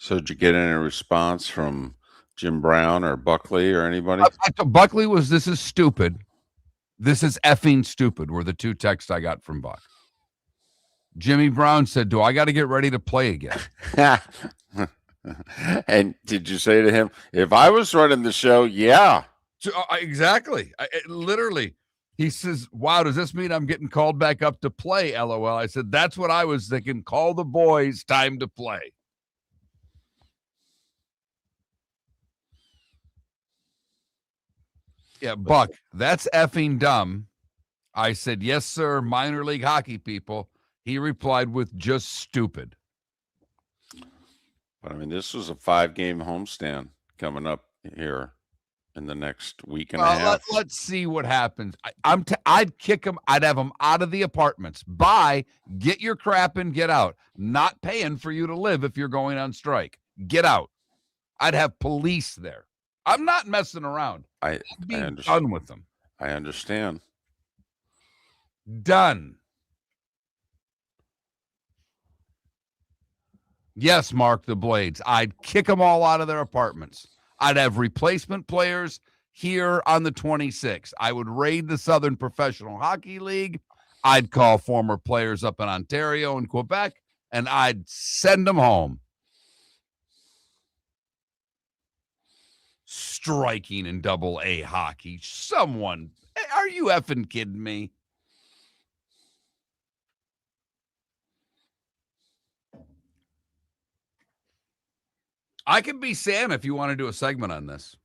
So did you get any response from Jim Brown or Buckley or anybody? Buckley was, "This is stupid. This is effing stupid," were the two texts I got from Buck. Jimmy Brown said, "Do I got to get ready to play again?" And did you say to him, if I was running the show, yeah. Exactly. Literally. He says, "Wow, does this mean I'm getting called back up to play?" LOL. I said, "That's what I was thinking. Call the boys. Time to play." Yeah, Buck, that's effing dumb. I said, "Yes, sir, minor league hockey people." He replied with just stupid. But I mean, this was a 5-game homestand coming up here in the next week and a half. Let's see what happens. I'd kick them. I'd have them out of the apartments. Get your crap and get out. Not paying for you to live if you're going on strike. Get out. I'd have police there. I'm not messing around. I'd be done with them. I understand. Done. Yes, Mark the Blades. I'd kick them all out of their apartments. I'd have replacement players here on the 26th. I would raid the Southern Professional Hockey League. I'd call former players up in Ontario and Quebec, and I'd send them home. Striking in Double-A hockey. Someone, are you effing kidding me? I can be Sam if you want to do a segment on this.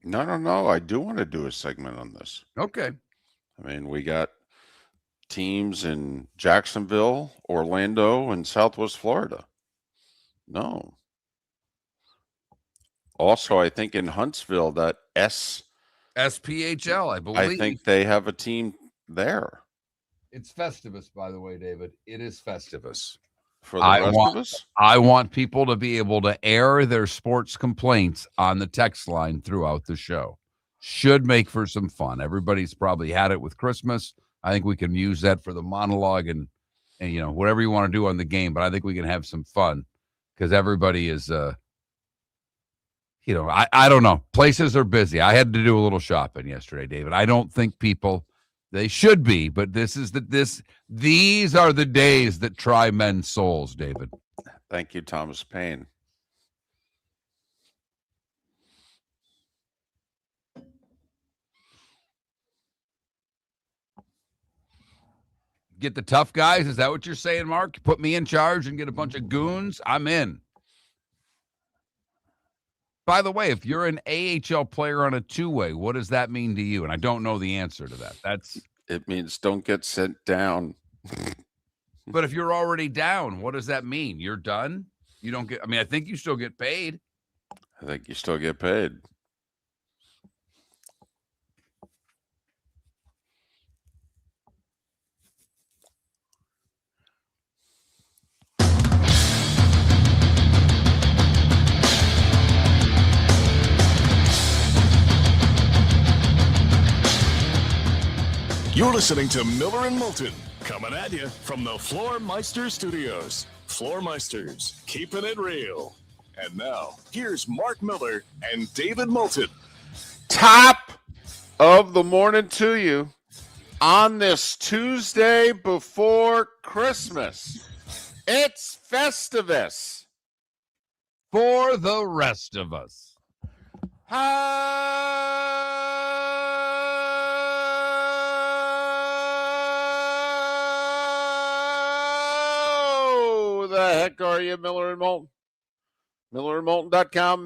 No. I do want to do a segment on this. Okay. I mean, we got teams in Jacksonville, Orlando, and Southwest Florida. No. Also, I think in Huntsville, that SPHL, I believe. I think they have a team there. It's Festivus, by the way, David. It is Festivus. For the rest of us? I want people to be able to air their sports complaints on the text line throughout the show. Should make for some fun. Everybody's probably had it with Christmas. I think we can use that for the monologue and you know, whatever you want to do on the game, but I think we can have some fun because everybody is you know, I don't know. Places are busy. I had to do a little shopping yesterday, David. I don't think people, they should be, but these are the days that try men's souls, David. Thank you, Thomas Paine. Get the tough guys? Is that what you're saying, Mark? Put me in charge and get a bunch of goons? I'm in. By the way, if you're an AHL player on a two-way, what does that mean to you? And I don't know the answer to that. It means don't get sent down. But if you're already down, what does that mean? You're done? You don't get, I mean, I think you still get paid. I think you still get paid. You're listening to Miller and Moulton, coming at you from the Floor Meister Studios. Floor Meisters, keeping it real. And now, here's Mark Miller and David Moulton. Top of the morning to you on this Tuesday before Christmas. It's Festivus. For the rest of us. How the heck are you, Miller and Moulton? MillerandMoulton.com,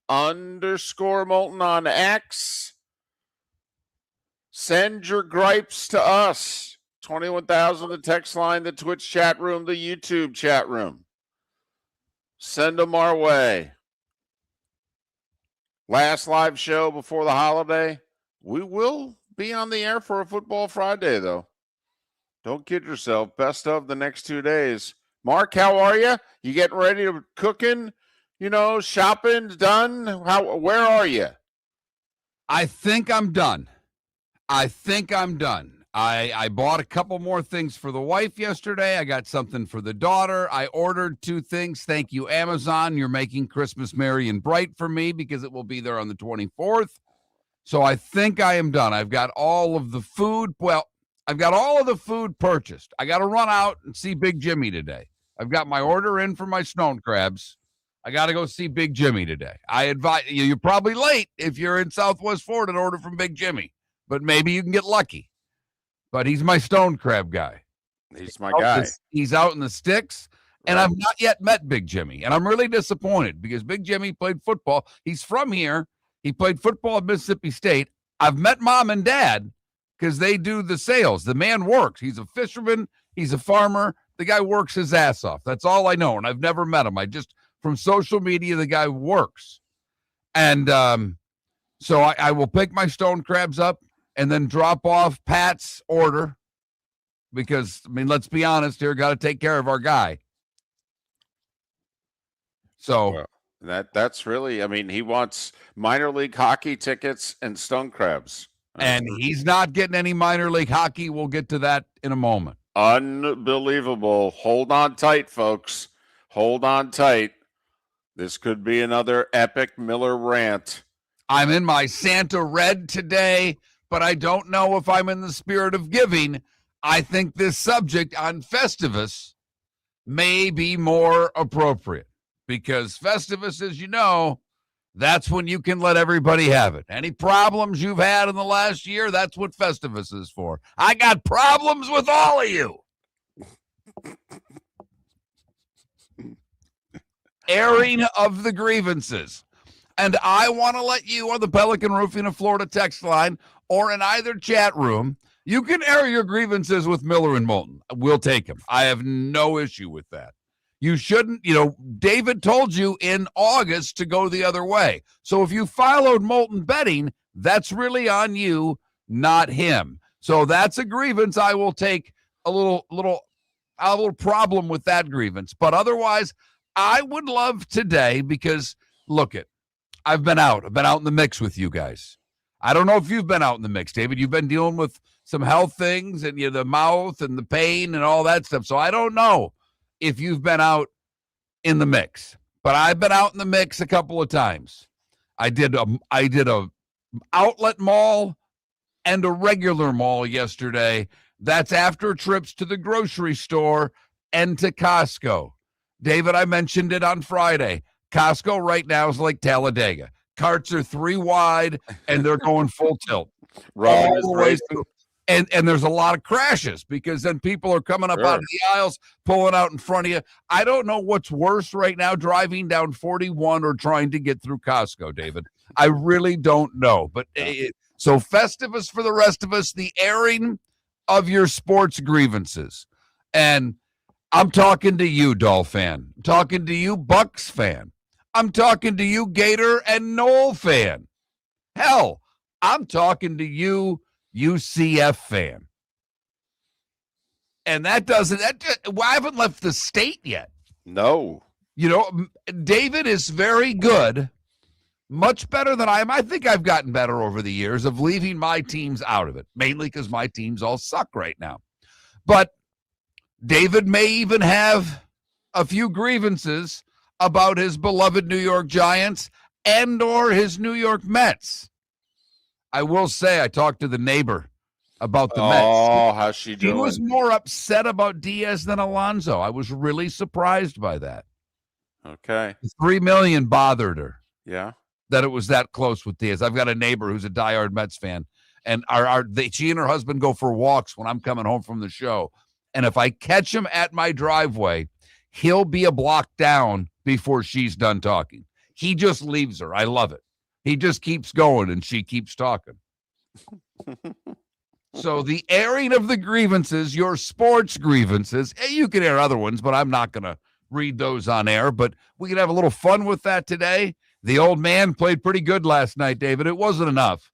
Miller_Moulton on X. Send your gripes to us. 21,000, the text line, the Twitch chat room, the YouTube chat room. Send them our way. Last live show before the holiday. We will be on the air for a Football Friday, though. Don't kid yourself. Best of the next 2 days. Mark, how are you? You getting ready to cooking? You know, shopping done? Where are you? I think I'm done. I bought a couple more things for the wife yesterday. I got something for the daughter. I ordered 2 things. Thank you, Amazon. You're making Christmas merry and bright for me because it will be there on the 24th. So I think I am done. I've got all of the food. Well, I've got all of the food purchased. I got to run out and see Big Jimmy today. I've got my order in for my stone crabs. I got to go see Big Jimmy today. I advise you, you're probably late if you're in Southwest Florida to order from Big Jimmy, but maybe you can get lucky. But he's my stone crab guy. He's my guy. He's out in the sticks, and I've not yet met Big Jimmy, and I'm really disappointed because Big Jimmy played football. He's from here. He played football at Mississippi State. I've met Mom and Dad because they do the sales. The man works. He's a fisherman. He's a farmer. The guy works his ass off. That's all I know, and I've never met him. I just, from social media, the guy works. And so I will pick my stone crabs up and then drop off Pat's order because, I mean, let's be honest here, got to take care of our guy. So that's really, I mean, he wants minor league hockey tickets and stone crabs. And he's not getting any minor league hockey. We'll get to that in a moment. Unbelievable. Hold on tight, folks. Hold on tight. This could be another epic Miller rant. I'm in my Santa red today, but I don't know if I'm in the spirit of giving. I think this subject on Festivus may be more appropriate because Festivus, as you know, that's when you can let everybody have it. Any problems you've had in the last year, that's what Festivus is for. I got problems with all of you. Airing of the grievances. And I want to let you on the Pelican Roofing of Florida text line or in either chat room, you can air your grievances with Miller and Moulton. We'll take them. I have no issue with that. You shouldn't, David told you in August to go the other way. So if you followed Moulton betting, that's really on you, not him. So that's a grievance. I will take a little problem with that grievance. But otherwise, I would love today because, look it, I've been out in the mix with you guys. I don't know if you've been out in the mix, David. You've been dealing with some health things and the mouth and the pain and all that stuff. So I don't know if you've been out in the mix, but I've been out in the mix a couple of times. I did a outlet mall and a regular mall yesterday. That's after trips to the grocery store and to Costco. David, I mentioned it on Friday. Costco right now is like Talladega. Carts are 3 wide and they're going full tilt. All the way through. And there's a lot of crashes because then people are coming up out of the aisles, pulling out in front of you. I don't know what's worse right now, driving down 41 or trying to get through Costco, David. I really don't know. But so Festivus for the rest of us, the airing of your sports grievances. And I'm talking to you, Doll fan. I'm talking to you, Bucks fan. I'm talking to you, Gator and Knoll fan. Hell, I'm talking to you, UCF fan. And I haven't left the state yet. No. David is very good, much better than I am. I think I've gotten better over the years of leaving my teams out of it, mainly because my teams all suck right now. But David may even have a few grievances about his beloved New York Giants and or his New York Mets. I will say I talked to the neighbor about the Mets. Oh, how's she doing? He was more upset about Diaz than Alonso. I was really surprised by that. Okay. $3 million bothered her. Yeah. That it was that close with Diaz. I've got a neighbor who's a diehard Mets fan, and she and her husband go for walks when I'm coming home from the show. And if I catch him at my driveway, he'll be a block down before she's done talking. He just leaves her. I love it. He just keeps going and she keeps talking. So the airing of the grievances, your sports grievances, you can air other ones, but I'm not going to read those on air. But we can have a little fun with that today. The old man played pretty good last night, David. It wasn't enough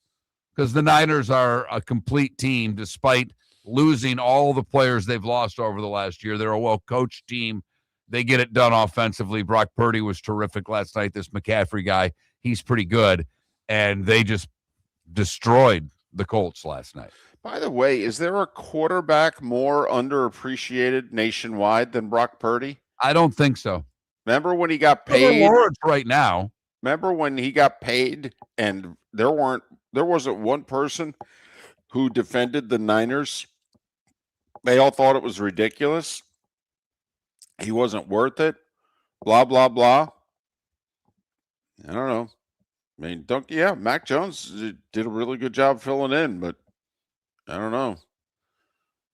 because the Niners are a complete team despite losing all the players they've lost over the last year. They're a well-coached team. They get it done offensively. Brock Purdy was terrific last night. This McCaffrey guy, he's pretty good. And they just destroyed the Colts last night. By the way, is there a quarterback more underappreciated nationwide than Brock Purdy? I don't think so. Remember when he got Trevor paid? Lawrence right now. Remember when he got paid and there wasn't one person who defended the Niners? They all thought it was ridiculous. He wasn't worth it. Blah, blah, blah. I don't know. I mean, Mac Jones did a really good job filling in, but I don't know.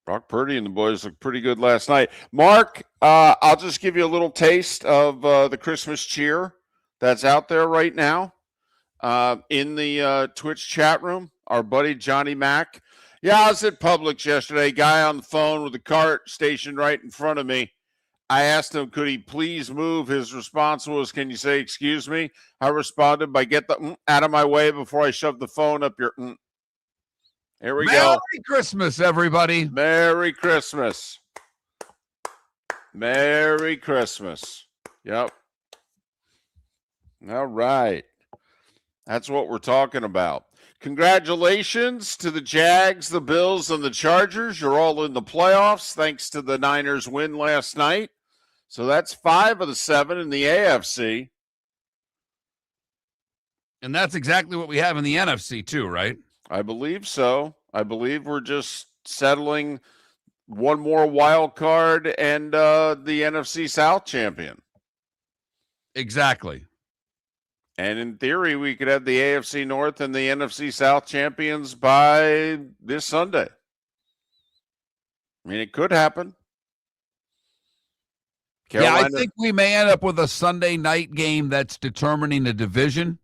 Brock Purdy and the boys looked pretty good last night. Mark, I'll just give you a little taste of the Christmas cheer that's out there right now in the Twitch chat room. Our buddy Johnny Mack. Yeah, I was at Publix yesterday. Guy on the phone with the cart stationed right in front of me. I asked him, could he please move? His response was, can you say, excuse me? I responded by get the out of my way before I shove the phone up your. Here we go. Merry Christmas, everybody. Merry Christmas. Merry Christmas. Yep. All right. That's what we're talking about. Congratulations to the Jags, the Bills, and the Chargers. You're all in the playoffs thanks to the Niners' win last night. So that's 5 of the 7 in the AFC. And that's exactly what we have in the NFC too, right? I believe so. I believe we're just settling one more wild card and the NFC South champion. Exactly. And in theory, we could have the AFC North and the NFC South champions by this Sunday. I mean, it could happen. Carolina. Yeah, I think we may end up with a Sunday night game that's determining a division.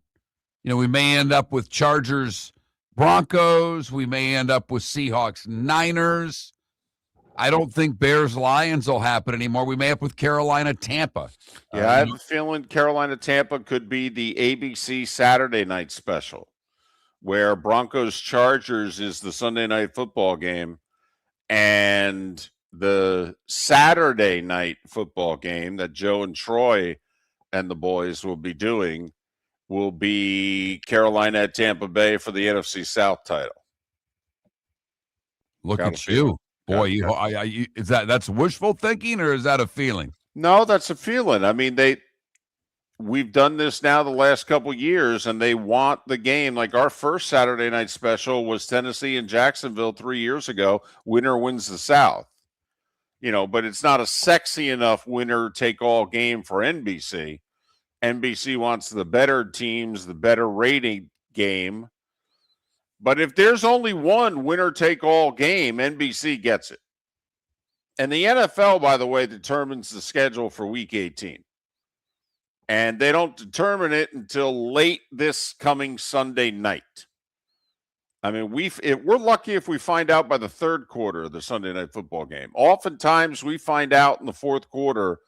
You know, we may end up with Chargers, Broncos. We may end up with Seahawks, Niners. I don't think Bears, Lions will happen anymore. We may end up with Carolina, Tampa. Yeah, I have a feeling Carolina, Tampa could be the ABC Saturday night special, where Broncos, Chargers is the Sunday night football game, and the Saturday night football game that Joe and Troy and the boys will be doing will be Carolina at Tampa Bay for the NFC South title. Look at you. Boy, is that's wishful thinking or is that a feeling? No, that's a feeling. I mean, we've done this now the last couple of years, and they want the game. Like our first Saturday night special was Tennessee and Jacksonville 3 years ago. Winner wins the South. You know, but it's not a sexy enough winner-take-all game for NBC. NBC wants the better teams, the better rating game. But if there's only one winner-take-all game, NBC gets it. And the NFL, by the way, determines the schedule for Week 18. And they don't determine it until late this coming Sunday night. I mean, we're lucky if we find out by the third quarter of the Sunday night football game. Oftentimes, we find out in the fourth quarter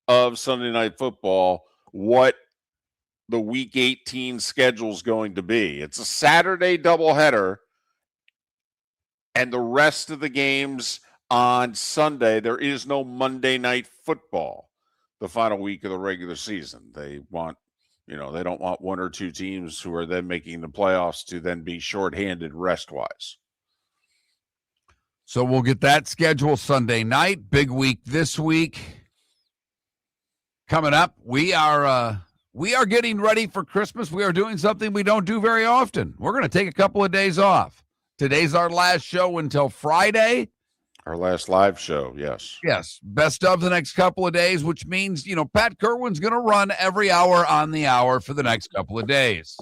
of Sunday night football what the Week 18 schedule is going to be. It's a Saturday doubleheader, and the rest of the games on Sunday. There is no Monday night football the final week of the regular season. They want, they don't want one or two teams who are then making the playoffs to then be shorthanded rest-wise. So we'll get that schedule Sunday night. Big week this week. Coming up, we are getting ready for Christmas. We are doing something we don't do very often. We're going to take a couple of days off. Today's our last show until Friday. Our last live show, yes. Yes, best of the next couple of days, which means, Pat Kirwan's going to run every hour on the hour for the next couple of days.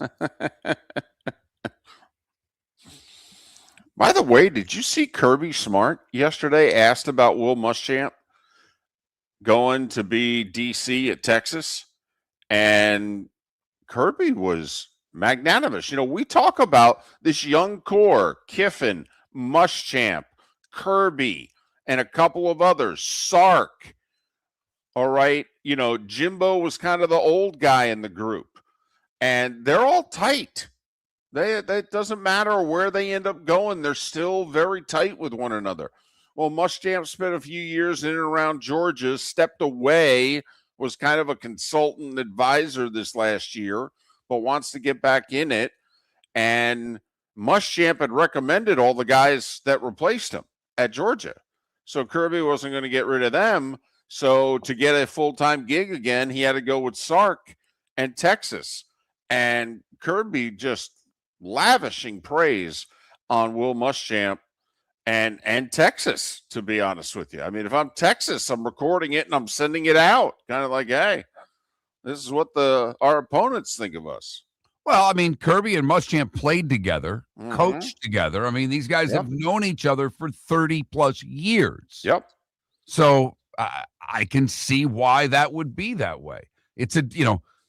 By the way, did you see Kirby Smart yesterday asked about Will Muschamp going to be DC at Texas? And Kirby was magnanimous. We talk about this young core, Kiffin, Muschamp, Kirby, and a couple of others, Sark. All right. Jimbo was kind of the old guy in the group, and they're all tight. That doesn't matter where they end up going. They're still very tight with one another. Well, Muschamp spent a few years in and around Georgia, stepped away, was kind of a consultant advisor this last year, but wants to get back in it. And Muschamp had recommended all the guys that replaced him at Georgia. So Kirby wasn't going to get rid of them. So to get a full-time gig again, he had to go with Sark and Texas. And Kirby just lavishing praise on Will Muschamp and Texas, to be honest with you. I mean, if I'm Texas, I'm recording it and I'm sending it out. Kind of like, hey, this is what our opponents think of us. Well, I mean, Kirby and Muschamp played together, coached together. I mean, these guys have known each other for 30-plus years. Yep. So I can see why that would be that way.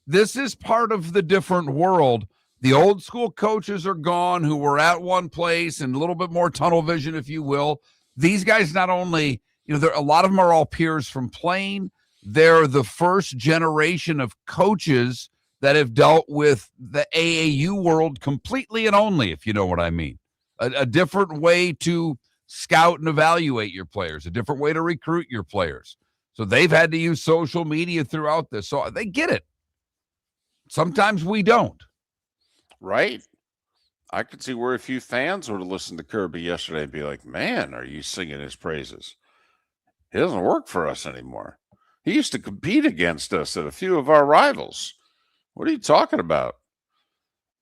This is part of the different world. The old school coaches are gone who were at one place and a little bit more tunnel vision, if you will. These guys not only, a lot of them are all peers from playing. They're the first generation of coaches that have dealt with the AAU world completely and only, if you know what I mean. A different way to scout and evaluate your players, a different way to recruit your players. So they've had to use social media throughout this. So they get it. Sometimes we don't. Right. I could see where a few fans would have listened to Kirby yesterday and be like, man, are you singing his praises? He doesn't work for us anymore. He used to compete against us at a few of our rivals. What are you talking about?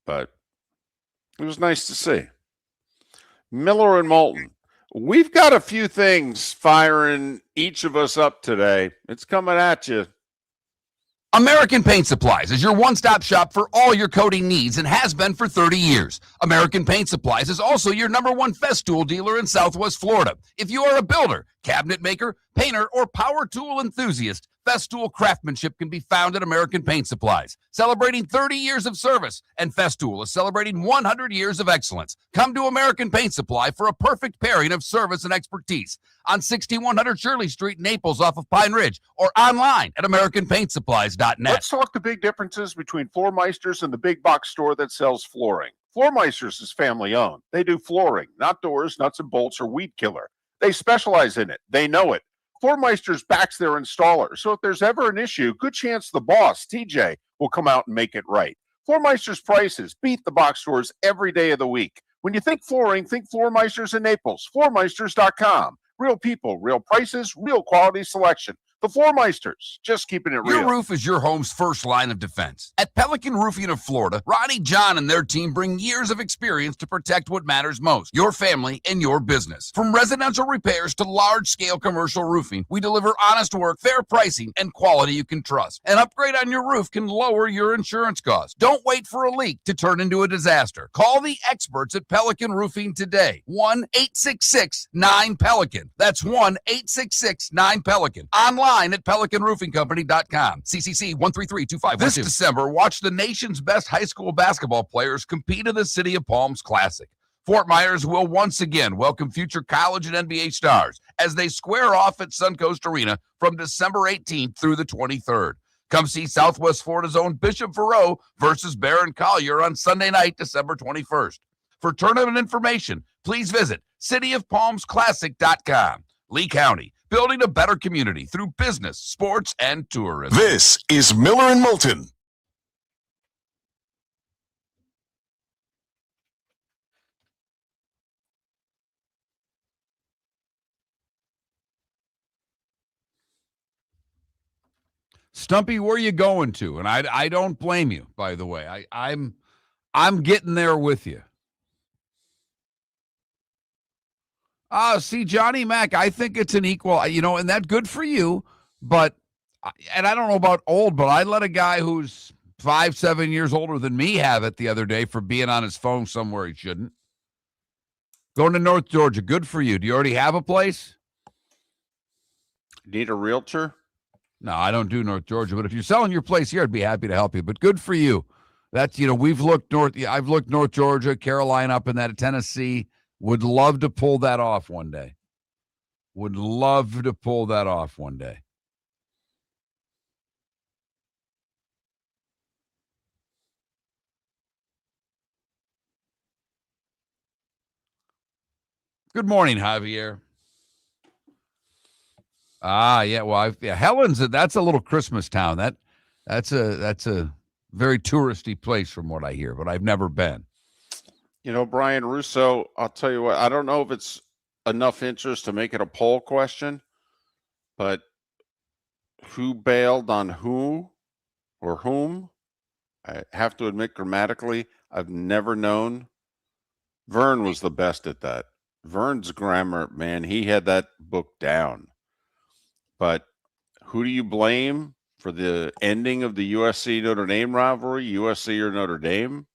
But it was nice to see. Miller and Moulton. We've got a few things firing each of us up today. It's coming at you. American Paint Supplies is your one-stop shop for all your coating needs and has been for 30 years. American Paint Supplies is also your #1 Festool dealer in Southwest Florida. If you are a builder, cabinet maker, painter, or power tool enthusiast, Festool craftsmanship can be found at American Paint Supplies, celebrating 30 years of service, and Festool is celebrating 100 years of excellence. Come to American Paint Supply for a perfect pairing of service and expertise on 6100 Shirley Street, Naples, off of Pine Ridge, or online at AmericanPaintSupplies.net. Let's talk the big differences between Floor Meisters and the big box store that sells flooring. Floor Meisters is family owned. They do flooring, not doors, nuts and bolts, or weed killer. They specialize in it. They know it. Floor Meisters backs their installer, so if there's ever an issue, good chance the boss, TJ, will come out and make it right. Floor Meisters prices beat the box stores every day of the week. When you think flooring, think Floor Meisters in Naples. FloorMeisters.com. Real people, real prices, real quality selection. The Floor Meisters, just keeping it real. Your roof is your home's first line of defense. At Pelican Roofing of Florida, Ronnie, John, and their team bring years of experience to protect what matters most, your family and your business. From residential repairs to large-scale commercial roofing, we deliver honest work, fair pricing, and quality you can trust. An upgrade on your roof can lower your insurance costs. Don't wait for a leak to turn into a disaster. Call the experts at Pelican Roofing today. 1-866-9-PELICAN. That's 1-866-9-PELICAN. Online at PelicanRoofingCompany.com. CCC 1332512. This December, watch the nation's best high school basketball players compete in the City of Palms Classic. Fort Myers will once again welcome future college and NBA stars as they square off at Suncoast Arena from December 18th through the 23rd. Come see Southwest Florida's own Bishop Verreau versus Barron Collier on Sunday night, December 21st. For tournament information, please visit cityofpalmsclassic.com. Lee County, building a better community through business, sports, and tourism. This is Miller and Moulton. Stumpy, where are you going to? And I don't blame you, by the way. I'm getting there with you. See, Johnny Mac, I think it's an equal, and that's good for you. But, and I don't know about old, but I let a guy who's 5-7 years older than me have it the other day for being on his phone somewhere he shouldn't. Going to North Georgia, good for you. Do you already have a place? Need a realtor? No, I don't do North Georgia, but if you're selling your place here, I'd be happy to help you. But good for you. That's, we've looked I've looked North Georgia, Carolina, up in that Tennessee. Would love to pull that off one day. Would love to pull that off one day. Good morning, Javier. Yeah. Well, Helen's. That's a little Christmas town. That's a very touristy place from what I hear, but I've never been. Brian Russo, I'll tell you what, I don't know if it's enough interest to make it a poll question, but who bailed on who or whom? I have to admit, grammatically, I've never known. Vern was the best at that. Vern's grammar, man, he had that book down. But who do you blame for the ending of the USC Notre Dame rivalry? USC or Notre Dame?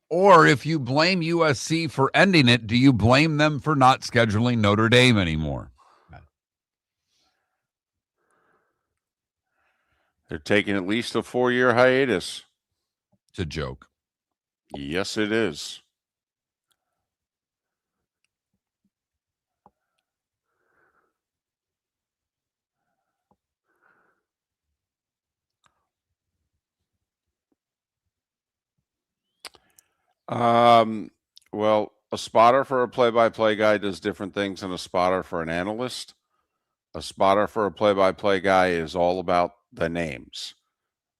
Or if you blame USC for ending it, do you blame them for not scheduling Notre Dame anymore? They're taking at least a 4-year hiatus. It's a joke. Yes, it is. Well, a spotter for a play-by-play guy does different things than a spotter for an analyst. A spotter for a play-by-play guy is all about the names.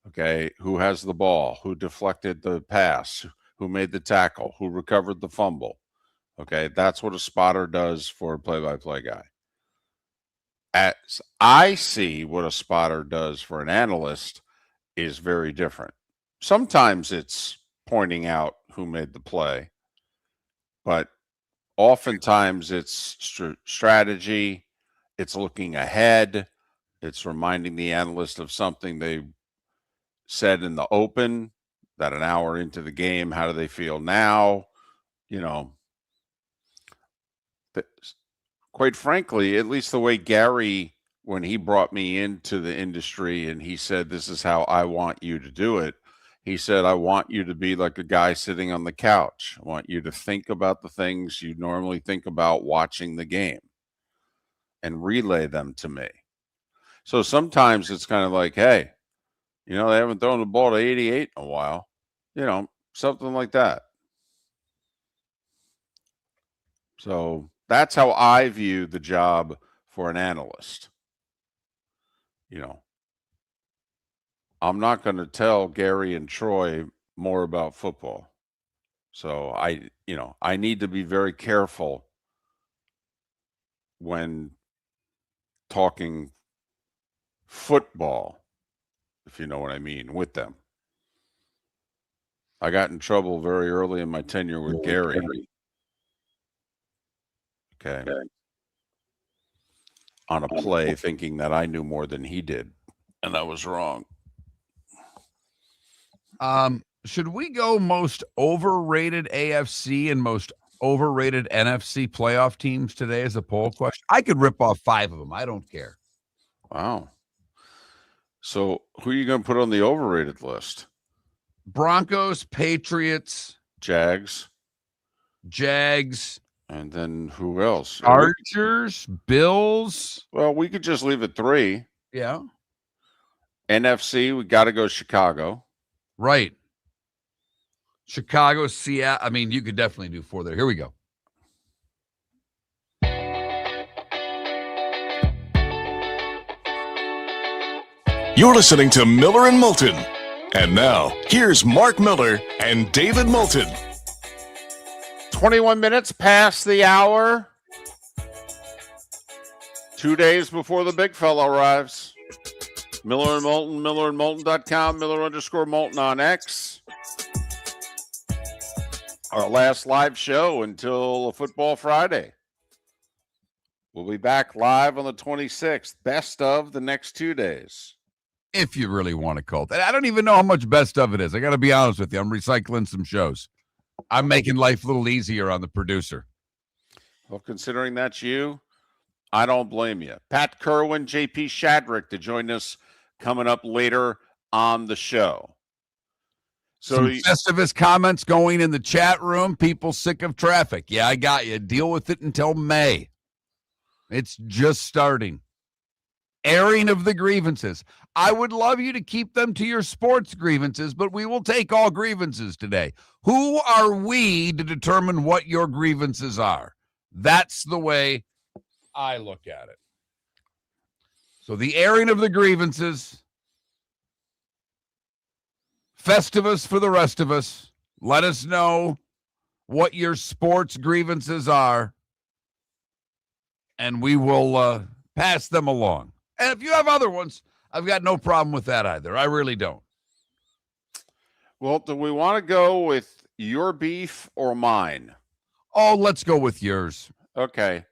Okay, who has the ball, who deflected the pass, who made the tackle, who recovered the fumble. Okay, that's what a spotter does for a play-by-play guy. As I see what a spotter does for an analyst is very different. Sometimes it's pointing out who made the play, but oftentimes it's strategy, it's looking ahead, it's reminding the analyst of something they said in the open that an hour into the game, how do they feel now? Quite frankly, at least the way Gary, when he brought me into the industry and he said, this is how I want you to do it. He said, I want you to be like a guy sitting on the couch. I want you to think about the things you normally think about watching the game and relay them to me. So sometimes it's kind of like, hey, they haven't thrown the ball to 88 in a while, something like that. So that's how I view the job for an analyst. I'm not going to tell Gary and Troy more about football. So I need to be very careful when talking football, if you know what I mean, with them. I got in trouble very early in my tenure with Gary. Okay. On a play, thinking that I knew more than he did, and I was wrong. Should we go most overrated AFC and most overrated NFC playoff teams today as a poll question? I could rip off 5 of them. I don't care. Wow. So who are you going to put on the overrated list? Broncos, Patriots, Jags. And then who else? Chargers, Bills. Well, we could just leave it 3. Yeah. NFC, we got to go Chicago. Right. Chicago, Seattle. I mean, you could definitely do 4 there. Here we go. You're listening to Miller and Moulton. And now, here's Mark Miller and David Moulton. 21 minutes past the hour. 2 days before the big fella arrives. Miller and Moulton, millerandmoulton.com, Miller_Moulton on X. Our last live show until Football Friday. We'll be back live on the 26th. Best of the next 2 days. If you really want to call it that. I don't even know how much best of it is. I got to be honest with you. I'm recycling some shows. I'm making life a little easier on the producer. Well, considering that's you, I don't blame you. Pat Kirwan, JP Shadrick to join us coming up later on the show. So some Festivus comments going in the chat room. People sick of traffic. Yeah, I got you. Deal with it until May. It's just starting. Airing of the grievances. I would love you to keep them to your sports grievances, but we will take all grievances today. Who are we to determine what your grievances are? That's the way I look at it. So the airing of the grievances, Festivus for the rest of us. Let us know what your sports grievances are, and we will pass them along. And if you have other ones, I've got no problem with that either. I really don't. Well, do we want to go with your beef or mine? Oh, let's go with yours. Okay.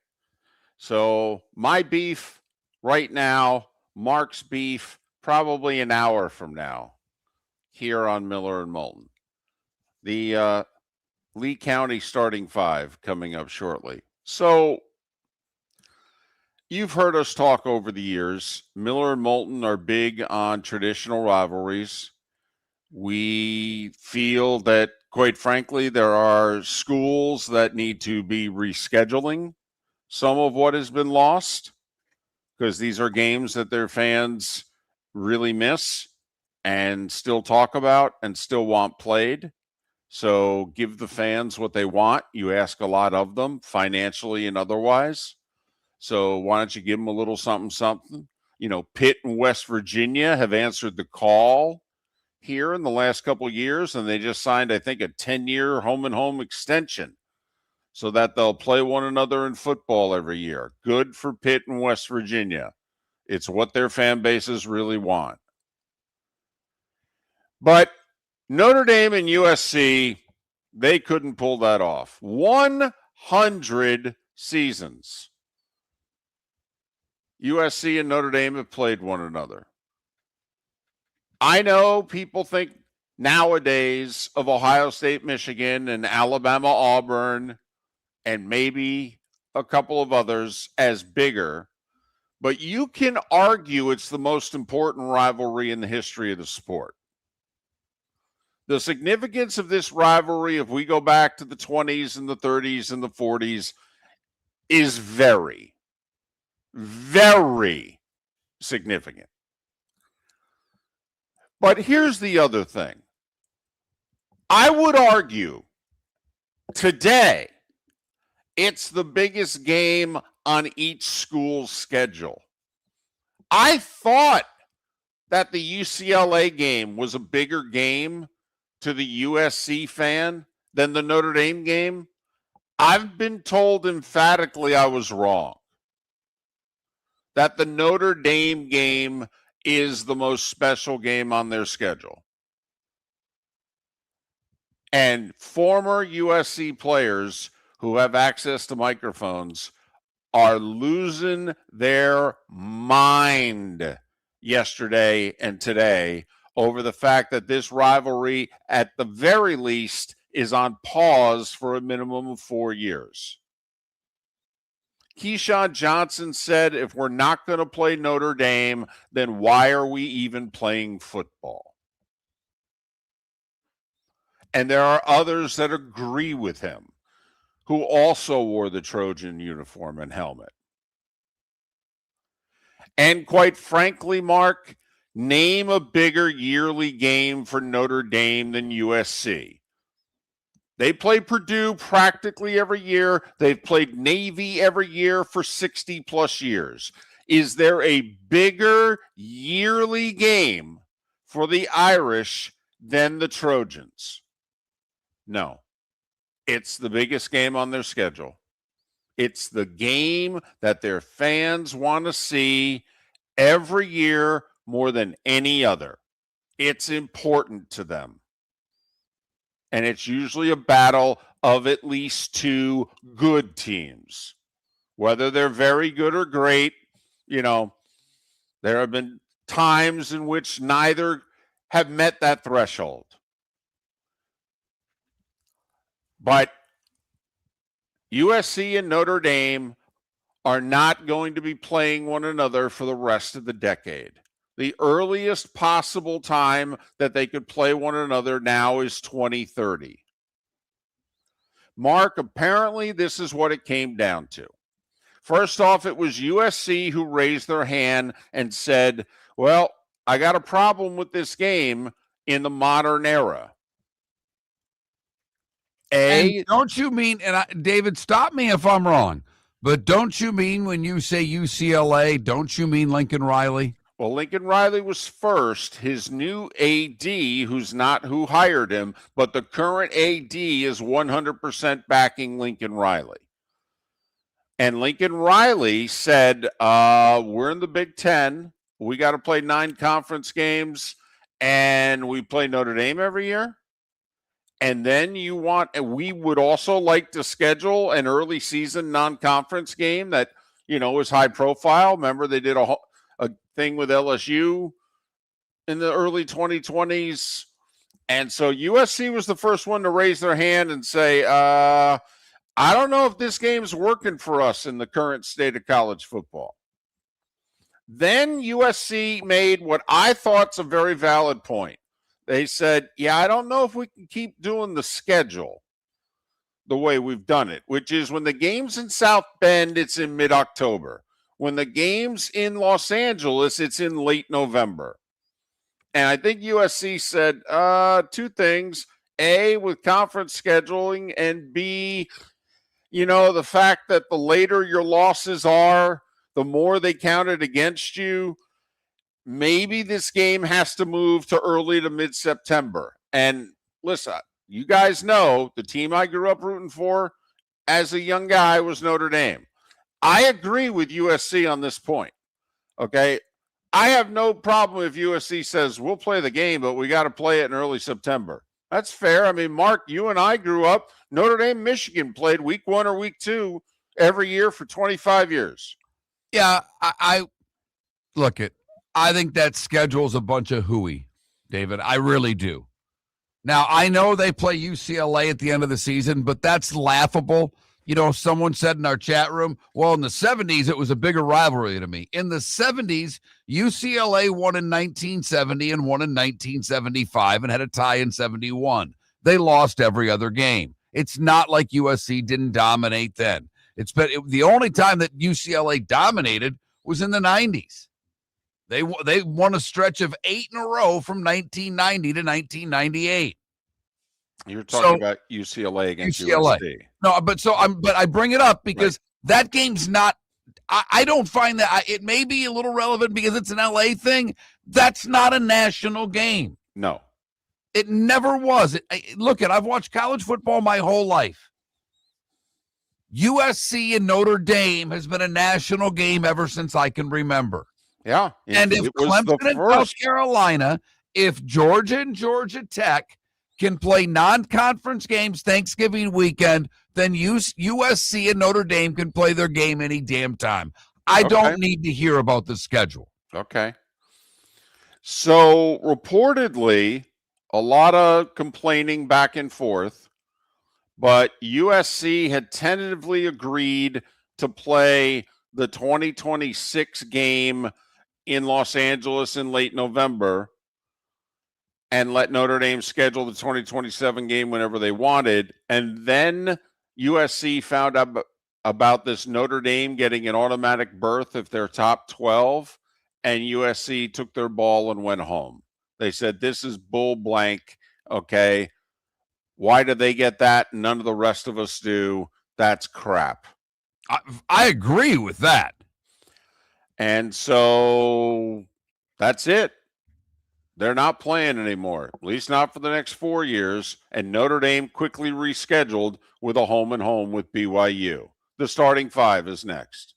So my beef right now, Mark's beef probably an hour from now here on Miller and Moulton. The Lee County starting five coming up shortly. So you've heard us talk over the years. Miller and Moulton are big on traditional rivalries. We feel that, quite frankly, there are schools that need to be rescheduling some of what has been lost, because these are games that their fans really miss and still talk about and still want played. So give the fans what they want. You ask a lot of them, financially and otherwise. So why don't you give them a little something, something? You know, Pitt and West Virginia have answered the call here in the last couple of years, and they just signed, I think, a 10-year home and home extension so that they'll play one another in football every year. Good for Pitt and West Virginia. It's what their fan bases really want. But Notre Dame and USC, they couldn't pull that off. 100 seasons. USC and Notre Dame have played one another. I know people think nowadays of Ohio State, Michigan, and Alabama, Auburn, and maybe a couple of others as bigger, but you can argue it's the most important rivalry in the history of the sport. The significance of this rivalry, if we go back to the 20s and the 30s and the 40s, is very, very significant. But here's the other thing. I would argue today it's the biggest game on each school's schedule. I thought that the UCLA game was a bigger game to the USC fan than the Notre Dame game. I've been told emphatically I was wrong. That the Notre Dame game is the most special game on their schedule. And former USC players who have access to microphones are losing their mind yesterday and today over the fact that this rivalry, at the very least, is on pause for a minimum of 4 years. Keyshawn Johnson said, if we're not going to play Notre Dame, then why are we even playing football? And there are others that agree with him, who also wore the Trojan uniform and helmet. And quite frankly, Mark, name a bigger yearly game for Notre Dame than USC. They play Purdue practically every year. They've played Navy every year for 60 plus years. Is there a bigger yearly game for the Irish than the Trojans? No. It's the biggest game on their schedule. It's the game that their fans want to see every year more than any other. It's important to them. And it's usually a battle of at least two good teams. Whether they're very good or great, there have been times in which neither have met that threshold. But USC and Notre Dame are not going to be playing one another for the rest of the decade. The earliest possible time that they could play one another now is 2030. Mark, apparently this is what it came down to. First off, it was USC who raised their hand and said, well, I got a problem with this game in the modern era. And don't you mean, David, stop me if I'm wrong, but don't you mean when you say UCLA, don't you mean Lincoln Riley? Well, Lincoln Riley was first. His new AD, who's not who hired him, but the current AD is 100% backing Lincoln Riley. And Lincoln Riley said, we're in the Big Ten. We got to play 9 conference games, and we play Notre Dame every year. And then we would also like to schedule an early season non-conference game that, is high profile. Remember, they did a thing with LSU in the early 2020s. And so USC was the first one to raise their hand and say, I don't know if this game's working for us in the current state of college football. Then USC made what I thought's a very valid point. They said, I don't know if we can keep doing the schedule the way we've done it, which is when the game's in South Bend, it's in mid-October. When the game's in Los Angeles, it's in late November. And I think USC said 2 things. A, with conference scheduling, and B, the fact that the later your losses are, the more they counted against you. Maybe this game has to move to early to mid-September. And listen, you guys know the team I grew up rooting for as a young guy was Notre Dame. I agree with USC on this point, okay? I have no problem if USC says we'll play the game, but we got to play it in early September. That's fair. I mean, Mark, you and I grew up, Notre Dame, Michigan played week 1 or week 2 every year for 25 years. Yeah, I look at. I think that schedule's a bunch of hooey, David. I really do. Now, I know they play UCLA at the end of the season, but that's laughable. Someone said in our chat room, well, in the 70s, it was a bigger rivalry to me. In the 70s, UCLA won in 1970 and won in 1975 and had a tie in 71. They lost every other game. It's not like USC didn't dominate then. The only time that UCLA dominated was in the 90s. They won a stretch of 8 in a row from 1990 to 1998. You're talking about UCLA against USC. No, but I bring it up because that game's not. I don't find that it may be a little relevant because it's an LA thing. That's not a national game. No, it never was. I've watched college football my whole life. USC and Notre Dame has been a national game ever since I can remember. Yeah. And if Clemson and South Carolina, if Georgia and Georgia Tech can play non-conference games Thanksgiving weekend, then USC and Notre Dame can play their game any damn time. I don't need to hear about the schedule. Okay. So reportedly, a lot of complaining back and forth, but USC had tentatively agreed to play the 2026 game in Los Angeles in late November and let Notre Dame schedule the 2027 game whenever they wanted. And then USC found out about this Notre Dame getting an automatic berth if they're top 12, and USC took their ball and went home. They said, this is bull blank, okay? Why did they get that? None of the rest of us do. That's crap. I agree with that. And so that's it. They're not playing anymore, at least not for the next 4 years. And Notre Dame quickly rescheduled with a home and home with BYU. The starting 5 is next.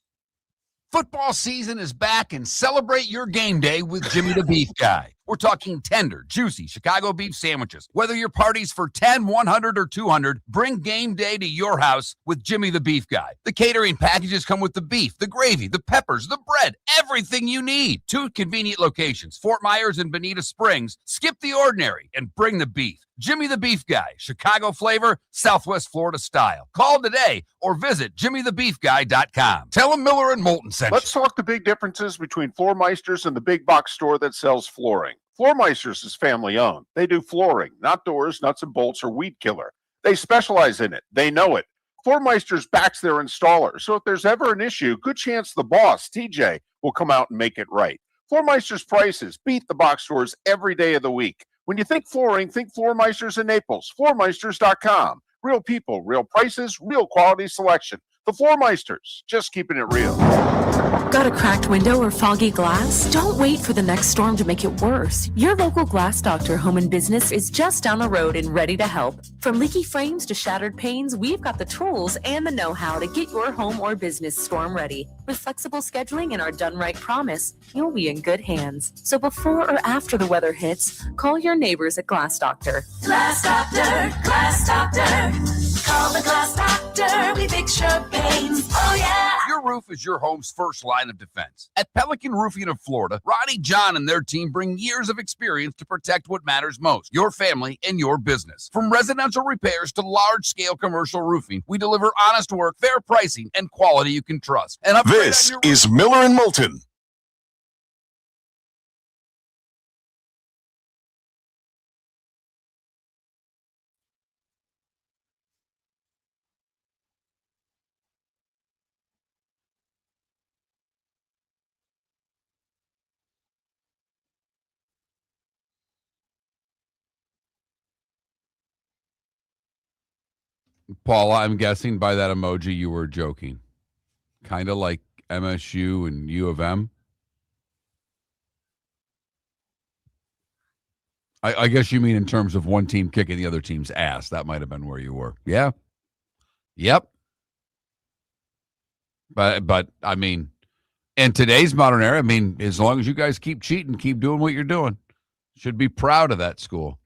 Football season is back, and celebrate your game day with Jimmy the Beef Guy. We're talking tender, juicy Chicago beef sandwiches. Whether your party's for 10, 100, or 200, bring game day to your house with Jimmy the Beef Guy. The catering packages come with the beef, the gravy, the peppers, the bread, everything you need. 2 convenient locations, Fort Myers and Bonita Springs. Skip the ordinary and bring the beef. Jimmy the Beef Guy, Chicago flavor, Southwest Florida style. Call today or visit jimmythebeefguy.com. Tell him Miller and Moulton sent you. Let's talk the big differences between Floor Meisters and the big box store that sells flooring. Floor Meisters is family owned. They do flooring, not doors, nuts and bolts, or weed killer. They specialize in it. They know it. Floor Meisters backs their installer, so if there's ever an issue, good chance the boss, TJ, will come out and make it right. Floor Meisters prices beat the box stores every day of the week. When you think flooring, think Floor Meisters in Naples. FloorMeisters.com. Real people, real prices, real quality selection. The Floormeisters, just keeping it real. Got a cracked window or foggy glass? Don't wait for the next storm to make it worse. Your local Glass Doctor Home and Business is just down the road and ready to help. From leaky frames to shattered panes, we've got the tools and the know-how to get your home or business storm ready. With flexible scheduling and our done right promise, you'll be in good hands. So before or after the weather hits, call your neighbors at Glass Doctor. Glass Doctor, Glass Doctor. Call the Glass Doctor. We fix your pains. Oh, yeah. Your roof is your home's first line of defense. At Pelican Roofing of Florida, Ronnie John and their team bring years of experience to protect what matters most, your family and your business. From residential repairs to large-scale commercial roofing, we deliver honest work, fair pricing, and quality you can trust. And This is Miller and Moulton. Paula, I'm guessing by that emoji you were joking. Kind of like MSU and U of M. I guess you mean in terms of one team kicking the other team's ass. That might have been where you were. Yeah. Yep. But I mean, in today's modern era, I mean, as long as you guys keep cheating, keep doing what you're doing, should be proud of that school.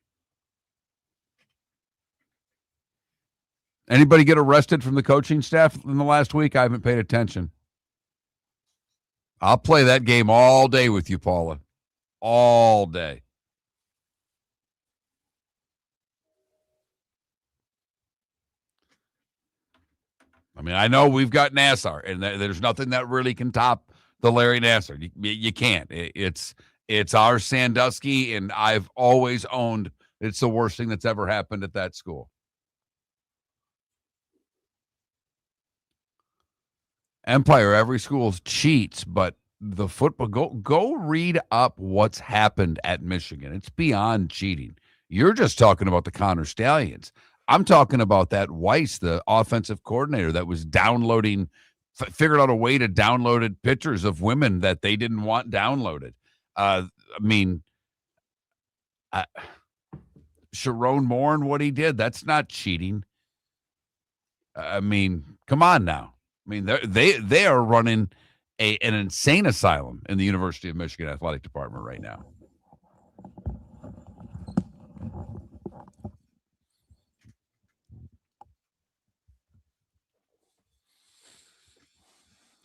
Anybody get arrested from the coaching staff in the last week? I haven't paid attention. I'll play that game all day with you, Paula. All day. I mean, I know we've got Nassar, and there's nothing that really can top the Larry Nassar. You can't. It's our Sandusky, and I've always owned it's the worst thing that's ever happened at that school. Empire, every school cheats, but the football, go read up what's happened at Michigan. It's beyond cheating. You're just talking about the Connor Stallions. I'm talking about that Weiss, the offensive coordinator that was downloading, figured out a way to download pictures of women that they didn't want downloaded. I mean, Sharon Moore and what he did, that's not cheating. I mean, come on now. I mean, they are running an insane asylum in the University of Michigan athletic department right now.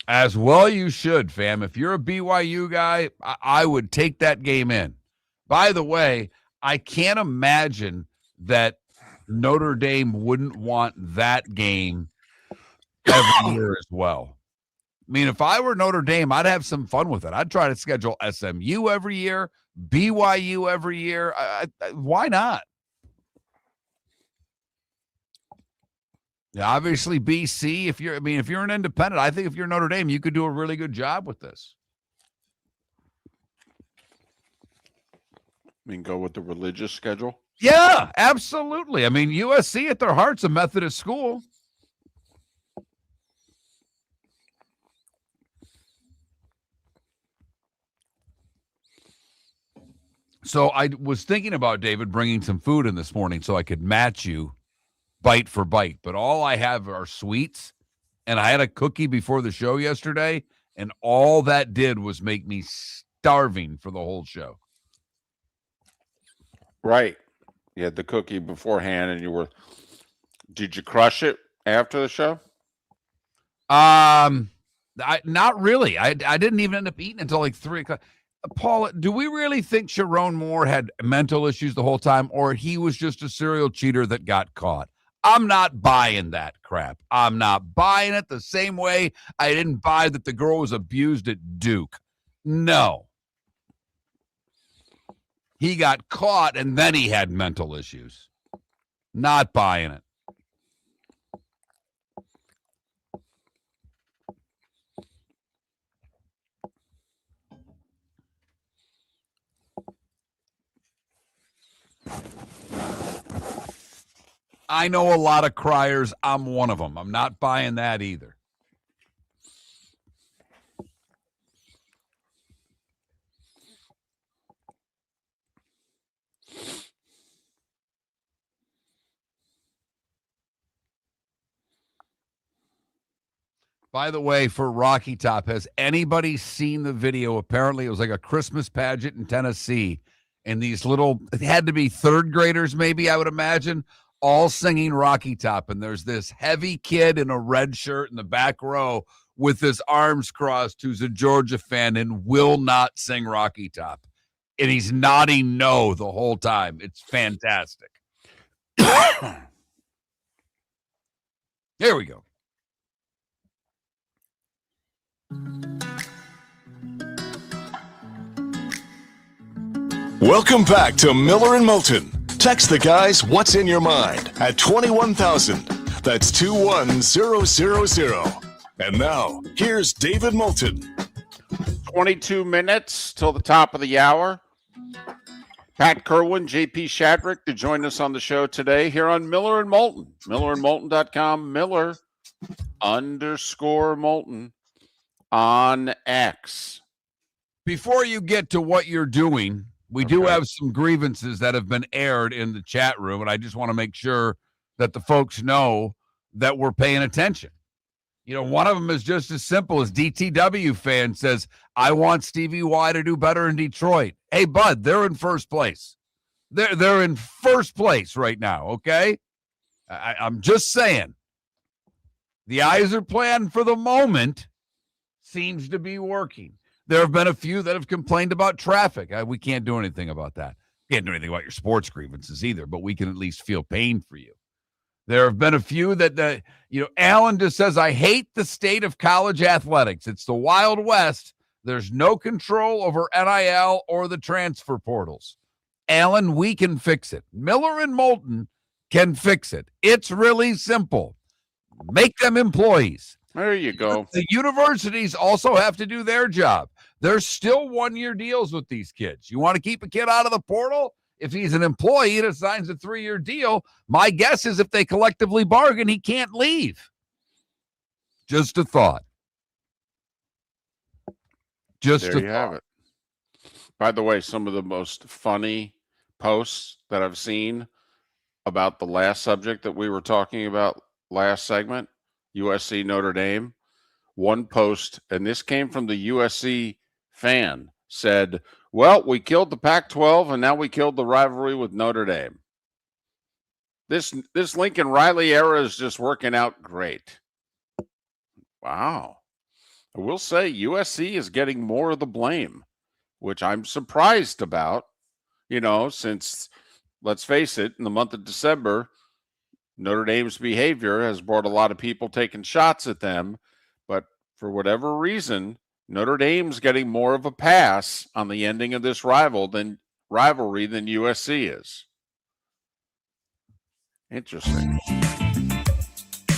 As well you should, fam. If you're a BYU guy, I would take that game in. By the way, I can't imagine that Notre Dame wouldn't want that game every year as well. I mean, if I were Notre Dame, I'd have some fun with it. I'd try to schedule SMU every year, BYU every year. Why not? Yeah, obviously BC. If you're an independent, I think if you're Notre Dame, you could do a really good job with this. I mean, go with the religious schedule. Yeah, absolutely. I mean, USC at their heart's a Methodist school. So I was thinking about, David, bringing some food in this morning so I could match you bite for bite. But all I have are sweets, and I had a cookie before the show yesterday, and all that did was make me starving for the whole show. Right. You had the cookie beforehand, and did you crush it after the show? Not really. I didn't even end up eating until like 3 o'clock. Paul, do we really think Sharon Moore had mental issues the whole time, or he was just a serial cheater that got caught? I'm not buying that crap. I'm not buying it the same way I didn't buy that the girl was abused at Duke. No. He got caught, and then he had mental issues. Not buying it. I know a lot of criers. I'm one of them. I'm not buying that either. By the way, for Rocky Top, has anybody seen the video? Apparently, it was like a Christmas pageant in Tennessee, and these little, it had to be third graders, maybe, I would imagine, all singing Rocky Top. And there's this heavy kid in a red shirt in the back row with his arms crossed who's a Georgia fan and will not sing Rocky Top. And he's nodding no the whole time. It's fantastic. Here we go. Welcome back to Miller and Moulton. Text the guys what's in your mind at 21,000. That's 21000. And now, here's David Moulton. 22 minutes till the top of the hour. Pat Kirwan, JP Shadrick to join us on the show today here on Miller and Moulton. MillerandMoulton.com, Miller_Moulton on X. Before you get to what you're doing, we do have some grievances that have been aired in the chat room, and I just want to make sure that the folks know that we're paying attention. You know, one of them is just as simple as DTW fan says, I want Stevie Y to do better in Detroit. Hey, bud, they're in first place. They're in first place right now, okay? I'm just saying. The Iser plan for the moment seems to be working. There have been a few that have complained about traffic. We can't do anything about that. Can't do anything about your sports grievances either, but we can at least feel pain for you. There have been a few that Alan just says, I hate the state of college athletics. It's the Wild West. There's no control over NIL or the transfer portals. Alan, we can fix it. Miller and Moulton can fix it. It's really simple. Make them employees. There you go. The universities also have to do their job. There's still one-year deals with these kids. You want to keep a kid out of the portal? If he's an employee and signs a 3-year deal, my guess is if they collectively bargain, he can't leave. Just a thought. There you have it. By the way, some of the most funny posts that I've seen about the last subject that we were talking about last segment, USC Notre Dame, one post, and this came from the USC fan, said, well, we killed the Pac-12 and now we killed the rivalry with Notre Dame. This Lincoln Riley era is just working out great. Wow. I will say USC is getting more of the blame, which I'm surprised about, since, let's face it, in the month of December, Notre Dame's behavior has brought a lot of people taking shots at them, but for whatever reason, Notre Dame's getting more of a pass on the ending of this rivalry than USC is. Interesting.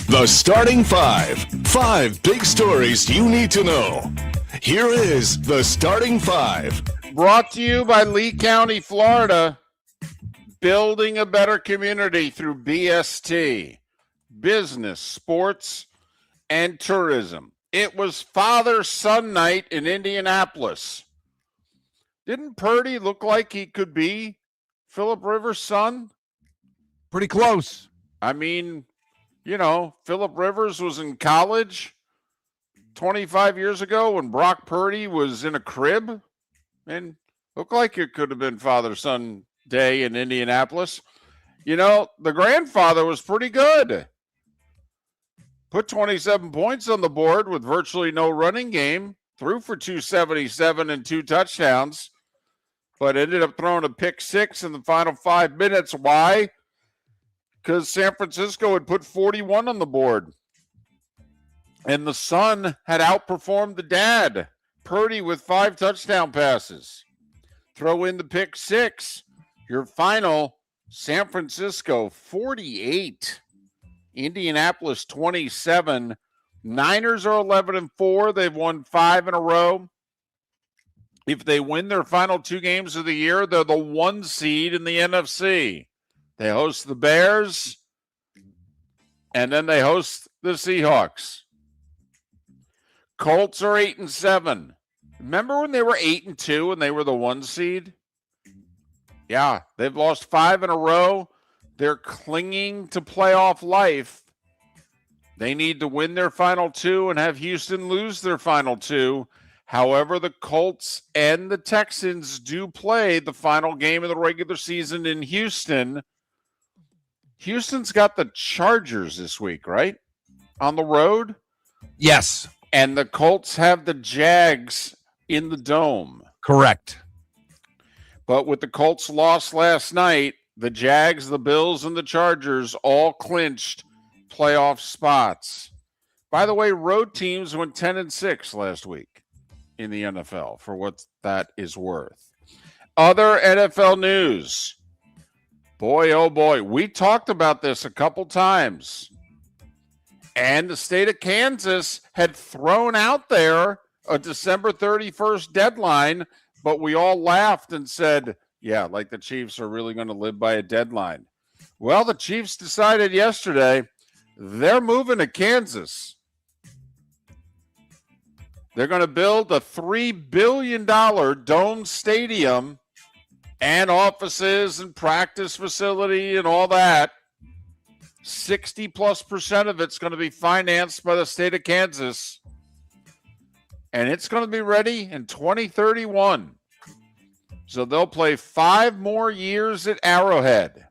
The starting five. 5 big stories you need to know. Here is the starting five. Brought to you by Lee County, Florida. Building a better community through BST, business, sports, and tourism. It was father-son night in Indianapolis. Didn't Purdy look like he could be Phillip Rivers' son? Pretty close. I mean, Phillip Rivers was in college 25 years ago when Brock Purdy was in a crib, and looked like it could have been father-son day in Indianapolis. The grandfather was pretty good. Put 27 points on the board with virtually no running game, threw for 277 and 2 touchdowns, but ended up throwing a pick 6 in the final 5 minutes. Why? Because San Francisco had put 41 on the board. And the son had outperformed the dad, Purdy, with 5 touchdown passes. Throw in the pick 6. Your final, San Francisco 48, Indianapolis 27. Niners are 11-4. They've won 5 in a row. If they win their final 2 games of the year, they're the 1 seed in the NFC. They host the Bears, and then they host the Seahawks. Colts are 8-7. Remember when they were 8-2 and they were the 1 seed? Yeah, they've lost 5 in a row. They're clinging to playoff life. They need to win their final two and have Houston lose their final two. However, the Colts and the Texans do play the final game of the regular season in Houston. Houston's got the Chargers this week, right? On the road? Yes, And the Colts have the Jags in the Dome. correct. But with the Colts loss last night, the Jags, the Bills, and the Chargers all clinched playoff spots. By the way, road teams went 10-6 last week in the NFL, for what that is worth. Other NFL news. Boy, oh boy, we talked about this a couple times. And the state of Kansas had thrown out there a December 31st deadline, but we all laughed and said, yeah, like the Chiefs are really going to live by a deadline. Well, the Chiefs decided yesterday they're moving to Kansas. They're going to build a $3 billion dome stadium and offices and practice facility and all that. 60+% of it's going to be financed by the state of Kansas. And it's going to be ready in 2031. So they'll play 5 more years at Arrowhead.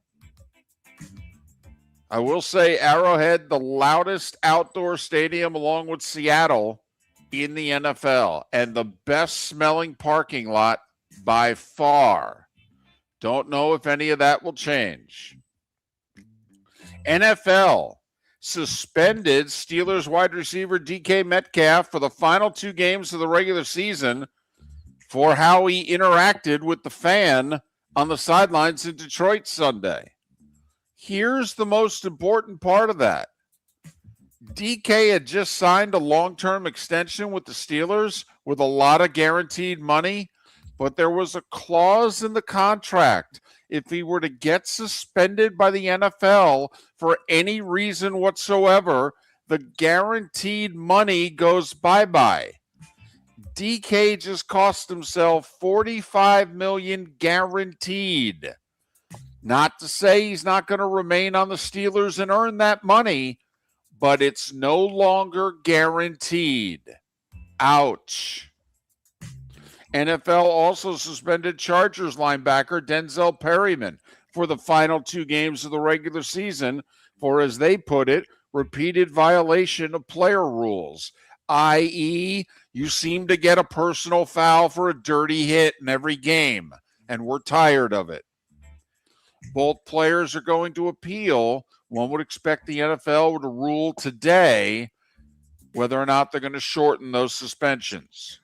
I will say Arrowhead, the loudest outdoor stadium along with Seattle in the NFL, and the best smelling parking lot by far. Don't know if any of that will change. NFL suspended Steelers wide receiver DK Metcalf for the final 2 games of the regular season for how he interacted with the fan on the sidelines in Detroit Sunday. Here's the most important part of that. DK had just signed a long-term extension with the Steelers with a lot of guaranteed money, but there was a clause in the contract. If he were to get suspended by the NFL for any reason whatsoever, the guaranteed money goes bye-bye. DK just cost himself $45 million guaranteed. Not to say he's not going to remain on the Steelers and earn that money, but it's no longer guaranteed. Ouch. NFL also suspended Chargers linebacker Denzel Perryman for the final 2 games of the regular season for, as they put it, repeated violation of player rules, i.e., you seem to get a personal foul for a dirty hit in every game, and we're tired of it. Both players are going to appeal. One would expect the NFL to rule today whether or not they're going to shorten those suspensions.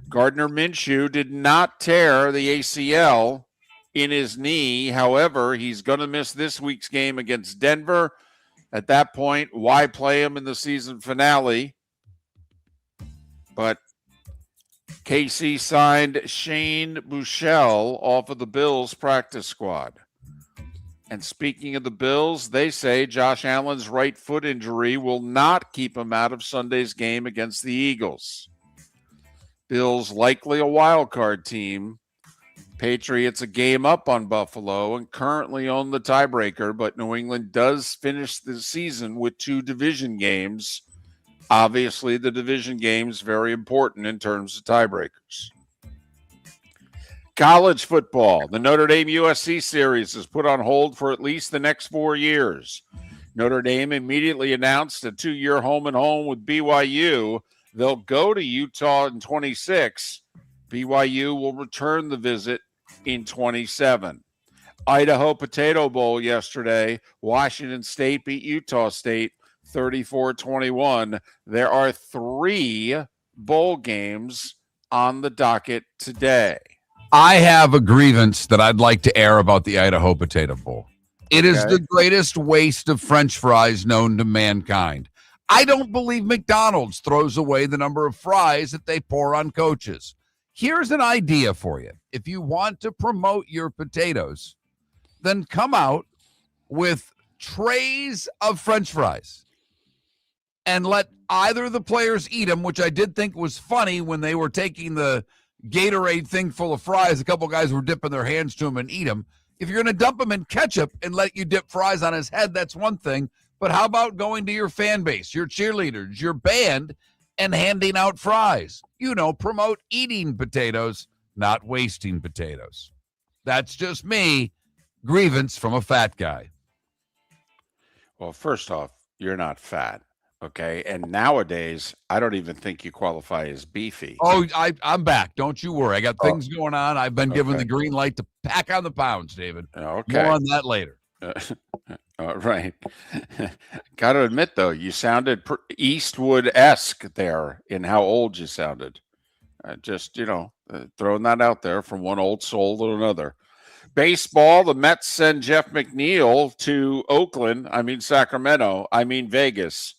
Gardner Minshew did not tear the ACL in his knee. However, he's going to miss this week's game against Denver. At that point, why play him in the season finale? But KC signed Shane Buechele off of the Bills practice squad. And speaking of the Bills, they say Josh Allen's right foot injury will not keep him out of Sunday's game against the Eagles. Bills likely a wild card team. Patriots a game up on Buffalo and currently own the tiebreaker, but New England does finish the season with 2 division games. Obviously, the division games very important in terms of tiebreakers. College football. The Notre Dame USC series is put on hold for at least the next 4 years. Notre Dame immediately announced a 2-year home and home with BYU. They'll go to Utah in 26. BYU will return the visit in 27. Idaho Potato Bowl yesterday. Washington State beat Utah State 34-21. There are 3 bowl games on the docket today. I have a grievance that I'd like to air about the Idaho Potato Bowl. It is the greatest waste of French fries known to mankind. I don't believe McDonald's throws away the number of fries that they pour on coaches. Here's an idea for you. If you want to promote your potatoes, then come out with trays of French fries and let either of the players eat them, which I did think was funny when they were taking the Gatorade thing full of fries. A couple guys were dipping their hands to them and eat them. If you're going to dump them in ketchup and let you dip fries on his head, that's one thing. But how about going to your fan base, your cheerleaders, your band, and handing out fries? Promote eating potatoes, not wasting potatoes. That's just me. Grievance from a fat guy. Well, first off, you're not fat, okay? And nowadays, I don't even think you qualify as beefy. Oh, I'm back. Don't you worry. I got things going on. I've been given the green light to pack on the pounds, David. Okay. More on that later. Right. Got to admit, though, you sounded Eastwood-esque there in how old you sounded. Just, throwing that out there from one old soul to another. Baseball, the Mets send Jeff McNeil to Sacramento, Vegas,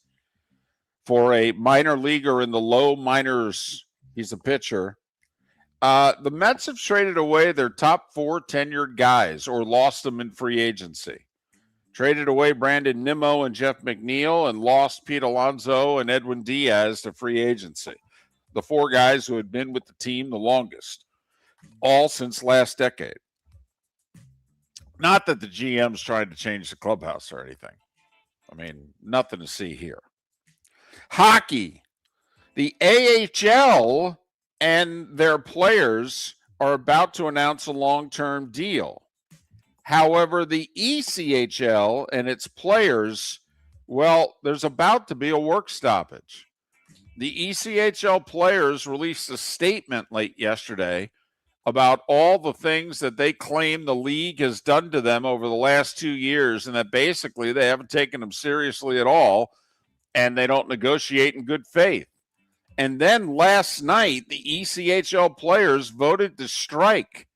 for a minor leaguer in the low minors. He's a pitcher. The Mets have traded away their top 4 tenured guys or lost them in free agency. Traded away Brandon Nimmo and Jeff McNeil and lost Pete Alonso and Edwin Diaz to free agency. The 4 guys who had been with the team the longest, all since last decade. Not that the GM's trying to change the clubhouse or anything. Nothing to see here. Hockey. The AHL and their players are about to announce a long-term deal. However, the ECHL and its players, there's about to be a work stoppage. The ECHL players released a statement late yesterday about all the things that they claim the league has done to them over the last 2 years, and that basically they haven't taken them seriously at all, and they don't negotiate in good faith. And then last night, the ECHL players voted to strike,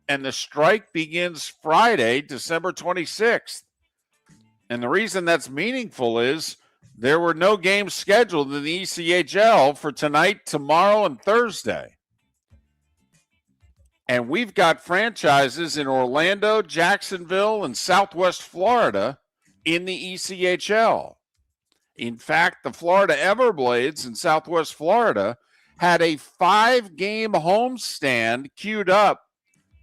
and the strike begins Friday, December 26th. And the reason that's meaningful is there were no games scheduled in the ECHL for tonight, tomorrow, and Thursday. And we've got franchises in Orlando, Jacksonville, and Southwest Florida in the ECHL. In fact, the Florida Everblades in Southwest Florida had a 5-game homestand queued up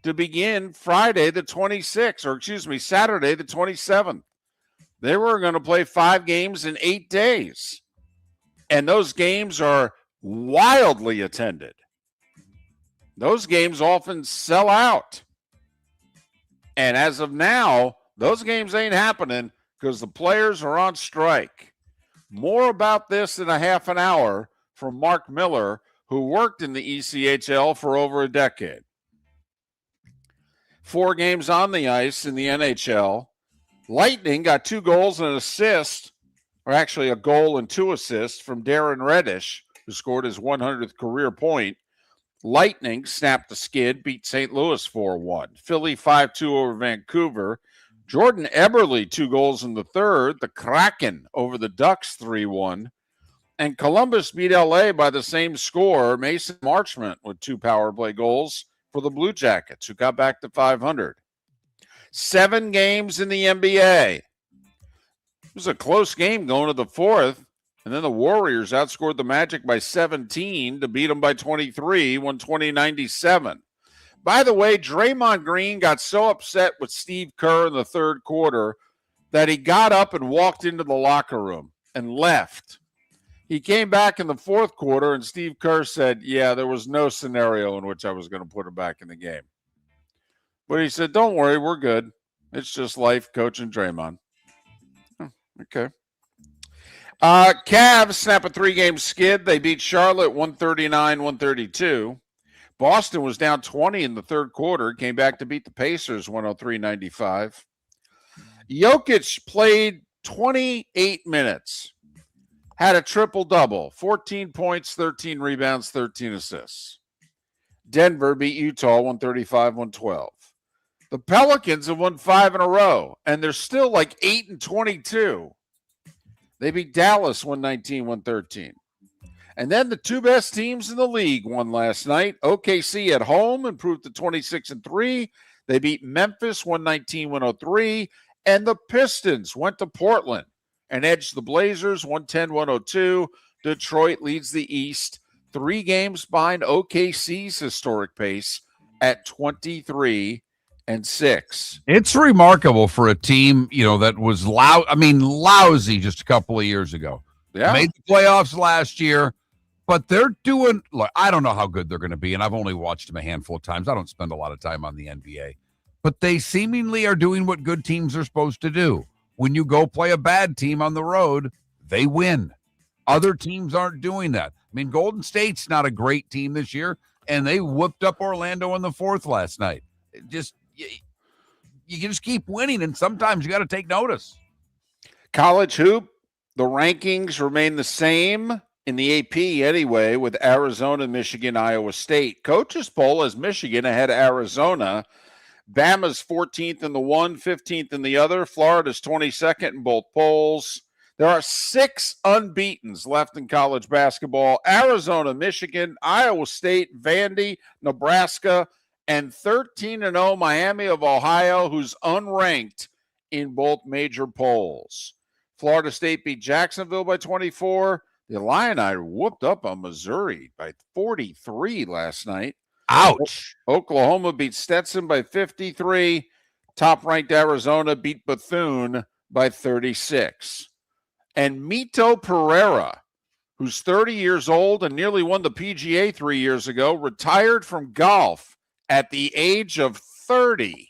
to begin Saturday the 27th. They were going to play 5 games in 8 days. And those games are wildly attended. Those games often sell out. And as of now, those games ain't happening because the players are on strike. More about this in a half an hour from Mark Miller, who worked in the ECHL for over a decade. 4 games on the ice in the NHL. Lightning got 2 goals and an assist, or actually a goal and 2 assists from Darren Reddish, who scored his 100th career point. Lightning snapped the skid, beat St. Louis 4-1. Philly 5-2 over Vancouver. Jordan Eberle, 2 goals in the third. The Kraken over the Ducks 3-1. And Columbus beat LA by the same score. Mason Marchment with 2 power play goals for the Blue Jackets, who got back to 500. 7 games in the NBA. It was a close game going to the 4th. And then the Warriors outscored the Magic by 17 to beat them by 23, 120-97. By the way, Draymond Green got so upset with Steve Kerr in the third quarter that he got up and walked into the locker room and left. He came back in the fourth quarter, and Steve Kerr said, there was no scenario in which I was going to put him back in the game. But he said, don't worry, we're good. It's just life coaching Draymond. Okay. Cavs snap a 3-game skid. They beat Charlotte 139-132. Boston was down 20 in the third quarter, came back to beat the Pacers 103-95. Jokic played 28 minutes, had a triple-double, 14 points, 13 rebounds, 13 assists. Denver beat Utah 135-112. The Pelicans have won 5 in a row, and they're still like 8-22. They beat Dallas 119-113. And then the 2 best teams in the league won last night. OKC at home improved to 26-3. They beat Memphis 119-103. And the Pistons went to Portland and edged the Blazers 110-102. Detroit leads the East 3 games behind OKC's historic pace at 23-16. It's remarkable for a team, that was lousy just a couple of years ago. Yeah. Made the playoffs last year, but they're doing, look, I don't know how good they're going to be, and I've only watched them a handful of times. I don't spend a lot of time on the NBA, but they seemingly are doing what good teams are supposed to do. When you go play a bad team on the road, they win. Other teams aren't doing that. I mean, Golden State's not a great team this year, and they whooped up Orlando in the fourth last night. You just keep winning, and sometimes you got to take notice. College hoop, the rankings remain the same in the AP anyway, with Arizona, Michigan, Iowa State. Coaches poll has Michigan ahead of Arizona. Bama's 14th in the one, 15th in the other. Florida's 22nd in both polls. There are 6 unbeatens left in college basketball: Arizona, Michigan, Iowa State, Vandy, Nebraska, and 13-0 Miami of Ohio, who's unranked in both major polls. Florida State beat Jacksonville by 24. The Illini whooped up on Missouri by 43 last night. Ouch. Oklahoma beat Stetson by 53. Top-ranked Arizona beat Bethune by 36. And Mito Pereira, who's 30 years old and nearly won the PGA 3 years ago, retired from golf at the age of 30.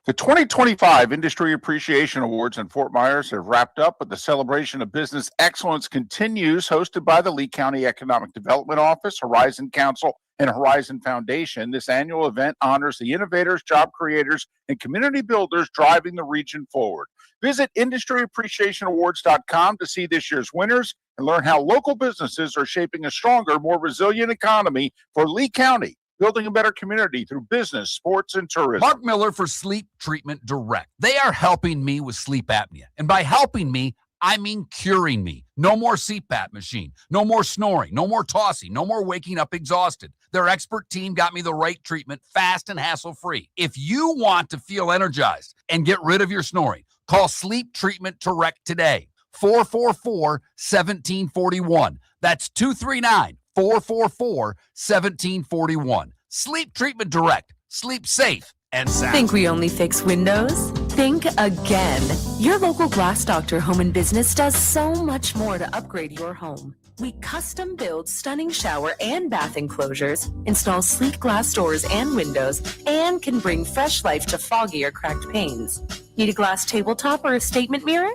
The 2025 Industry Appreciation Awards in Fort Myers have wrapped up, but the celebration of business excellence continues, hosted by the Lee County Economic Development Office, Horizon Council, and Horizon Foundation. This annual event honors the innovators, job creators, and community builders driving the region forward. Visit industryappreciationawards.com to see this year's winners and learn how local businesses are shaping a stronger, more resilient economy for Lee County, building a better community through business, sports, and tourism. Mark Miller for Sleep Treatment Direct. They are helping me with sleep apnea. And by helping me, I mean curing me. No more CPAP machine. No more snoring. No more tossing. No more waking up exhausted. Their expert team got me the right treatment, fast and hassle-free. If you want to feel energized and get rid of your snoring, call Sleep Treatment Direct today. 444-1741. That's 239-444-1741. Sleep Treatment Direct. Sleep safe and sound. Think we only fix windows? Think again. Your local Glass Doctor Home and Business does so much more to upgrade your home. We custom build stunning shower and bath enclosures, install sleek glass doors and windows, and can bring fresh life to foggy or cracked panes. Need a glass tabletop or a statement mirror?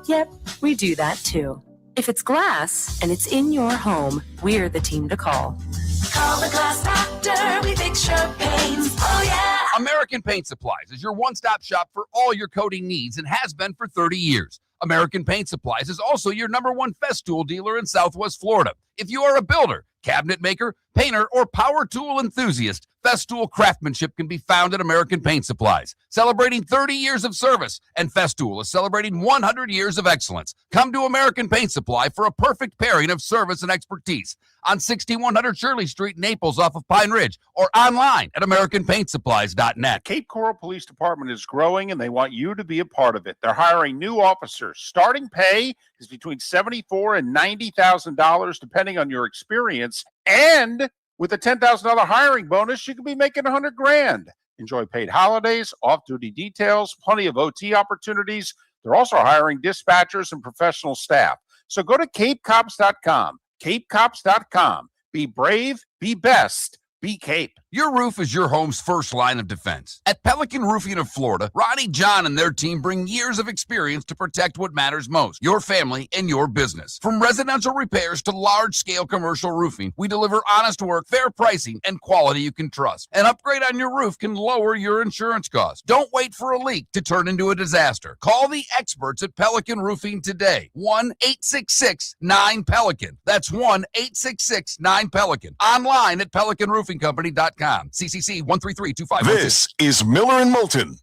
Yep, we do that too. If it's glass and it's in your home, we're the team to call. Call the Glass Doctor, we fix your pains. Oh yeah. American Paint Supplies is your one-stop shop for all your coating needs and has been for 30 years. American Paint Supplies is also your #1 Festool dealer in Southwest Florida. If you are a builder, cabinet maker, painter, or power tool enthusiast, Festool craftsmanship can be found at American Paint Supplies. Celebrating 30 years of service, and Festool is celebrating 100 years of excellence. Come to American Paint Supply for a perfect pairing of service and expertise on 6100 Shirley Street, Naples, off of Pine Ridge, or online at AmericanPaintSupplies.net. Cape Coral Police Department is growing, and they want you to be a part of it. They're hiring new officers. Starting pay is between $74,000 and $90,000, depending on your experience. And with a $10,000 hiring bonus, you could be making $100,000. Enjoy paid holidays, off-duty details, plenty of OT opportunities. They're also hiring dispatchers and professional staff. So go to CapeCops.com. CapeCops.com. Be brave, be best, be Cape. Your roof is your home's first line of defense. At Pelican Roofing of Florida, Ronnie John and their team bring years of experience to protect what matters most, your family and your business. From residential repairs to large-scale commercial roofing, we deliver honest work, fair pricing, and quality you can trust. An upgrade on your roof can lower your insurance costs. Don't wait for a leak to turn into a disaster. Call the experts at Pelican Roofing today. 1-866-9-PELICAN. That's 1-866-9-PELICAN. Online at PelicanRoofingCompany.com. CCC 1332516. This is Miller and Moulton.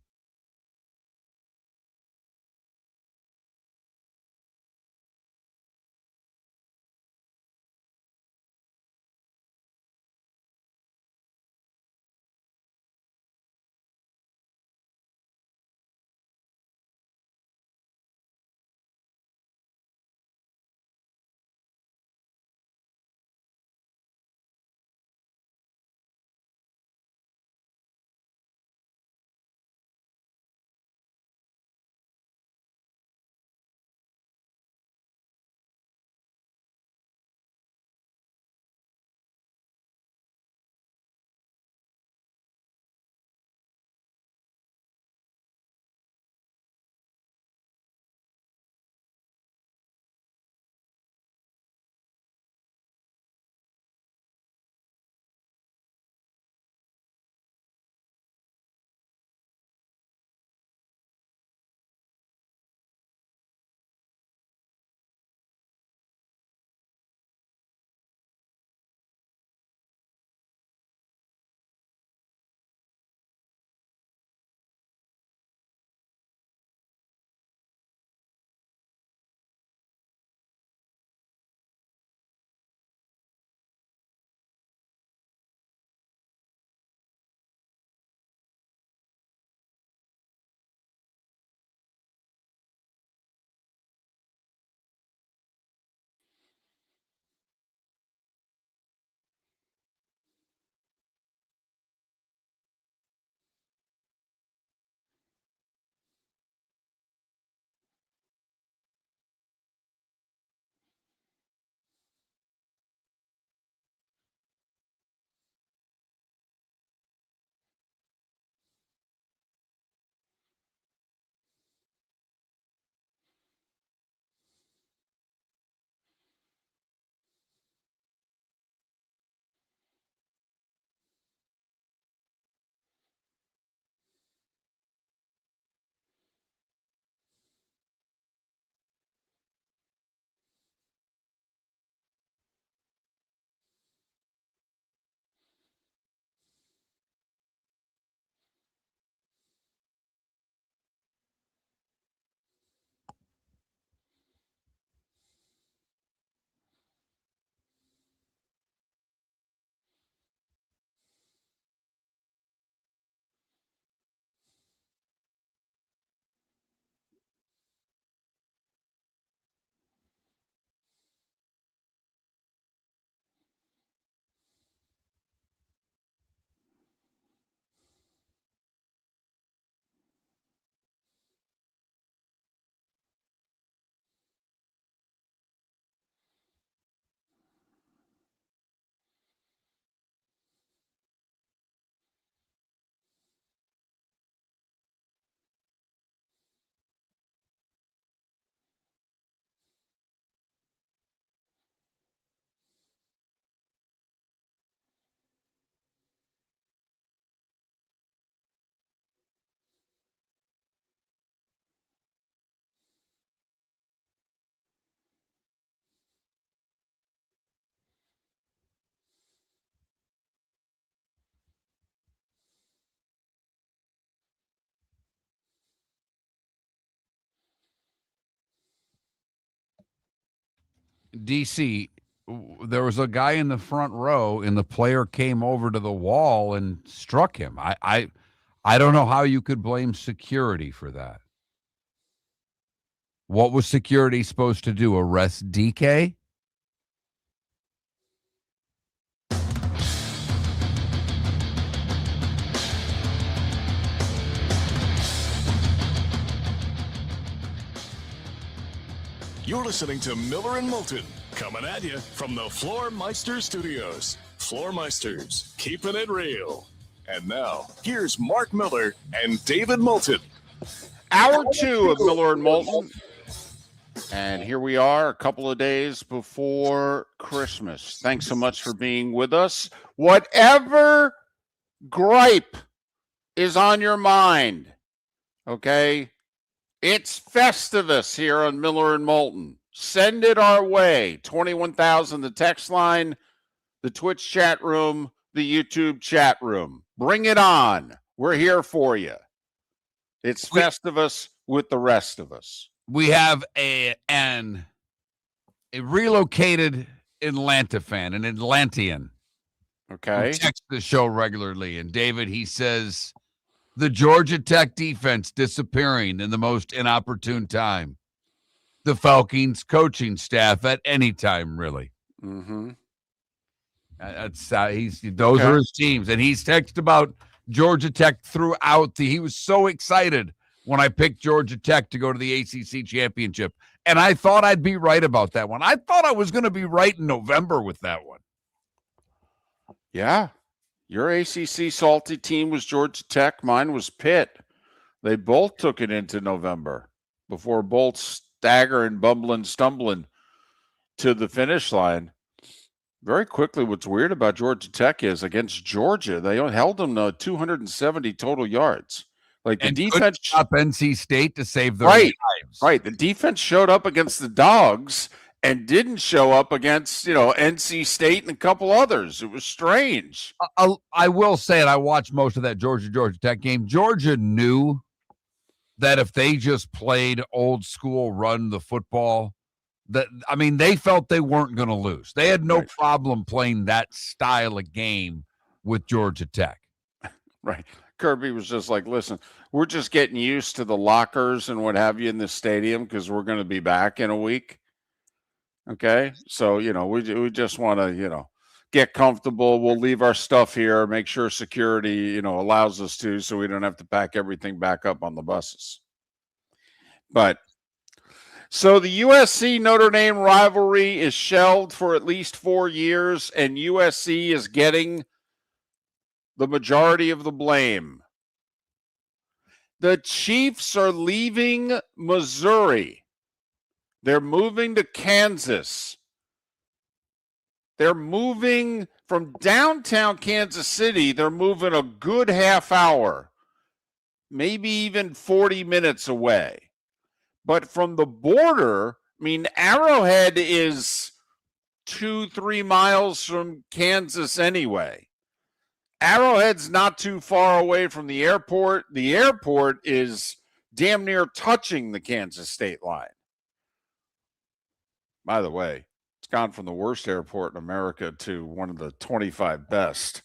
DC, there was a guy in the front row, and the player came over to the wall and struck him. I don't know how you could blame security for that. What was security supposed to do? Arrest DK? You're listening to Miller and Moulton, coming at you from the Floor Meister Studios. Floor Meisters, keeping it real. And now, here's Mark Miller and David Moulton. Hour 2 of Miller and Moulton. And here we are a couple of days before Christmas. Thanks so much for being with us. Whatever gripe is on your mind, okay? It's Festivus here on Miller and Moulton. Send it our way. 21,000 the text line, the Twitch chat room, the YouTube chat room. Bring it on. We're here for you. It's Festivus with the rest of us. We have a relocated Atlanta fan, an Atlantean. Okay. Who texts the show regularly. And David, he says, the Georgia Tech defense disappearing in the most inopportune time. The Falcons coaching staff at any time, really. Mm-hmm. Those are his teams. And he's texted about Georgia Tech throughout he was so excited when I picked Georgia Tech to go to the ACC championship. And I thought I'd be right about that one. I thought I was going to be right in November with that one. Yeah. Your ACC salty team was Georgia Tech. Mine was Pitt. They both took it into November before both staggering, bumbling, stumbling to the finish line. Very quickly, what's weird about Georgia Tech is against Georgia, they held them to 270 total yards. Like the defense stopped NC State to save their lives. Right. The defense showed up against the Dogs and didn't show up against, NC State and a couple others. It was strange. I will say it. I watched most of that Georgia Tech game. Georgia knew that if they just played old school, run the football, they felt they weren't going to lose. They had no problem playing that style of game with Georgia Tech. Right. Kirby was just like, listen, we're just getting used to the lockers and what have you in the stadium because we're going to be back in a week. Okay. So, we just want to, get comfortable. We'll leave our stuff here, make sure security, allows us to, so we don't have to pack everything back up on the buses. But so the USC Notre Dame rivalry is shelved for at least 4 years, and USC is getting the majority of the blame. The Chiefs are leaving Missouri. They're moving to Kansas. They're moving from downtown Kansas City. They're moving a good half hour, maybe even 40 minutes away. But from the border, Arrowhead is 2-3 miles from Kansas anyway. Arrowhead's not too far away from the airport. The airport is damn near touching the Kansas state line. By the way, it's gone from the worst airport in America to one of the 25 best.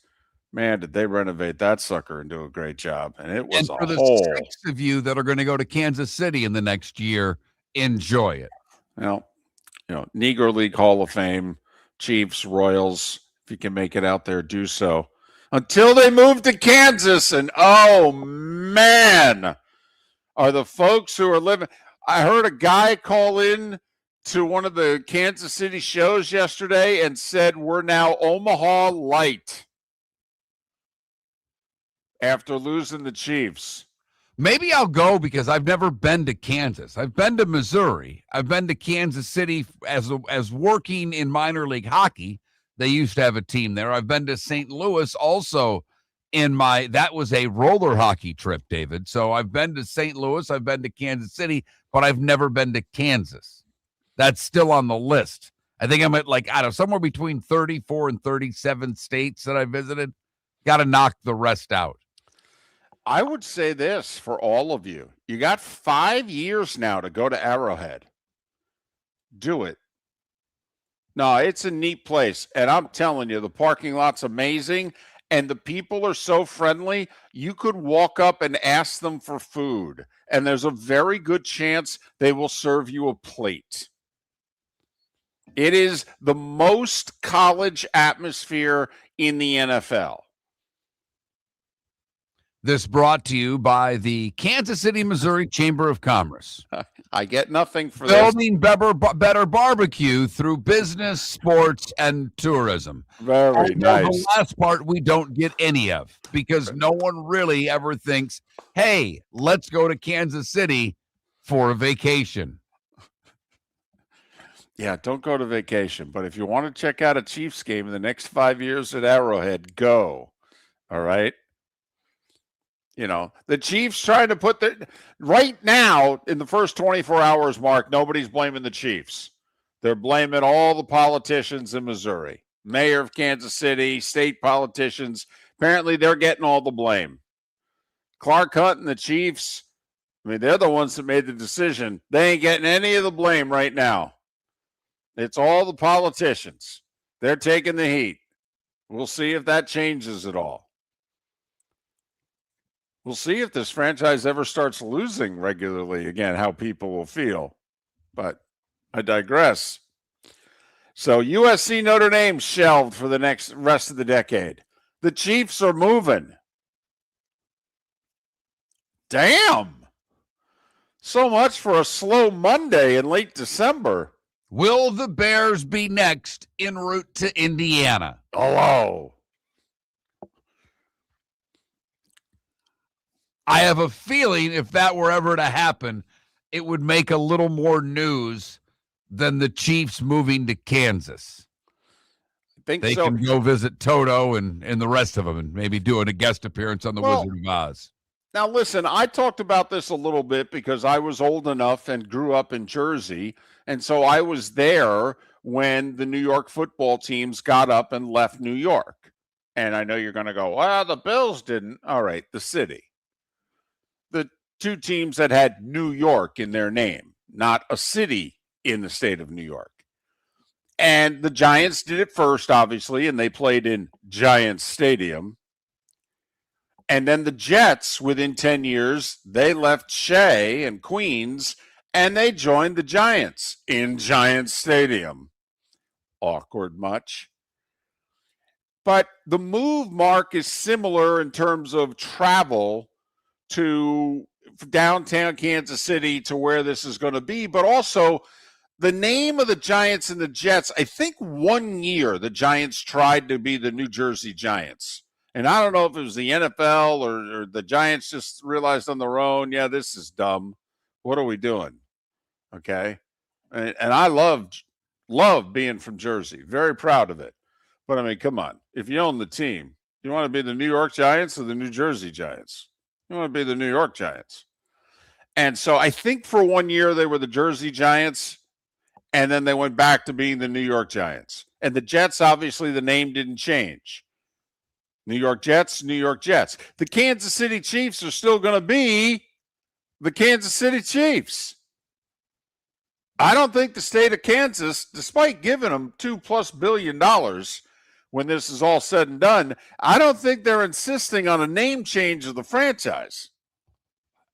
Man, did they renovate that sucker and do a great job. And it was for the 6 of you that are going to go to Kansas City in the next year, enjoy it. Negro League Hall of Fame, Chiefs, Royals, if you can make it out there, do so. Until they move to Kansas, and oh man, are the folks who are living. I heard a guy call in to one of the Kansas City shows yesterday and said we're now Omaha light after losing the Chiefs. Maybe I'll go because I've never been to Kansas. I've been to Missouri. I've been to Kansas City as working in minor league hockey. They used to have a team there. I've been to St. Louis also that was a roller hockey trip, David. So I've been to St. Louis. I've been to Kansas City, but I've never been to Kansas. That's still on the list. I think I'm at somewhere between 34 and 37 states that I visited. Got to knock the rest out. I would say this for all of you. You got 5 years now to go to Arrowhead. Do it. No, it's a neat place. And I'm telling you, the parking lot's amazing. And the people are so friendly. You could walk up and ask them for food. And there's a very good chance they will serve you a plate. It is the most college atmosphere in the NFL. This brought to you by the Kansas City, Missouri Chamber of Commerce. I get nothing for this. Building better barbecue through business, sports, and tourism. Very Although nice. The last part we don't get any of because no one really ever thinks, hey, let's go to Kansas City for a vacation. Yeah, don't go to vacation. But if you want to check out a Chiefs game in the next 5 years at Arrowhead, go. All right. You know, the Chiefs trying to put their right now in the first 24 hours, Mark, nobody's blaming the Chiefs. They're blaming all the politicians in Missouri, mayor of Kansas City, state politicians. Apparently, they're getting all the blame. Clark Hunt and the Chiefs, I mean, they're the ones that made the decision. They ain't getting any of the blame right now. It's all the politicians. They're taking the heat. We'll see if that changes at all. We'll see if this franchise ever starts losing regularly again, how people will feel. But I digress. So USC Notre Dame shelved for the next rest of the decade. The Chiefs are moving. Damn. So much for a slow Monday in late December. Will the Bears be next en route to Indiana? Hello. I have a feeling if that were ever to happen, it would make a little more news than the Chiefs moving to Kansas. I think they so. Can go visit Toto and the rest of them and maybe doing a guest appearance on the Wizard of Oz. Now, listen, I talked about this a little bit because I was old enough and grew up in Jersey. And so I was there when the New York football teams got up and left New York. And I know you're going to go, well, the Bills didn't. All right, the city. The two teams that had New York in their name, not a city in the state of New York. And the Giants did it first, obviously, and they played in Giants Stadium. And then the Jets, within 10 years, they left Shea and Queens, and they joined the Giants in Giants Stadium. Awkward much. But the move, Mark, is similar in terms of travel to downtown Kansas City to where this is going to be, but also the name of the Giants and the Jets. I think 1 year the Giants tried to be the New Jersey Giants. And I don't know if it was the NFL or the Giants just realized on their own, yeah, this is dumb. What are we doing? Okay. And I love being from Jersey. Very proud of it. But I mean, come on. If you own the team, you want to be the New York Giants or the New Jersey Giants? You want to be the New York Giants. And so I think for 1 year they were the Jersey Giants, and then they went back to being the New York Giants. And the Jets, obviously, the name didn't change. New York Jets, New York Jets. The Kansas City Chiefs are still going to be the Kansas City Chiefs. I don't think the state of Kansas, despite giving them $2+ billion when this is all said and done, I don't think they're insisting on a name change of the franchise.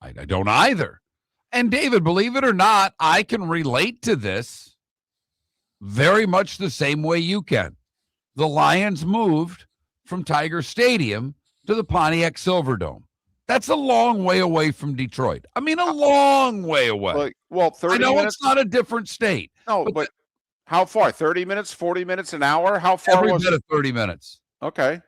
I don't either. And David, believe it or not, I can relate to this very much the same way you can. The Lions moved from Tiger Stadium to the Pontiac Silverdome. That's a long way away from Detroit. I mean, a long way away. Well, 30 I know minutes. It's not a different state. No, but how far? 30 minutes, 40 minutes, an hour? How far every was bit it? of 30 minutes. Okay.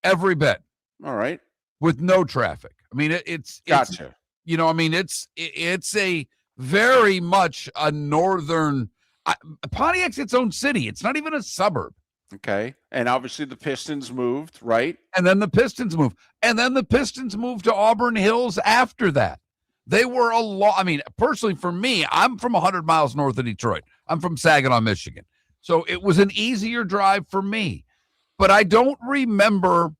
Every bit. All right. With no traffic. I mean, it's gotcha. You know, I mean, it's a very much a northern Pontiac's its own city. It's not even a suburb. Okay. And obviously the Pistons moved, right? And then the Pistons moved. And then the Pistons moved to Auburn Hills after that. They were a lot. I mean, personally, for me, I'm from 100 miles north of Detroit. I'm from Saginaw, Michigan. So it was an easier drive for me. But I don't remember.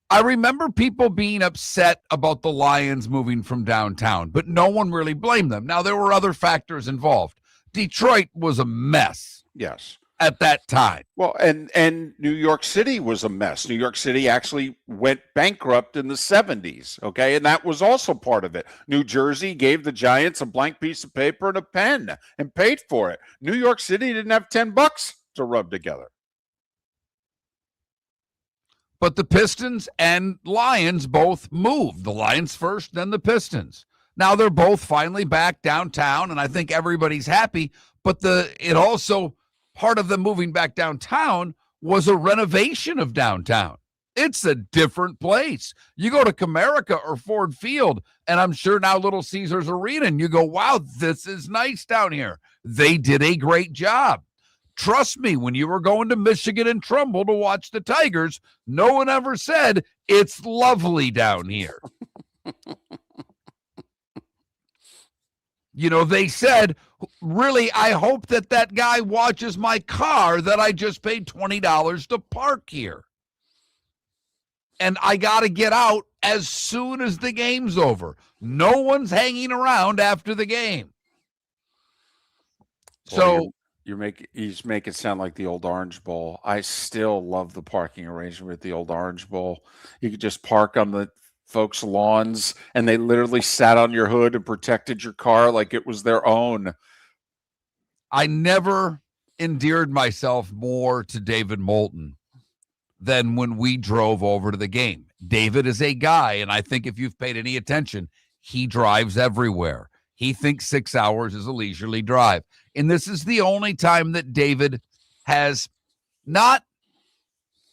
I remember people being upset about the Lions moving from downtown, but no one really blamed them. Now, there were other factors involved. Detroit was a mess. Yes. at that time. Well, and New York City was a mess. New York City actually went bankrupt in the 70s, okay? And that was also part of it. New Jersey gave the Giants a blank piece of paper and a pen and paid for it. New York City didn't have $10 to rub together. But the Pistons and Lions both moved. The Lions first, then the Pistons. Now they're both finally back downtown, and I think everybody's happy. But it also, part of them moving back downtown was a renovation of downtown. It's a different place. You go to Comerica or Ford Field, and I'm sure now Little Caesars Arena, and you go, wow, this is nice down here. They did a great job. Trust me, when you were going to Michigan and Trumbull to watch the Tigers, no one ever said, it's lovely down here. You know, they said, really, I hope that guy watches my car that I just paid $20 to park here. And I got to get out as soon as the game's over. No one's hanging around after the game. So you just make it sound like the old Orange Bowl. I still love the parking arrangement at the old Orange Bowl. You could just park on the folks' lawns, and they literally sat on your hood and protected your car like it was their own. I never endeared myself more to David Moulton than when we drove over to the game. David is a guy, and I think if you've paid any attention, he drives everywhere. He thinks 6 hours is a leisurely drive. And this is the only time that David has, not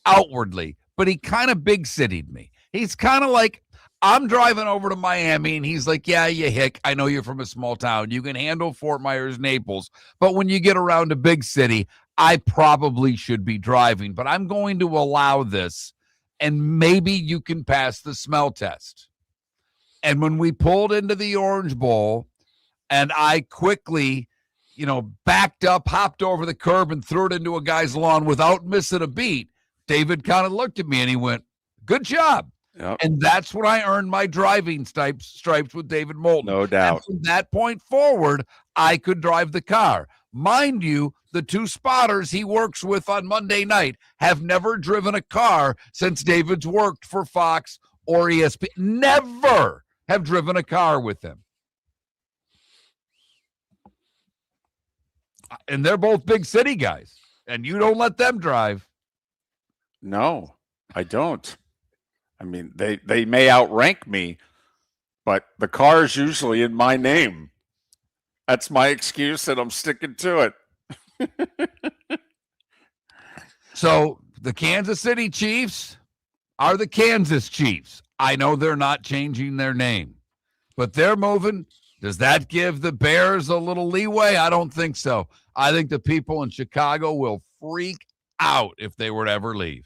outwardly, but he kind of big city'd me. He's kind of like, I'm driving over to Miami, and he's like, yeah, you hick. I know you're from a small town. You can handle Fort Myers, Naples. But when you get around a big city, I probably should be driving. But I'm going to allow this, and maybe you can pass the smell test. And when we pulled into the Orange Bowl, and I quickly, backed up, hopped over the curb, and threw it into a guy's lawn without missing a beat, David kind of looked at me, and he went, good job. Yep. And that's when I earned my driving stripes with David Moulton. No doubt. And from that point forward, I could drive the car. Mind you, the two spotters he works with on Monday night have never driven a car since David's worked for Fox or ESPN. Never have driven a car with him. And they're both big city guys. And you don't let them drive. No, I don't. I mean, they may outrank me, but the car is usually in my name. That's my excuse, and I'm sticking to it. So the Kansas City Chiefs are the Kansas Chiefs. I know they're not changing their name, but they're moving. Does that give the Bears a little leeway? I don't think so. I think the people in Chicago will freak out if they were to ever leave.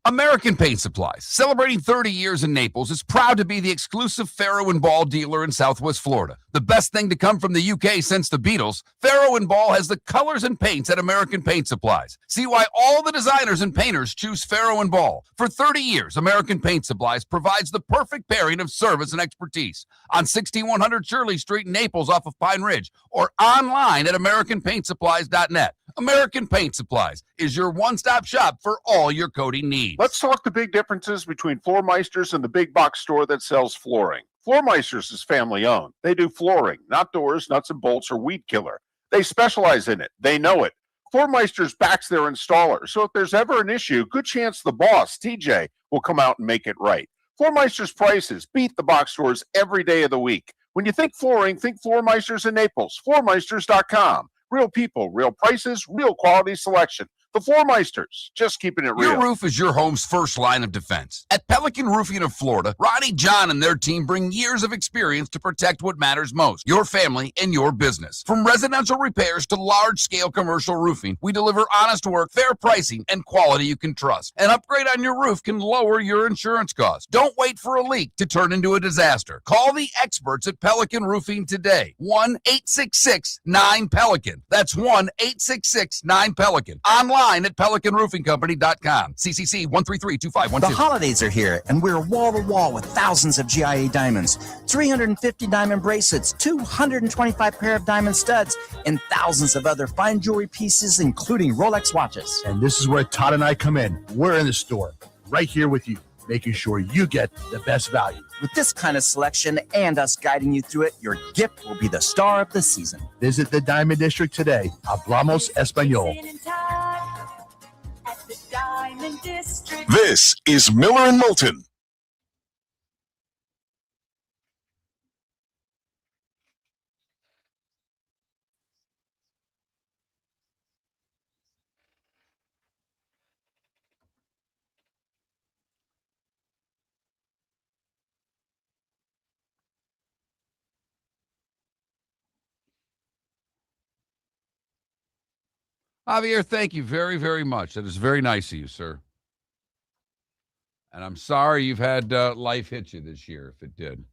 American Paint Supplies, celebrating 30 years in Naples, is proud to be the exclusive Farrow & Ball dealer in Southwest Florida. The best thing to come from the UK since the Beatles, Farrow & Ball has the colors and paints at American Paint Supplies. See why all the designers and painters choose Farrow & Ball. For 30 years, American Paint Supplies provides the perfect pairing of service and expertise. On 6100 Shirley Street in Naples off of Pine Ridge, or online at AmericanPaintSupplies.net. American Paint Supplies is your one-stop shop for all your coating needs. Let's talk the big differences between Floor Meisters and the big box store that sells flooring. Floor Meisters is family owned. They do flooring, not doors, nuts and bolts, or weed killer. They specialize in it. They know it. Floor Meisters backs their installer, so if there's ever an issue, good chance the boss, TJ, will come out and make it right. Floor Meisters prices beat the box stores every day of the week. When you think flooring, think Floor Meisters in Naples. FloorMeisters.com. Real people, real prices, real quality selection. The Floor Meisters, just keeping it real. Your roof is your home's first line of defense. At Pelican Roofing of Florida, Ronnie, John, and their team bring years of experience to protect what matters most, your family and your business. From residential repairs to large-scale commercial roofing, we deliver honest work, fair pricing, and quality you can trust. An upgrade on your roof can lower your insurance costs. Don't wait for a leak to turn into a disaster. Call the experts at Pelican Roofing today. 1-866-9-PELICAN. That's 1-866-9-PELICAN. Online online at PelicanRoofingCompany.com. CCC 1332512. The holidays are here, and we're wall-to-wall with thousands of GIA diamonds, 350 diamond bracelets, 225 pair of diamond studs, and thousands of other fine jewelry pieces, including Rolex watches. And this is where Todd and I come in. We're in the store, right here with you, making sure you get the best value. With this kind of selection and us guiding you through it, your gift will be the star of the season. Visit the Diamond District today. Hablamos Español. This is Miller and Moulton. Javier, thank you very, very much. That is very nice of you, sir. And I'm sorry you've had life hit you this year, if it did.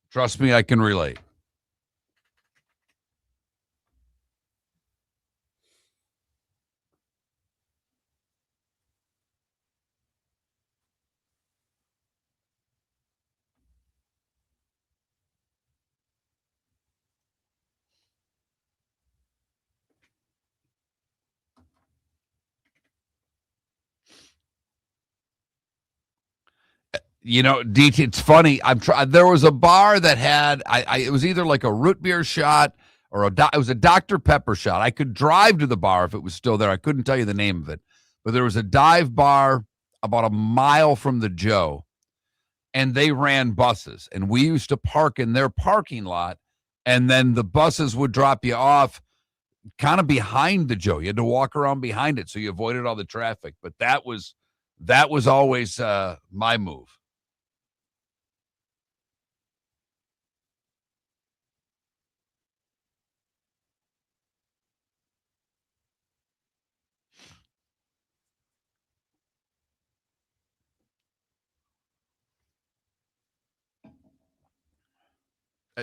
Trust me, I can relate. You know, DT, it's funny. There was a bar that had, it was either like a root beer shot or it was a Dr. Pepper shot. I could drive to the bar if it was still there. I couldn't tell you the name of it, but there was a dive bar about a mile from the Joe, and they ran buses, and we used to park in their parking lot, and then the buses would drop you off kind of behind the Joe. You had to walk around behind it, so you avoided all the traffic. But that was always my move.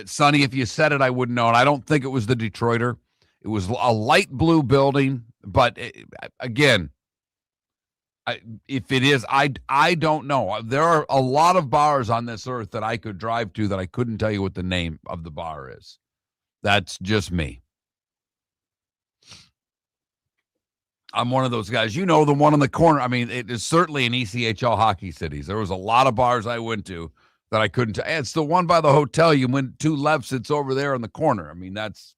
Sonny, if you said it, I wouldn't know. And I don't think it was the Detroiter. It was a light blue building. But again, if it is, I don't know. There are a lot of bars on this earth that I could drive to that I couldn't tell you what the name of the bar is. That's just me. I'm one of those guys. You know, the one on the corner. I mean, it is certainly in ECHL hockey cities. There was a lot of bars I went to that I couldn't tell. It's the one by the hotel. You went 2 lefts. It's over there in the corner. I mean, that's.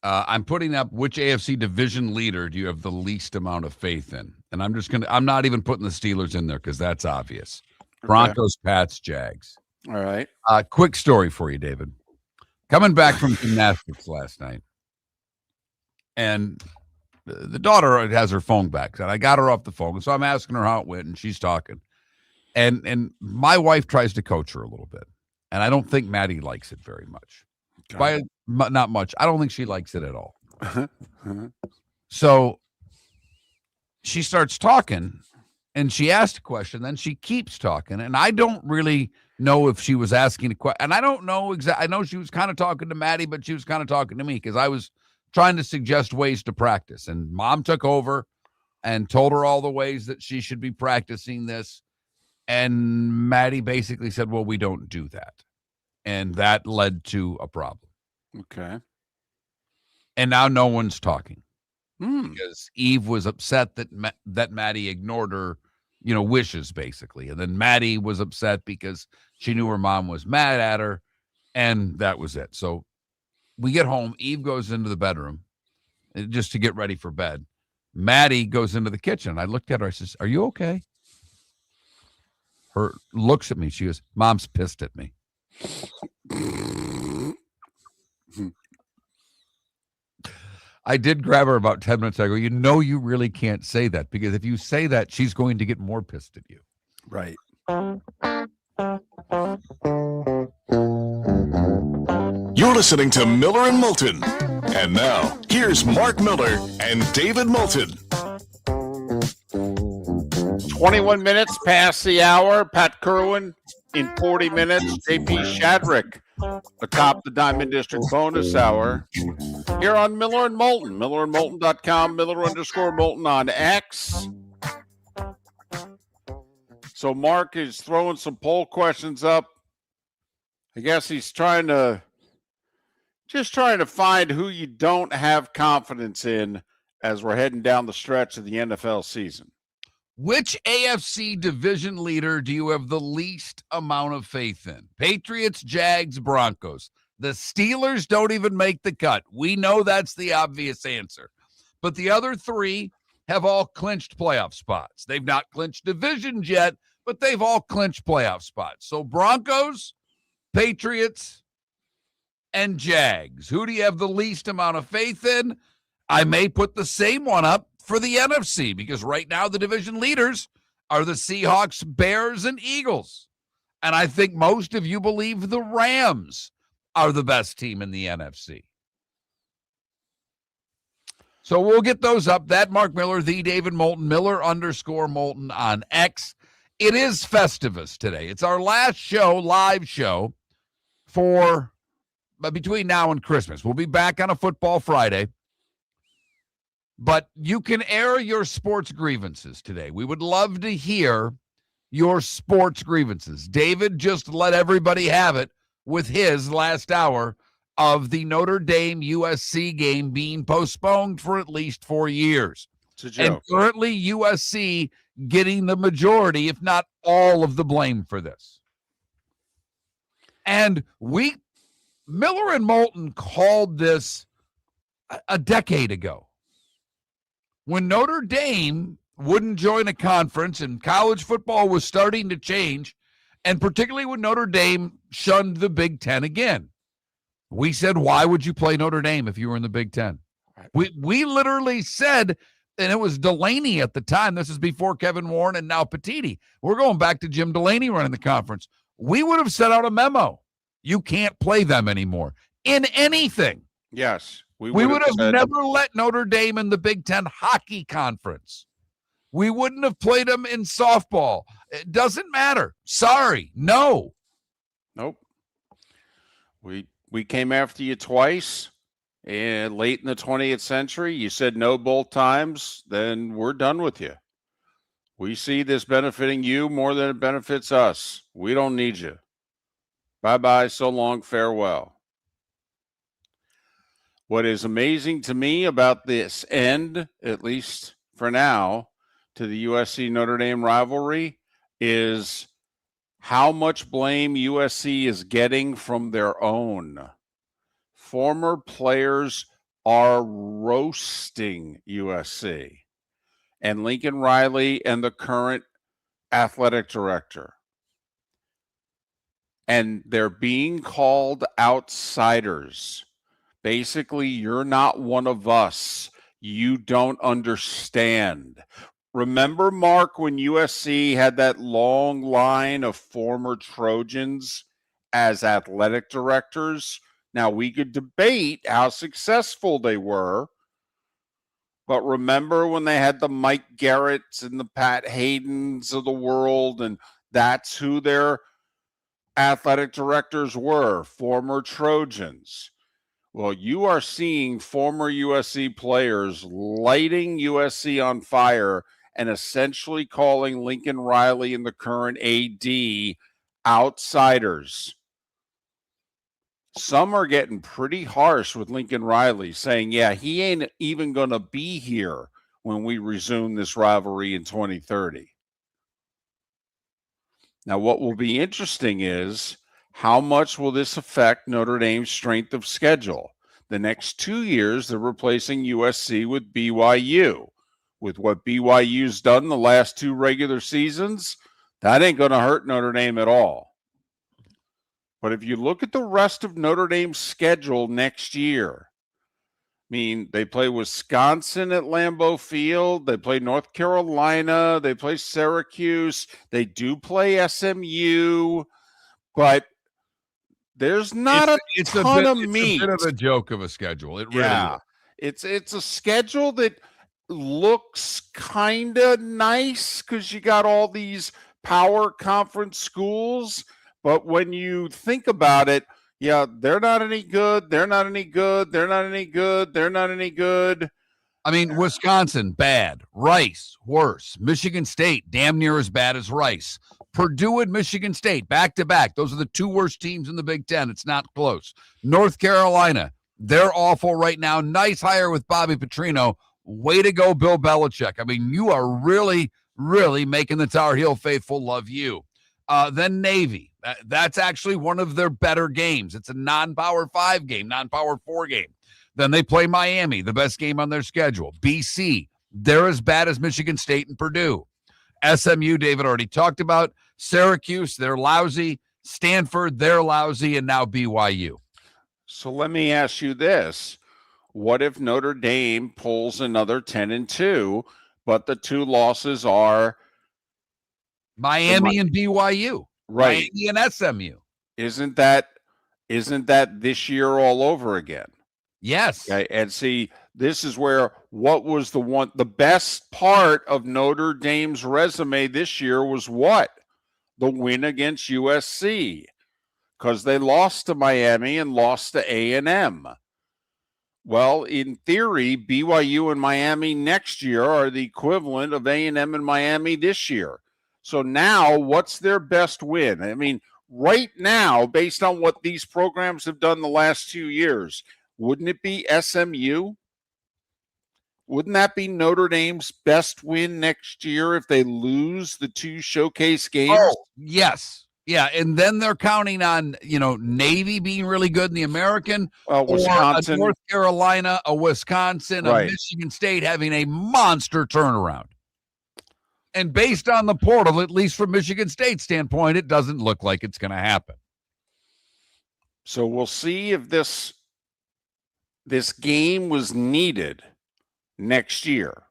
I'm putting up which AFC division leader do you have the least amount of faith in? And I'm not even putting the Steelers in there because that's obvious. Broncos, Pats, Jags. All right. Quick story for you, David. Coming back from gymnastics last night, and the daughter has her phone back, and I got her off the phone, so I'm asking her how it went, and she's talking. And my wife tries to coach her a little bit, and I don't think Maddie likes it very much. Not much. I don't think she likes it at all. So she starts talking, and she asked a question, then she keeps talking, and I don't really know if she was asking a question. And I don't know exactly. I know she was kind of talking to Maddie, but she was kind of talking to me because I was trying to suggest ways to practice. And Mom took over and told her all the ways that she should be practicing this. And Maddie basically said, well, we don't do that. And that led to a problem. Okay. And now no one's talking. because Eve was upset that Maddie ignored her, wishes basically. And then Maddie was upset because she knew her mom was mad at her, and that was it. So we get home. Eve goes into the bedroom just to get ready for bed. Maddie goes into the kitchen. I looked at her. I says, "Are you okay?" Her looks at me. She goes, "Mom's pissed at me." I did grab her about 10 minutes. I go, you really can't say that, because if you say that, she's going to get more pissed at you. Right. You're listening to Miller and Moulton. And now, here's Mark Miller and David Moulton. 21 minutes past the hour. Pat Kirwan in 40 minutes. JP Shadrick atop the Diamond District bonus hour here on Miller and Moulton. MillerandMoulton.com, Miller_Moulton on X. So Mark is throwing some poll questions up. I guess he's trying to find who you don't have confidence in as we're heading down the stretch of the NFL season. Which AFC division leader do you have the least amount of faith in? Patriots, Jags, Broncos. The Steelers don't even make the cut. We know that's the obvious answer. But the other three have all clinched playoff spots. They've not clinched divisions yet, but they've all clinched playoff spots. So Broncos, Patriots, and Jags. Who do you have the least amount of faith in? I may put the same one up for the NFC, because right now the division leaders are the Seahawks, Bears, and Eagles. And I think most of you believe the Rams are the best team in the NFC. So we'll get those up. That Mark Miller, the David Moulton, Miller_Moulton on X. It is Festivus today. It's our last show, live show, for between now and Christmas. We'll be back on a Football Friday. But you can air your sports grievances today. We would love to hear your sports grievances. David just let everybody have it with his last hour of the Notre Dame USC game being postponed for at least 4 years. It's a joke. And currently USC getting the majority, if not all, of the blame for this. And Miller and Moulton called this a decade ago, when Notre Dame wouldn't join a conference and college football was starting to change, and particularly when Notre Dame shunned the Big Ten again. We said, why would you play Notre Dame if you were in the Big Ten? We literally said, and it was Delaney at the time, this is before Kevin Warren and now Petiti. We're going back to Jim Delaney running the conference. We would have sent out a memo. You can't play them anymore in anything. Yes. We would have never let Notre Dame in the Big Ten hockey conference. We wouldn't have played them in softball. It doesn't matter. Sorry. No. Nope. We came after you twice and late in the 20th century. You said no both times. Then we're done with you. We see this benefiting you more than it benefits us. We don't need you. Bye-bye. So long. Farewell. What is amazing to me about this end, at least for now, to the USC-Notre Dame rivalry is how much blame USC is getting from their own. Former players are roasting USC and Lincoln Riley and the current athletic director. And they're being called outsiders. Basically, you're not one of us. You don't understand. Remember, Mark, when USC had that long line of former Trojans as athletic directors? Now, we could debate how successful they were, but remember when they had the Mike Garretts and the Pat Haydens of the world, and that's who their athletic directors were, former Trojans. Well, you are seeing former USC players lighting USC on fire and essentially calling Lincoln Riley and the current AD outsiders. Some are getting pretty harsh with Lincoln Riley, saying, yeah, he ain't even going to be here when we resume this rivalry in 2030. Now, what will be interesting is how much will this affect Notre Dame's strength of schedule? The next 2 years, they're replacing USC with BYU. With what BYU's done the last 2 regular seasons, that ain't going to hurt Notre Dame at all. But if you look at the rest of Notre Dame's schedule next year, I mean, they play Wisconsin at Lambeau Field. They play North Carolina. They play Syracuse. They do play SMU, but there's not a ton of meat. It's a bit of a joke of a schedule. It really is. It's a schedule that looks kind of nice because you got all these power conference schools. But when you think about it, yeah, they're not any good. They're not any good. They're not any good. They're not any good. I mean, Wisconsin, bad. Rice, worse. Michigan State, damn near as bad as Rice. Purdue and Michigan State, back-to-back. Those are the 2 worst teams in the Big Ten. It's not close. North Carolina, they're awful right now. Nice hire with Bobby Petrino. Way to go, Bill Belichick. I mean, you are really, really making the Tar Heel faithful love you. Then Navy. That's actually one of their better games. It's a non-Power 5 game, non-Power 4 game. Then they play Miami, the best game on their schedule. BC, they're as bad as Michigan State and Purdue. SMU, David already talked about. Syracuse, they're lousy. Stanford, they're lousy. And now BYU. So let me ask you this. What if Notre Dame pulls another 10-2, but the 2 losses are Miami and BYU? Right. Miami and SMU. Isn't that this year all over again? Yes. Okay. And see, this is where what was the best part of Notre Dame's resume this year was what? The win against USC, because they lost to Miami and lost to A&M. Well, in theory, BYU and Miami next year are the equivalent of A&M and Miami this year. So now what's their best win? I mean, right now, based on what these programs have done the last 2 years, wouldn't it be SMU? Wouldn't that be Notre Dame's best win next year if they lose the 2 showcase games? Oh, yes. Yeah, and then they're counting on, Navy being really good in the American, Wisconsin, or a North Carolina, a Wisconsin, right. A Michigan State having a monster turnaround. And based on the portal, at least from Michigan State's standpoint, it doesn't look like it's going to happen. So we'll see if this game was needed next year.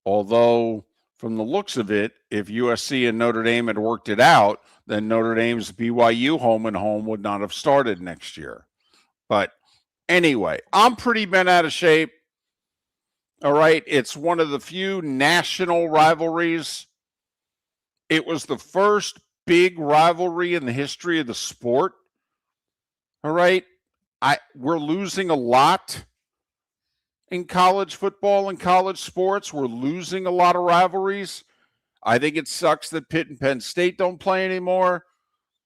Although, from the looks of it, if USC and Notre Dame had worked it out, then Notre Dame's BYU home and home would not have started next year. But anyway, I'm pretty bent out of shape. All right, it's one of the few national rivalries. It was the first big rivalry in the history of the sport. All right, we're losing a lot in college football and college sports. We're losing a lot of rivalries. I think it sucks that Pitt and Penn State don't play anymore.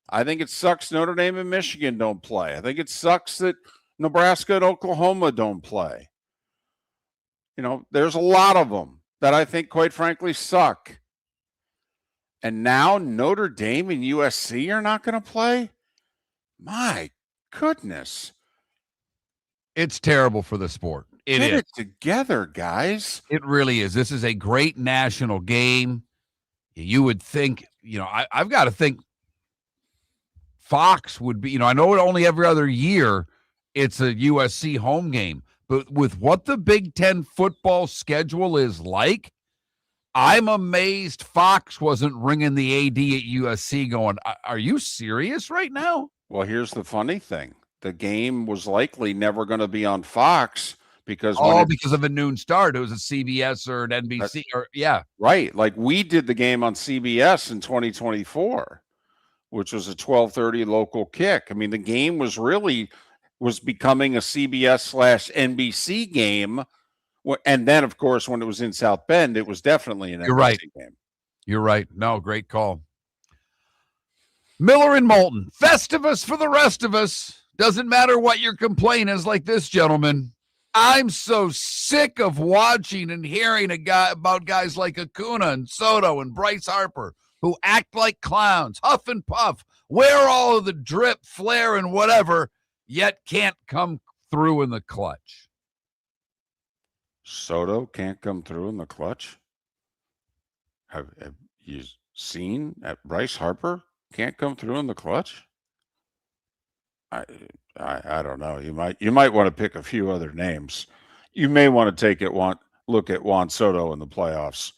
I think it sucks Notre Dame and Michigan don't play. I think it sucks that Nebraska and Oklahoma don't play. There's a lot of them that I think, quite frankly, suck. And now Notre Dame and USC are not going to play? My goodness. It's terrible for the sport. Get it together, guys. It really is. This is a great national game. You would think, I've got to think Fox would be, I know only every other year it's a USC home game. But with what the Big Ten football schedule is like, I'm amazed Fox wasn't ringing the AD at USC going, are you serious right now? Well, here's the funny thing. The game was likely never going to be on Fox because because of a noon start. It was a CBS or an NBC Right. Like we did the game on CBS in 2024, which was a 12:30 local kick. I mean, the game was becoming a CBS/NBC game. And then, of course, when it was in South Bend, it was definitely an NBC game. You're right. No, great call. Miller and Moulton. Festivus for the rest of us. Doesn't matter what your complaint is, like this gentleman. I'm so sick of watching and hearing about guys like Acuna and Soto and Bryce Harper who act like clowns, huff and puff, wear all of the drip, flair, and whatever, yet can't come through in the clutch. Soto can't come through in the clutch. Have you seen that Bryce Harper can't come through in the clutch? I don't know. You might want to pick a few other names. You may want to look at Juan Soto in the playoffs.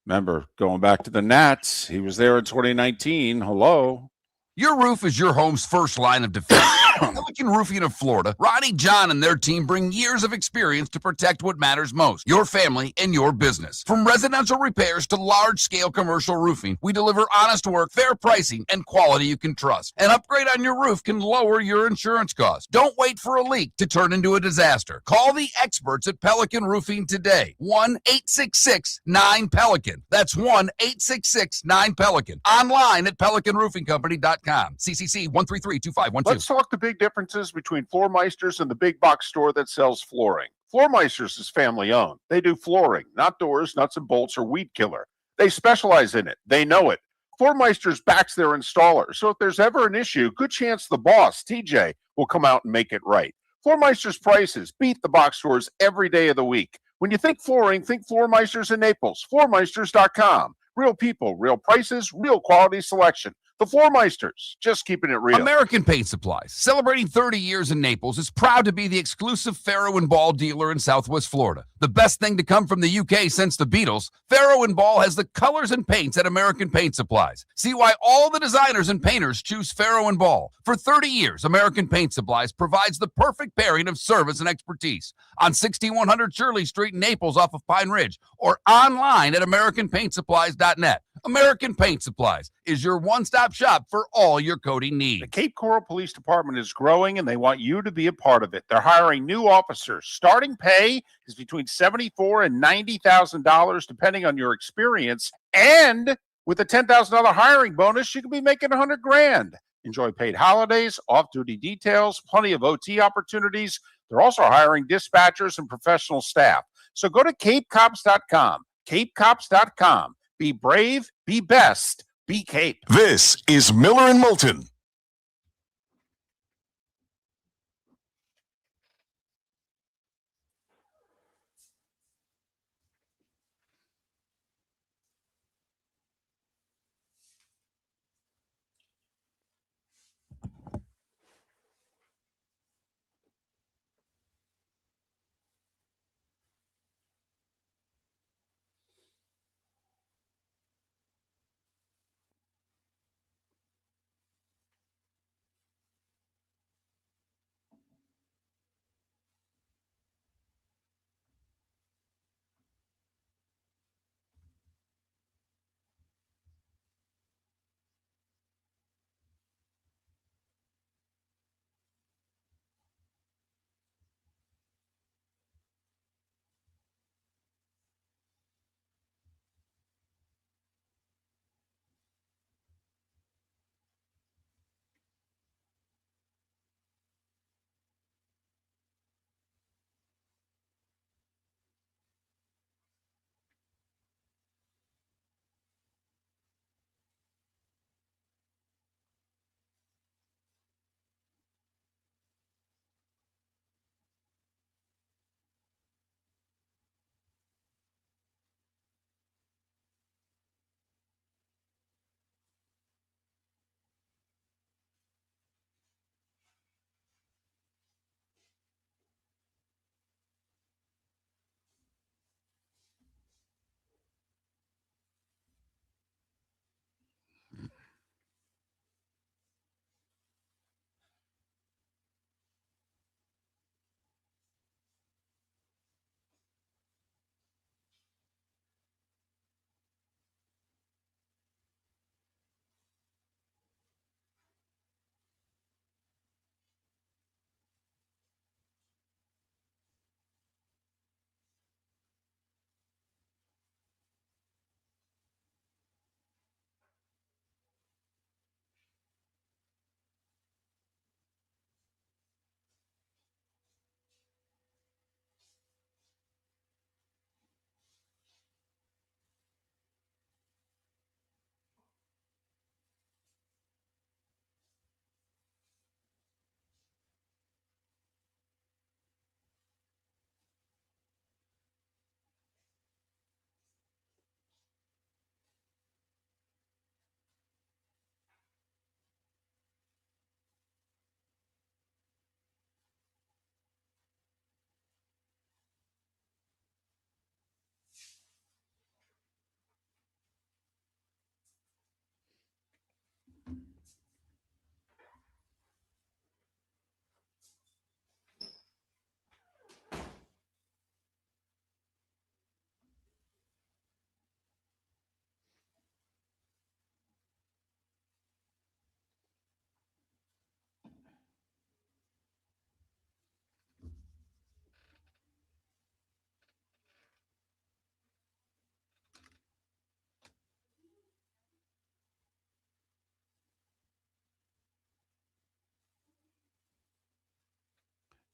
Remember, going back to the Nats, he was there in 2019. Hello. Your roof is your home's first line of defense. Pelican Roofing of Florida, Ronnie John and their team bring years of experience to protect what matters most, your family and your business. From residential repairs to large-scale commercial roofing, we deliver honest work, fair pricing, and quality you can trust. An upgrade on your roof can lower your insurance costs. Don't wait for a leak to turn into a disaster. Call the experts at Pelican Roofing today. 1-866-9-PELICAN. That's 1-866-9-PELICAN. Online at pelicanroofingcompany.com. CCC 1332512. Let's talk the big differences between Floor Meisters and the big box store that sells flooring. Floor Meisters is family owned. They do flooring, not doors, nuts and bolts, or weed killer. They specialize in it. They know it. Floor Meisters backs their installer. So if there's ever an issue, good chance the boss, TJ, will come out and make it right. Floor Meisters prices beat the box stores every day of the week. When you think flooring, think Floor Meisters in Naples. Floormeisters.com. Real people, real prices, real quality selection. The Floor Meisters, just keeping it real. American Paint Supplies, celebrating 30 years in Naples, is proud to be the exclusive Farrow and Ball dealer in Southwest Florida. The best thing to come from the UK since the Beatles, Farrow and Ball has the colors and paints at American Paint Supplies. See why all the designers and painters choose Farrow and Ball. For 30 years, American Paint Supplies provides the perfect pairing of service and expertise on 6100 Shirley Street in Naples off of Pine Ridge or online at AmericanPaintSupplies.net. American Paint Supplies is your one-stop shop for all your coating needs. The Cape Coral Police Department is growing, and they want you to be a part of it. They're hiring new officers. Starting pay is between $74,000 and $90,000, depending on your experience. And with a $10,000 hiring bonus, you could be making $100,000. Enjoy paid holidays, off-duty details, plenty of OT opportunities. They're also hiring dispatchers and professional staff. So go to CapeCops.com. CapeCops.com. Be brave, be best, be Cape. This is Miller and Moulton.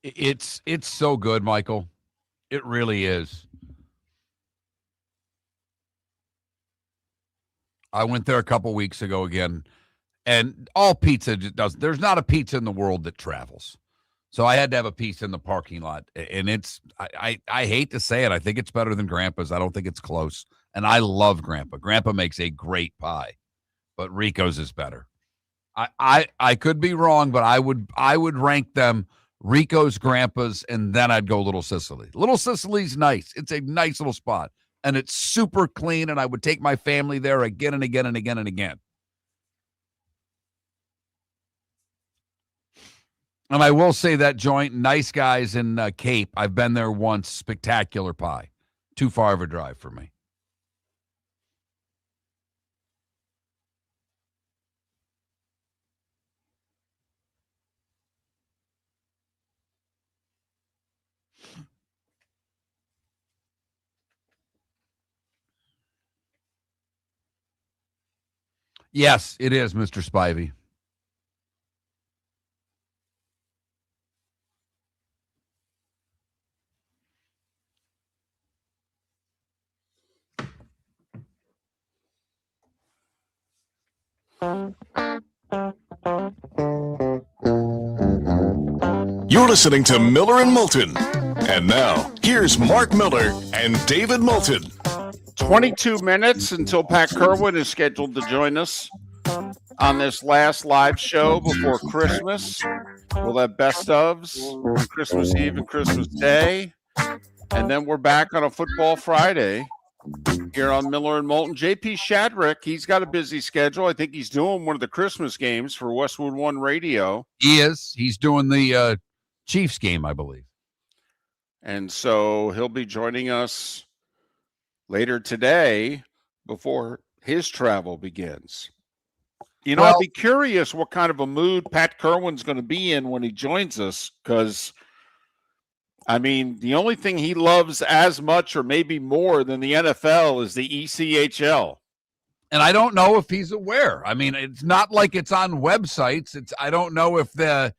It's so good, Michael. It really is. I went there a couple weeks ago again, and all pizza does. There's not a pizza in the world that travels. So I had to have a pizza in the parking lot, and it's I hate to say it, I think it's better than Grandpa's. I don't think it's close, and I love Grandpa. Grandpa makes a great pie, but Rico's is better. I could be wrong, but I would rank them Rico's, Grandpa's, and then I'd go Little Sicily. Little Sicily's nice. It's a nice little spot, and it's super clean, and I would take my family there again and again and again and again. And I will say that joint, nice guys in Cape. I've been there once. Spectacular pie. Too far of a drive for me. Yes, it is, Mr. Spivey. You're listening to Miller and Moulton. And now, here's Mark Miller and David Moulton. 22 minutes until Pat Kirwan is scheduled to join us on this last live show before Christmas. We'll have best ofs on Christmas Eve and Christmas Day. And then we're back on a football Friday here on Miller and Moulton. JP Shadrick, he's got a busy schedule. I think he's doing one of the Christmas games for Westwood One Radio. He is. He's doing the Chiefs game, I believe. And so he'll be joining us later today before his travel begins. You know, I'd be curious what kind of a mood Pat Kirwan's going to be in when he joins us, because, I mean, the only thing he loves as much or maybe more than the NFL is the ECHL. And I don't know if he's aware. I mean, it's not like it's on websites. I don't know if the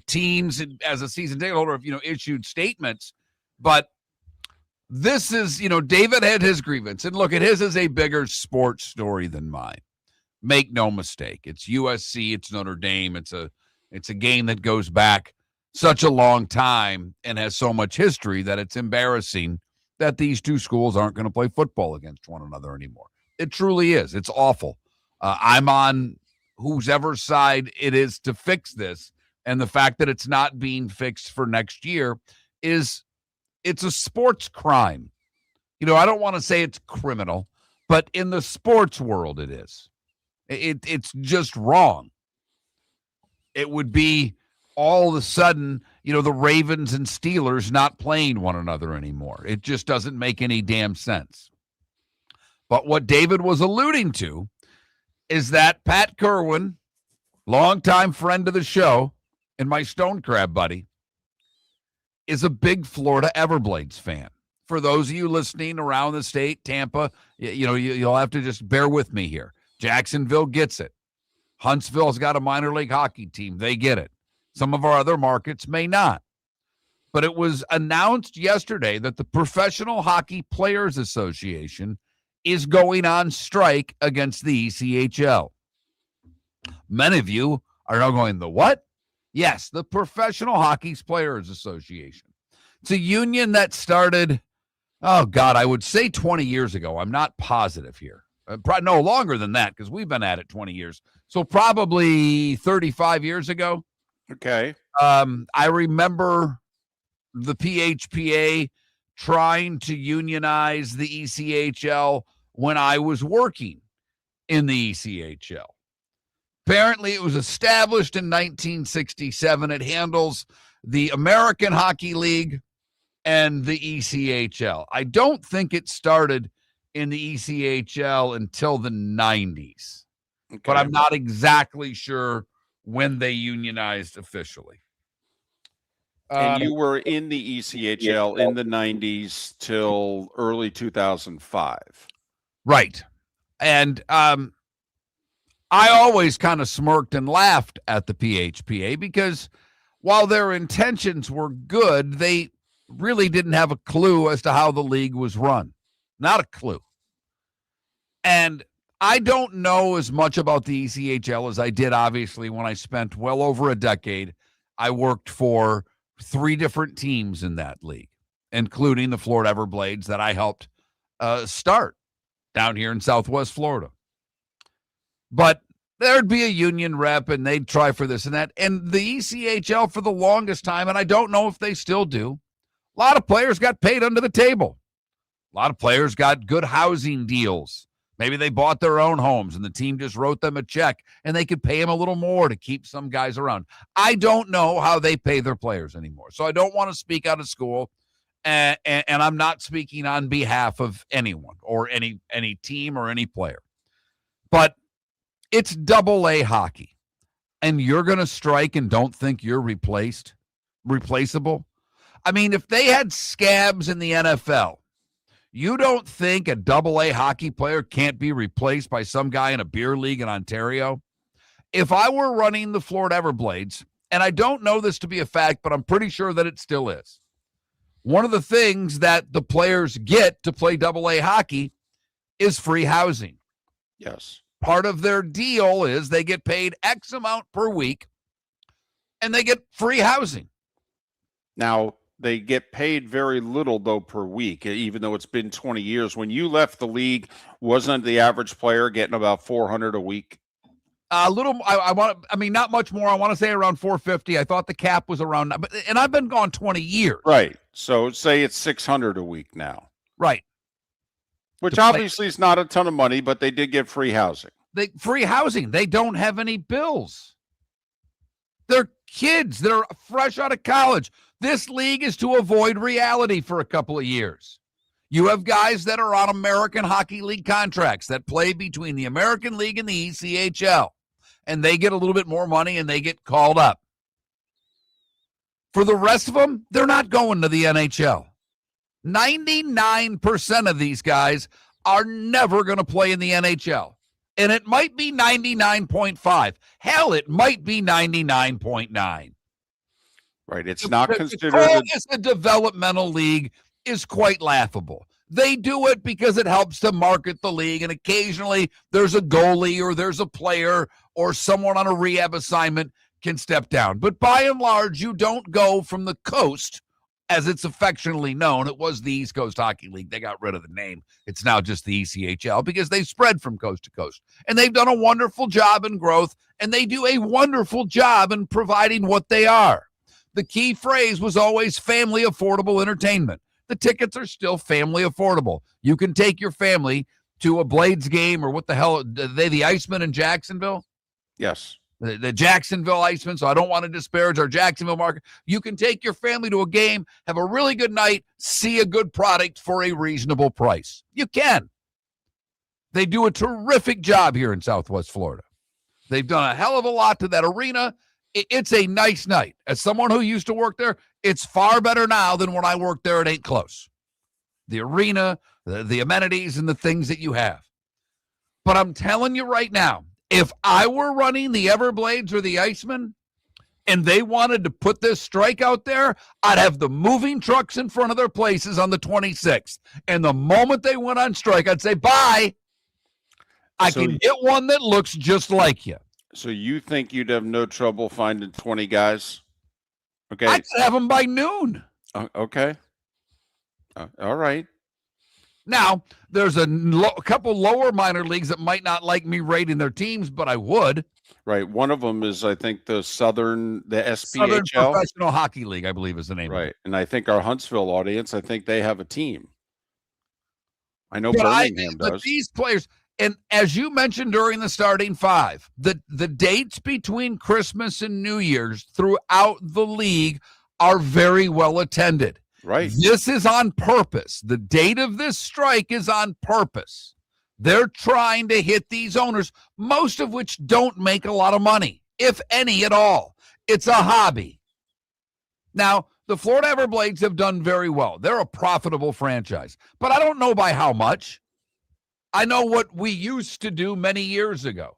teams as a season ticket holder have, issued statements, but this is, David had his grievance, and look, his is a bigger sports story than mine. Make no mistake. It's USC, it's Notre Dame. It's a game that goes back such a long time and has so much history that it's embarrassing that these two schools aren't going to play football against one another anymore. It truly is. It's awful. I'm on whosever side it is to fix this. And the fact that it's not being fixed for next year it's a sports crime. I don't want to say it's criminal, but in the sports world, it is. It's just wrong. It would be all of a sudden, the Ravens and Steelers not playing one another anymore. It just doesn't make any damn sense. But what David was alluding to is that Pat Kirwan, longtime friend of the show and my Stone Crab buddy, is a big Florida Everblades fan. For those of you listening around the state, Tampa, you'll have to just bear with me here. Jacksonville gets it. Huntsville's got a minor league hockey team. They get it. Some of our other markets may not. But it was announced yesterday that the Professional Hockey Players Association is going on strike against the ECHL. Many of you are now going, the what? Yes, the Professional Hockey Players Association. It's a union that started, I would say 20 years ago. I'm not positive here. Probably no longer than that, because we've been at it 20 years. So probably 35 years ago. Okay. I remember the PHPA trying to unionize the ECHL when I was working in the ECHL. Apparently, it was established in 1967. It handles the American Hockey League and the ECHL. I don't think it started in the ECHL until the 90s, but I'm not exactly sure when they unionized officially. And you were in the ECHL in the 90s till early 2005. Right. And I always kind of smirked and laughed at the PHPA because while their intentions were good, they really didn't have a clue as to how the league was run. Not a clue. And I don't know as much about the ECHL as I did, obviously, when I spent well over a decade. I worked for 3 different teams in that league, including the Florida Everblades that I helped start down here in Southwest Florida. But there'd be a union rep, and they'd try for this and that. And the ECHL, for the longest time, and I don't know if they still do, a lot of players got paid under the table. A lot of players got good housing deals. Maybe they bought their own homes and the team just wrote them a check and they could pay them a little more to keep some guys around. I don't know how they pay their players anymore. So I don't want to speak out of school, and I'm not speaking on behalf of anyone or any team or any player. But it's AA hockey, and you're going to strike and don't think you're replaceable? I mean, if they had scabs in the NFL, you don't think a AA hockey player can't be replaced by some guy in a beer league in Ontario? If I were running the Florida Everblades, and I don't know this to be a fact, but I'm pretty sure that it still is, one of the things that the players get to play AA hockey is free housing. Yes. Part of their deal is they get paid X amount per week, and they get free housing. Now, they get paid very little, though, per week, even though it's been 20 years. When you left the league, wasn't the average player getting about $400 a week? A little. I mean, not much more. I want to say around $450. I thought the cap was around, and I've been gone 20 years. Right. So say it's $600 a week now. Right. Which obviously is not a ton of money, but they did get free housing. Free housing. They don't have any bills. They're kids. They're fresh out of college. This league is to avoid reality for a couple of years. You have guys that are on American Hockey League contracts that play between the American League and the ECHL, and they get a little bit more money and they get called up. For the rest of them, they're not going to the NHL. 99% of these guys are never going to play in the NHL. And it might be 99.5. Hell, it might be 99.9. Right. It's not considered a developmental league is quite laughable. They do it because it helps to market the league, and occasionally there's a goalie or there's a player or someone on a rehab assignment can step down. But by and large, you don't go from the coast, as it's affectionately known. It was the East Coast Hockey League. They got rid of the name. It's now just the ECHL because they spread from coast to coast. And they've done a wonderful job in growth, and they do a wonderful job in providing what they are. The key phrase was always family affordable entertainment. The tickets are still family affordable. You can take your family to a Blades game, or what the hell, they the Icemen in Jacksonville? Yes. The Jacksonville Icemen, so I don't want to disparage our Jacksonville market. You can take your family to a game, have a really good night, see a good product for a reasonable price. You can. They do a terrific job here in Southwest Florida. They've done a hell of a lot to that arena. It's a nice night. As someone who used to work there, it's far better now than when I worked there. It ain't close. The arena, the amenities, and the things that you have. But I'm telling you right now, if I were running the Everblades or the Icemen and they wanted to put this strike out there, I'd have the moving trucks in front of their places on the 26th. And the moment they went on strike, I'd say, bye. I can get one that looks just like you. So you think you'd have no trouble finding 20 guys? Okay. I could have them by noon. Okay. All right. Now, there's a couple lower minor leagues that might not like me rating their teams, but I would. Right. One of them is, I think, the SPHL. Southern Professional Hockey League, I believe is the name. Right. And I think our Huntsville audience, I think they have a team. I know but Birmingham does. But these players, and as you mentioned during the starting five, the dates between Christmas and New Year's throughout the league are very well attended. Right. This is on purpose. The date of this strike is on purpose. They're trying to hit these owners, most of which don't make a lot of money, if any at all. It's a hobby. Now, the Florida Everblades have done very well. They're a profitable franchise, but I don't know by how much. I know what we used to do many years ago.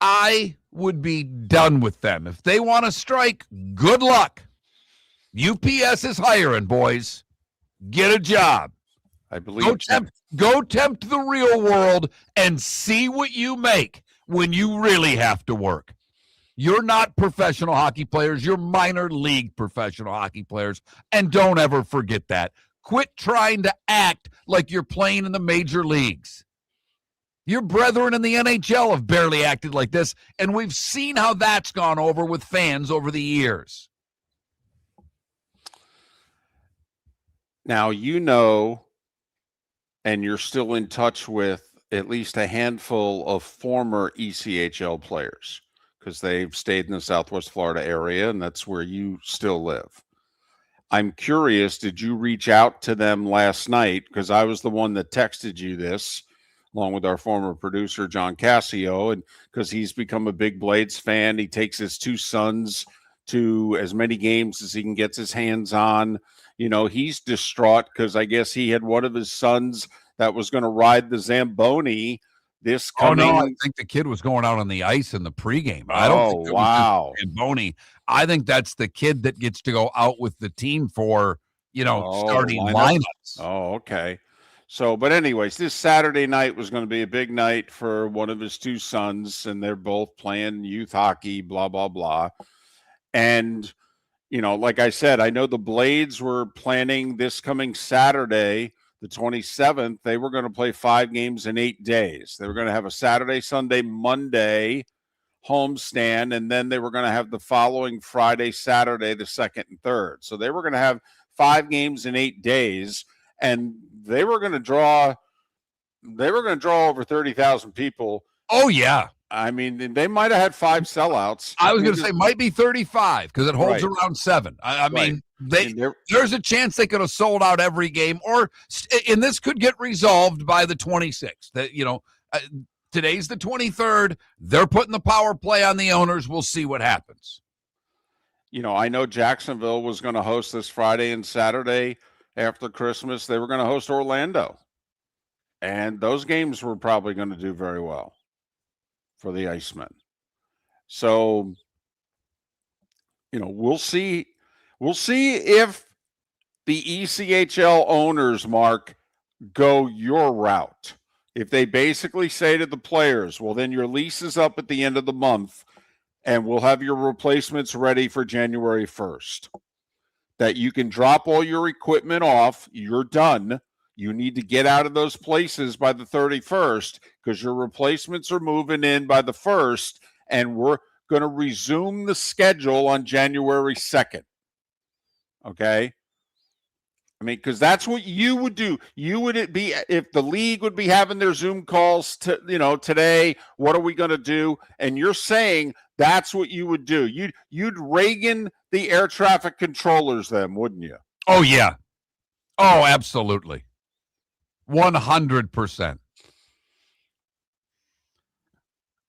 I would be done with them. If they want to strike, good luck. UPS is hiring, boys. Get a job. I believe Go tempt the real world and see what you make when you really have to work. You're not professional hockey players. You're minor league professional hockey players. And don't ever forget that. Quit trying to act like you're playing in the major leagues. Your brethren in the NHL have barely acted like this, and we've seen how that's gone over with fans over the years. Now, you know, and you're still in touch with at least a handful of former ECHL players because they've stayed in the Southwest Florida area, and that's where you still live. I'm curious, did you reach out to them last night? Because I was the one that texted you this, along with our former producer, John Cassio, and because he's become a big Blades fan. He takes his two sons to as many games as he can get his hands on. You know, he's distraught because I guess he had one of his sons that was going to ride the Zamboni this coming. Oh, no, I think the kid was going out on the ice in the pregame. I don't think it was just Zamboni. I think that's the kid that gets to go out with the team for, starting lineups. Oh, okay. So, but anyways, this Saturday night was going to be a big night for one of his two sons, and they're both playing youth hockey, blah, blah, blah. And, like I said, I know the Blades were planning this coming Saturday, the 27th. They were going to play 5 games in 8 days. They were going to have a Saturday, Sunday, Monday homestand, and then they were going to have the following Friday, Saturday, the 2nd and 3rd. So they were going to have 5 games in 8 days. And they were going to draw over 30,000 people. Oh, yeah. I mean, they might have had 5 sellouts. I was going to say might be 35 because it holds around 7. I mean, there's a chance they could have sold out every game, and this could get resolved by the 26th. That today's the 23rd. They're putting the power play on the owners. We'll see what happens. I know Jacksonville was going to host this Friday and Saturday. After Christmas, they were going to host Orlando. And those games were probably going to do very well for the Icemen. So, we'll see. We'll see if the ECHL owners, Mark, go your route. If they basically say to the players, well, then your lease is up at the end of the month, and we'll have your replacements ready for January 1st. That you can drop all your equipment off. You're done. You need to get out of those places by the 31st because your replacements are moving in by the 1st, and we're going to resume the schedule on January 2nd. Okay? I mean, because that's what you would do. You would be, if the league would be having their Zoom calls today, what are we going to do? And you're saying that's what you would do. You'd Reagan the air traffic controllers then, wouldn't you? Oh, yeah. Oh, absolutely. 100%.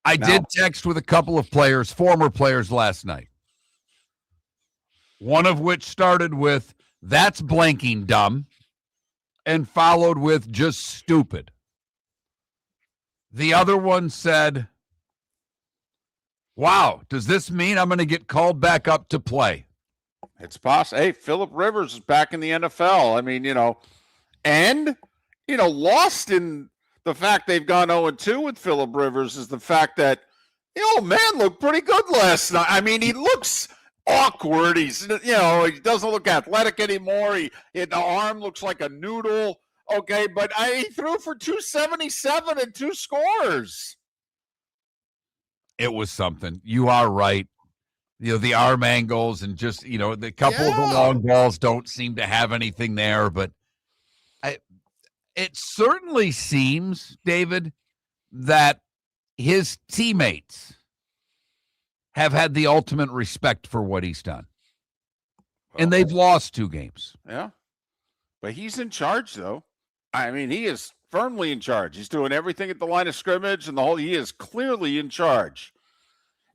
I did text with a couple of former players last night. One of which started with, "That's blanking dumb," and followed with "just stupid." The other one said, "Wow, does this mean I'm going to get called back up to play?" It's possible. Hey, Phillip Rivers is back in the NFL. I mean, and, lost in the fact they've gone 0-2 with Phillip Rivers is the fact that the old man looked pretty good last night. I mean, he looks awkward. He's, he doesn't look athletic anymore. The arm looks like a noodle. Okay, but he threw for 277 and 2 scores. It was something. You are right. The arm angles and just, the couple of the long balls don't seem to have anything there, but it certainly seems, David, that his teammates have had the ultimate respect for what he's done. And they've lost 2 games. Yeah. But he's in charge, though. I mean, he is firmly in charge. He's doing everything at the line of scrimmage and he is clearly in charge.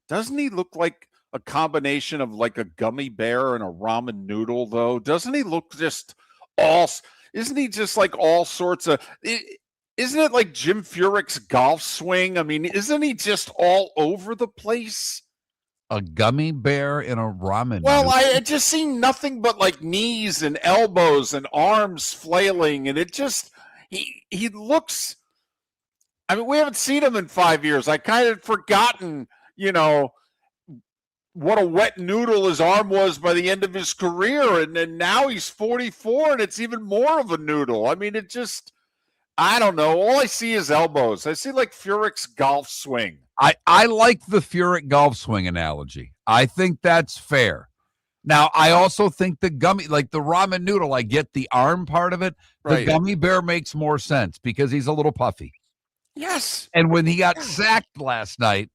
Doesn't he look like a combination of like a gummy bear and a ramen noodle, though? Doesn't he look isn't he just like all sorts of Isn't it like Jim Furyk's golf swing? I mean, isn't he just all over the place? A gummy bear in a ramen Well, noodle. I just seen nothing but like knees and elbows and arms flailing, and it just he looks. I mean, we haven't seen him in 5 years. I kind of forgotten, what a wet noodle his arm was by the end of his career, and then now he's 44, and it's even more of a noodle. I mean, it just. I don't know. All I see is elbows. I see like Furyk's golf swing. I like the Furyk golf swing analogy. I think that's fair. Now, I also think the gummy, like the ramen noodle, I get the arm part of it. The gummy bear makes more sense because he's a little puffy. Yes. And when he got sacked last night,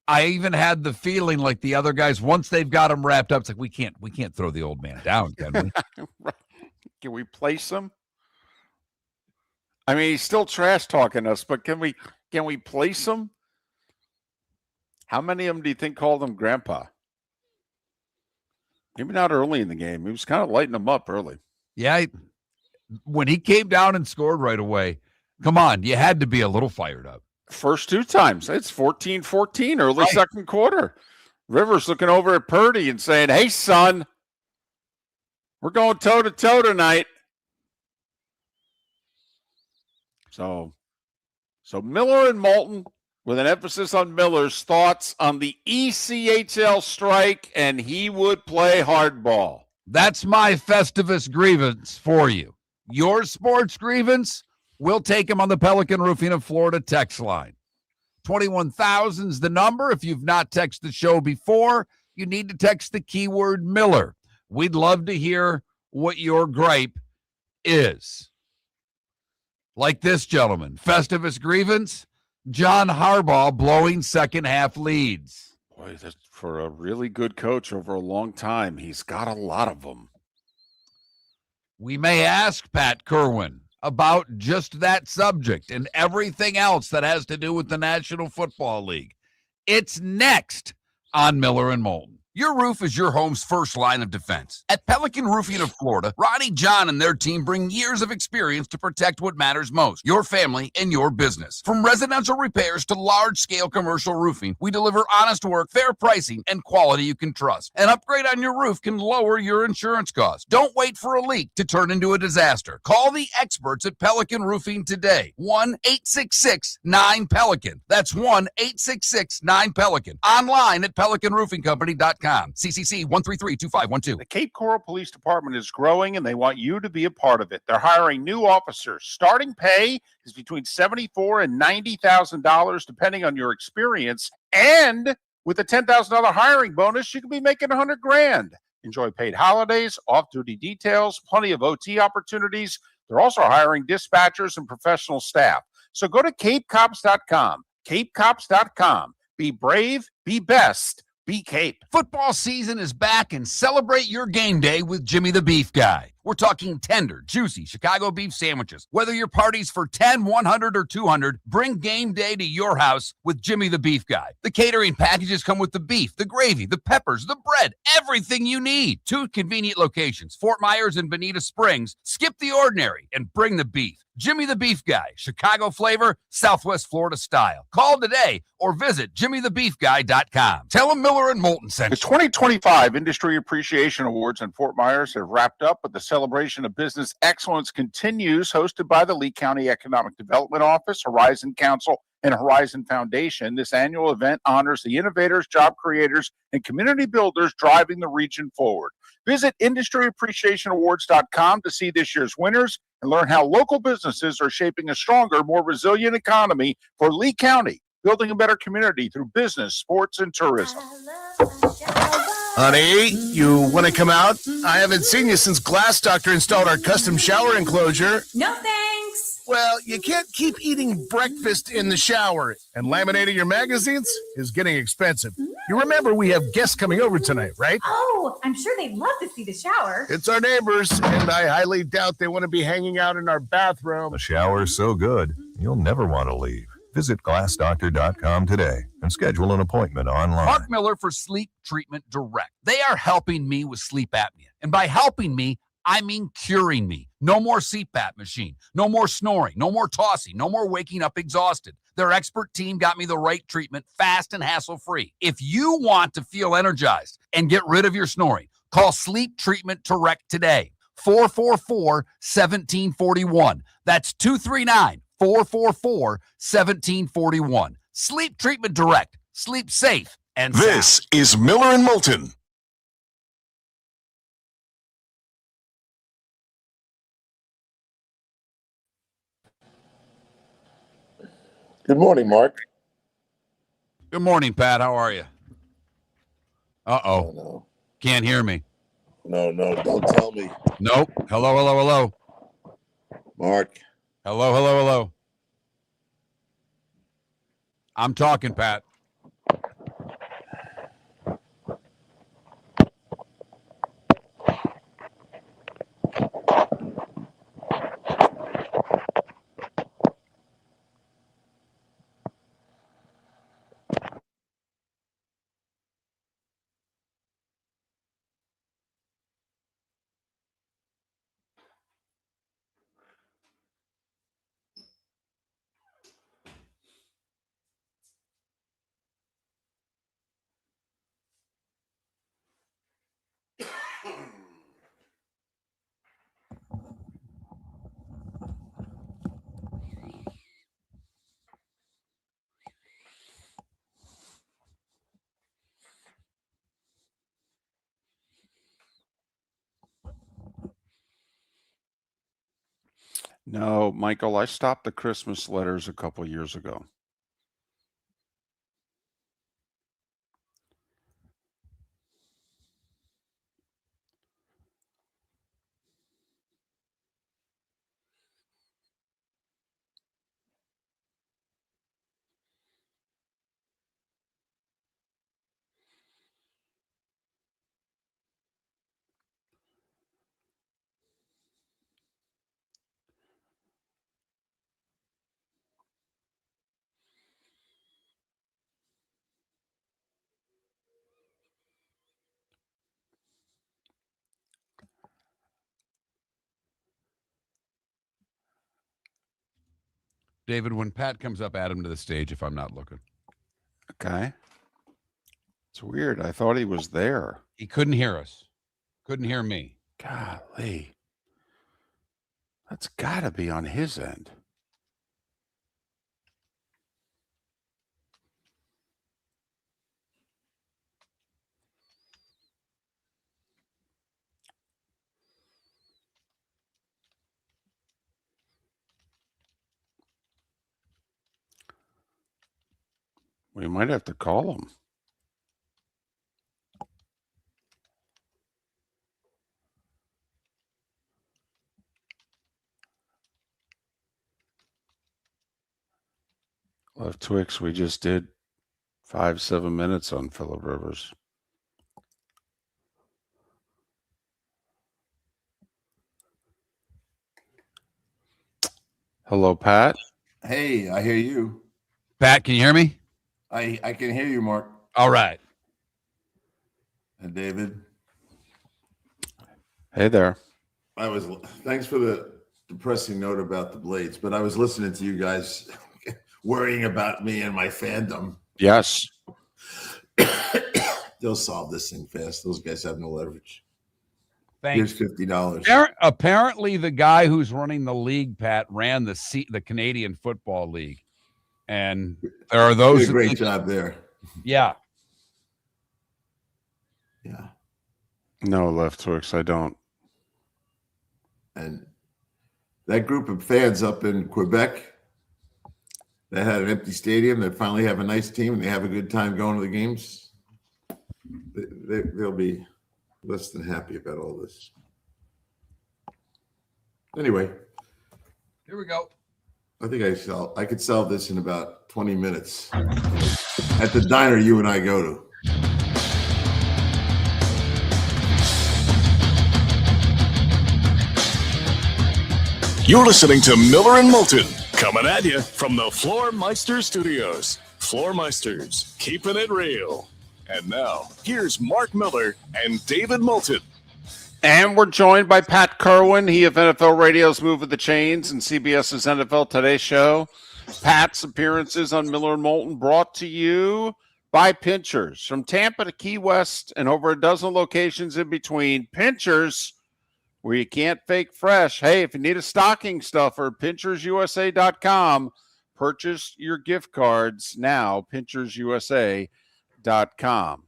I even had the feeling like the other guys, once they've got him wrapped up, it's like we can't throw the old man down, can we? Can we place him? I mean, he's still trash talking us, but can we place him? How many of them do you think called him grandpa? Maybe not early in the game. He was kind of lighting them up early. Yeah. When he came down and scored right away, come on, you had to be a little fired up. First 2 times. It's 14-14 early second quarter. Rivers looking over at Purdy and saying, hey, son, we're going toe-to-toe tonight. So Miller and Moulton, with an emphasis on Miller's thoughts on the ECHL strike, and he would play hardball. That's my Festivus grievance for you. Your sports grievance, we'll take him on the Pelican Roofing of Florida text line. 21,000's the number. If you've not texted the show before, you need to text the keyword Miller. We'd love to hear what your gripe is. Like this gentleman, Festivus grievance, John Harbaugh blowing second half leads. Boy, that's for a really good coach over a long time. He's got a lot of them. We may ask Pat Kirwan about just that subject and everything else that has to do with the National Football League. It's next on Miller and Moulton. Your roof is your home's first line of defense. At Pelican Roofing of Florida, Ronnie John and their team bring years of experience to protect what matters most, your family and your business. From residential repairs to large-scale commercial roofing, we deliver honest work, fair pricing, and quality you can trust. An upgrade on your roof can lower your insurance costs. Don't wait for a leak to turn into a disaster. Call the experts at Pelican Roofing today. 1-866-9-PELICAN. That's 1-866-9-PELICAN. Online at pelicanroofingcompany.com. CCC 1332512. The Cape Coral Police Department is growing, and they want you to be a part of it. They're hiring new officers. Starting pay is between $74,000 and $90,000, depending on your experience. And with a $10,000 hiring bonus, you could be making $100,000. Enjoy paid holidays, off-duty details, plenty of OT opportunities. They're also hiring dispatchers and professional staff. So go to CapeCops.com. CapeCops.com. Be brave, be best. Be Cape. Football season is back, and celebrate your game day with Jimmy the Beef Guy. We're talking tender, juicy Chicago beef sandwiches. Whether your party's for 10, 100, or 200, bring game day to your house with Jimmy the Beef Guy. The catering packages come with the beef, the gravy, the peppers, the bread, everything you need. 2 convenient locations, Fort Myers and Bonita Springs. Skip the ordinary and bring the beef. Jimmy the Beef Guy, Chicago flavor, Southwest Florida style. Call today or visit jimmythebeefguy.com. Tell him Miller and Moulton sent The you. 2025 Industry Appreciation Awards in Fort Myers have wrapped up, but the celebration of business excellence continues, hosted by the Lee County Economic Development Office, Horizon Council, and Horizon Foundation. This annual event honors the innovators, job creators, and community builders driving the region forward. Visit industryappreciationawards.com to see this year's winners and learn how local businesses are shaping a stronger, more resilient economy for Lee County, building a better community through business, sports, and tourism. Honey, you want to come out? I haven't seen you since Glass Doctor installed our custom shower enclosure. No thanks. Well, you can't keep eating breakfast in the shower, and laminating your magazines is getting expensive. You remember we have guests coming over tonight, right? Oh, I'm sure they'd love to see the shower. It's our neighbors, and I highly doubt they want to be hanging out in our bathroom. The shower's so good, you'll never want to leave. Visit glassdoctor.com today and schedule an appointment online. Mark Miller for Sleep Treatment Direct. They are helping me with sleep apnea. And by helping me, I mean curing me. No more CPAP machine, no more snoring, no more tossing, no more waking up exhausted. Their expert team got me the right treatment fast and hassle-free. If you want to feel energized and get rid of your snoring, call Sleep Treatment Direct today. 444-1741. That's 239-444-1741. Sleep Treatment Direct. Sleep safe and sound. This is Miller and Moulton. Good morning, Mark. Good morning, Pat. How are you? Oh, no. Can't hear me. No, don't tell me. Nope. Hello. Mark. Hello. I'm talking, Pat. No, Michael, I stopped the Christmas letters a couple years ago. David, when Pat comes up, add him to the stage if I'm not looking. Okay. It's weird. I thought he was there. He couldn't hear us. Couldn't hear me. Golly. That's got to be on his end. We might have to call him. Left Twix, we just did 5-7 minutes on Phillip Rivers. Hello, Pat. Hey, I hear you. Pat, can you hear me? I can hear you, Mark. All right. And David. Hey there. Thanks for the depressing note about the Blades, but I was listening to you guys worrying about me and my fandom. Yes. They'll solve this thing fast. Those guys have no leverage. Thanks. Here's $50. Apparently, the guy who's running the league, Pat, ran the Canadian Football League. And there are those. Did a great job there. Yeah. Yeah. No, Left Twix, I don't. And that group of fans up in Quebec that had an empty stadium that finally have a nice team and they have a good time going to the games, they'll be less than happy about all this. Anyway. Here we go. I think I could solve this in about 20 minutes at the diner you and I go to. You're listening to Miller and Moulton, coming at you from the Floor Meister Studios. Floor Meisters, keeping it real. And now, here's Mark Miller and David Moulton. And we're joined by Pat Kirwan, he of NFL Radio's Move of the Chains and CBS's NFL Today show. Pat's appearances on Miller and Moulton brought to you by Pinchers. From Tampa to Key West and over a dozen locations in between. Pinchers, where you can't fake fresh. Hey, if you need a stocking stuffer, pinchersusa.com. Purchase your gift cards now, pinchersusa.com.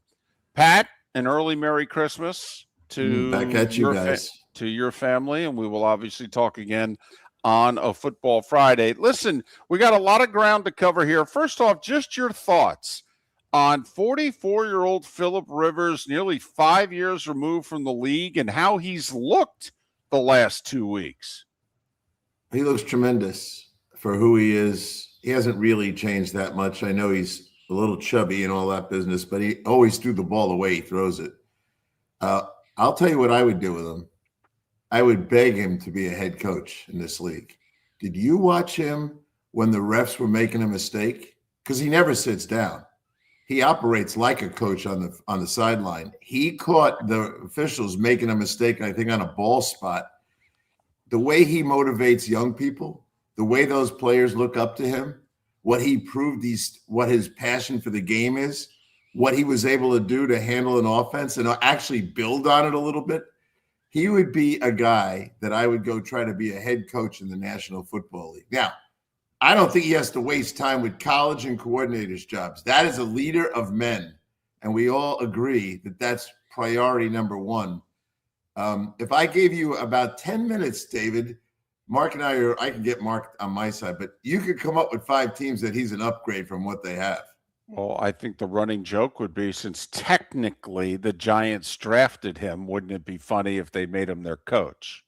Pat, an early Merry Christmas to back at you guys. To your family, and we will obviously talk again on a Football Friday. Listen, we got a lot of ground to cover here. First off, just your thoughts on 44-year-old Phillip Rivers, nearly 5 years removed from the league, and how he's looked the last 2 weeks. He looks tremendous for who he is. He hasn't really changed that much. I know he's a little chubby and all that business, but he always threw the ball the way he throws it. I'll tell you what I would do with him. I would beg him to be a head coach in this league. Did you watch him when the refs were making a mistake? Because he never sits down. He operates like a coach on the sideline. He caught the officials making a mistake, I think, on a ball spot. The way he motivates young people, the way those players look up to him, what he proved, what his passion for the game is, what he was able to do to handle an offense and actually build on it a little bit. He would be a guy that I would go try to be a head coach in the National Football League. Now, I don't think he has to waste time with college and coordinators' jobs. That is a leader of men, and we all agree that that's priority number one. If I gave you about 10 minutes, David, Mark and I can get Mark on my side, but you could come up with 5 teams that he's an upgrade from what they have. Well, I think the running joke would be, since technically the Giants drafted him, wouldn't it be funny if they made him their coach?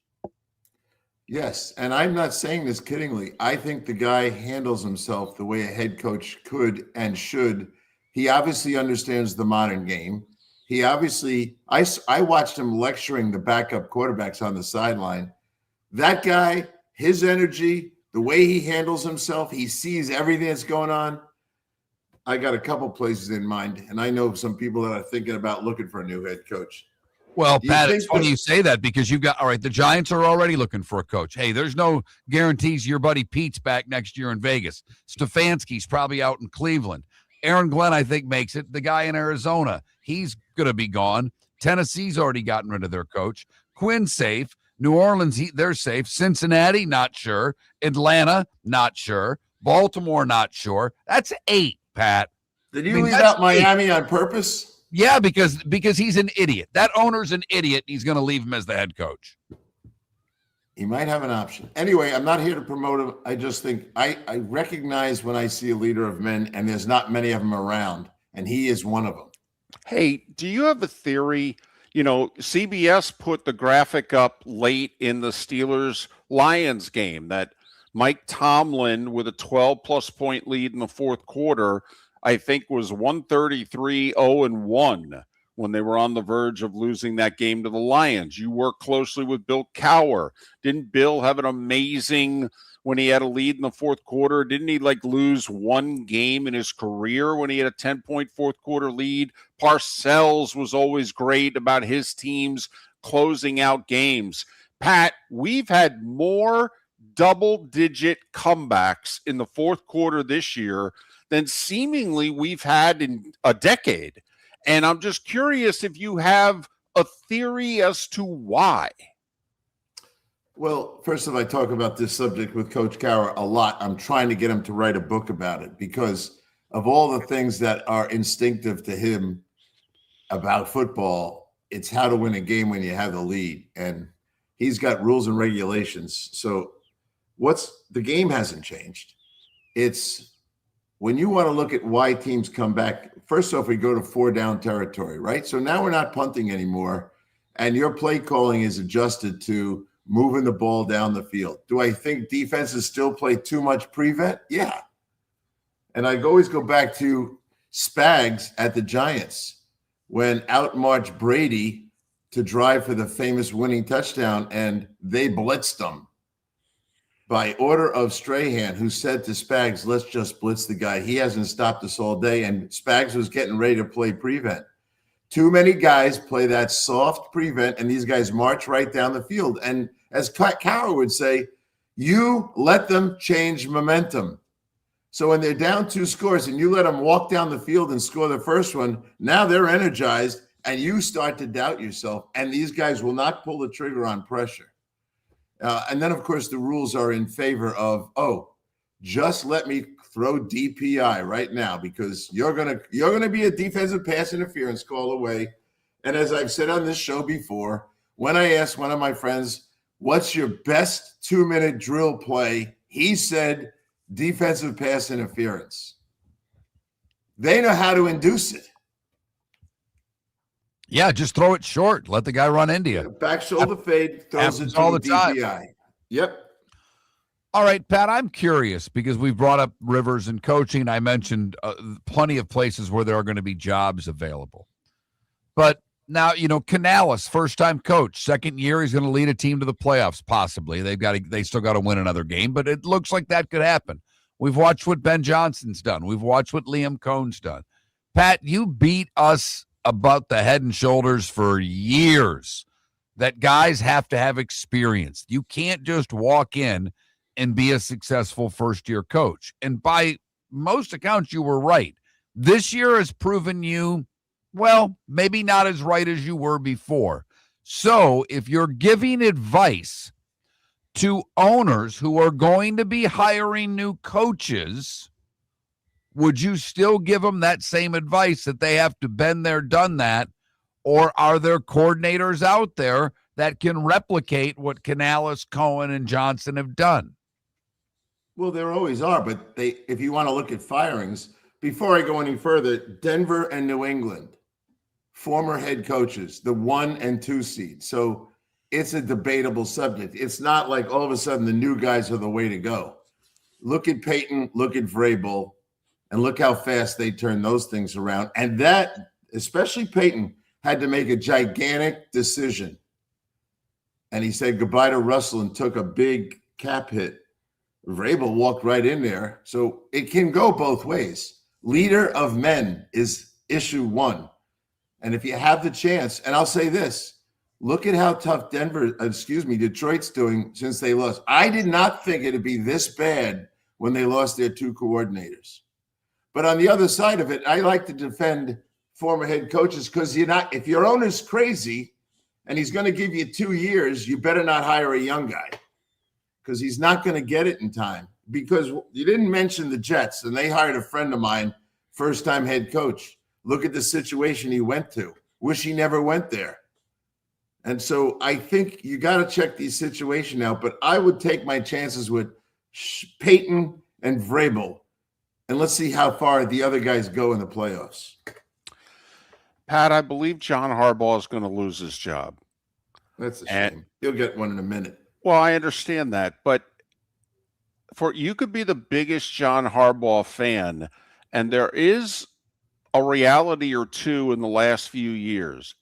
Yes, and I'm not saying this kiddingly. I think the guy handles himself the way a head coach could and should. He obviously understands the modern game. He obviously, I watched him lecturing the backup quarterbacks on the sideline. That guy, his energy, the way he handles himself, he sees everything that's going on. I got a couple places in mind, and I know some people that are thinking about looking for a new head coach. Well, Pat, it's funny you say that, because you've got, all right, the Giants are already looking for a coach. Hey, there's no guarantees your buddy Pete's back next year in Vegas. Stefanski's probably out in Cleveland. Aaron Glenn, I think, makes it. The guy in Arizona, he's going to be gone. Tennessee's already gotten rid of their coach. Quinn's safe. New Orleans, they're safe. Cincinnati, not sure. Atlanta, not sure. Baltimore, not sure. That's 8, Pat. Did you leave out Miami on purpose? Yeah, because he's an idiot. That owner's an idiot. He's going to leave him as the head coach. He might have an option. Anyway, I'm not here to promote him. I just think I recognize when I see a leader of men, and there's not many of them around, and he is one of them. Hey, do you have a theory? You know, CBS put the graphic up late in the Steelers-Lions game that Mike Tomlin, with a 12-plus point lead in the fourth quarter, I think was 133-0-1 when they were on the verge of losing that game to the Lions. You work closely with Bill Cowher. Didn't Bill have an amazing, when he had a lead in the fourth quarter, didn't he lose one game in his career when he had a 10-point fourth quarter lead? Parcells was always great about his teams closing out games. Pat, we've had more double-digit comebacks in the fourth quarter this year than seemingly we've had in a decade. And I'm just curious if you have a theory as to why. Well, first of all, I talk about this subject with Coach Cowher a lot. I'm trying to get him to write a book about it because of all the things that are instinctive to him about football. It's how to win a game when you have the lead. And he's got rules and regulations. So the game hasn't changed. It's when you want to look at why teams come back. First off, we go to 4-down territory, right? So now we're not punting anymore, and your play calling is adjusted to moving the ball down the field. Do I think defenses still play too much prevent? Yeah. And I always go back to Spags at the Giants when outmarched Brady to drive for the famous winning touchdown, and they blitzed them by order of Strahan, who said to Spags, let's just blitz the guy. He hasn't stopped us all day, and Spags was getting ready to play prevent. Too many guys play that soft prevent, and these guys march right down the field. And as Cowher would say, you let them change momentum. So when they're down 2 scores and you let them walk down the field and score the first one, now they're energized and you start to doubt yourself. And these guys will not pull the trigger on pressure. And then, of course, the rules are in favor of, just let me throw DPI right now because you're gonna be a defensive pass interference call away. And as I've said on this show before, when I asked one of my friends, what's your best 2-minute drill play? He said, defensive pass interference. They know how to induce it. Yeah, just throw it short. Let the guy run into you. Back shoulder fade, throws it to all the DPI. time. Yep. All right, Pat, I'm curious because we've brought up Rivers and coaching. I mentioned plenty of places where there are going to be jobs available. But now, Canales, first-time coach, second year, he's going to lead a team to the playoffs, possibly. They still got to win another game, but it looks like that could happen. We've watched what Ben Johnson's done. We've watched what Liam Cohn's done. Pat, you beat us about the head and shoulders for years that guys have to have experience. You can't just walk in and be a successful first-year coach. And by most accounts, you were right. This year has proven you, well, maybe not as right as you were before. So if you're giving advice to owners who are going to be hiring new coaches, would you still give them that same advice that they have to been there, done that? Or are there coordinators out there that can replicate what Canales, Cohen, and Johnson have done? Well, there always are, but if you want to look at firings, before I go any further, Denver and New England, former head coaches, the 1 and 2 seed. So it's a debatable subject. It's not like all of a sudden the new guys are the way to go. Look at Peyton, look at Vrabel, and look how fast they turn those things around. And that, especially Peyton, had to make a gigantic decision. And he said goodbye to Russell and took a big cap hit. Vrabel walked right in there. So it can go both ways. Leader of men is issue 1. And if you have the chance, and I'll say this, look at how tough Detroit's doing since they lost. I did not think it'd be this bad when they lost their 2 coordinators. But on the other side of it, I like to defend former head coaches because if your owner's crazy and he's going to give you 2 years, you better not hire a young guy because he's not going to get it in time. Because you didn't mention the Jets, and they hired a friend of mine, first-time head coach. Look at the situation he went to. Wish he never went there. And so I think you got to check these situations out. But I would take my chances with Peyton and Vrabel, and let's see how far the other guys go in the playoffs. Pat, I believe John Harbaugh is going to lose his job. That's a shame. He'll get one in a minute. Well, I understand that, but you could be the biggest John Harbaugh fan, and there is a reality or two in the last few years.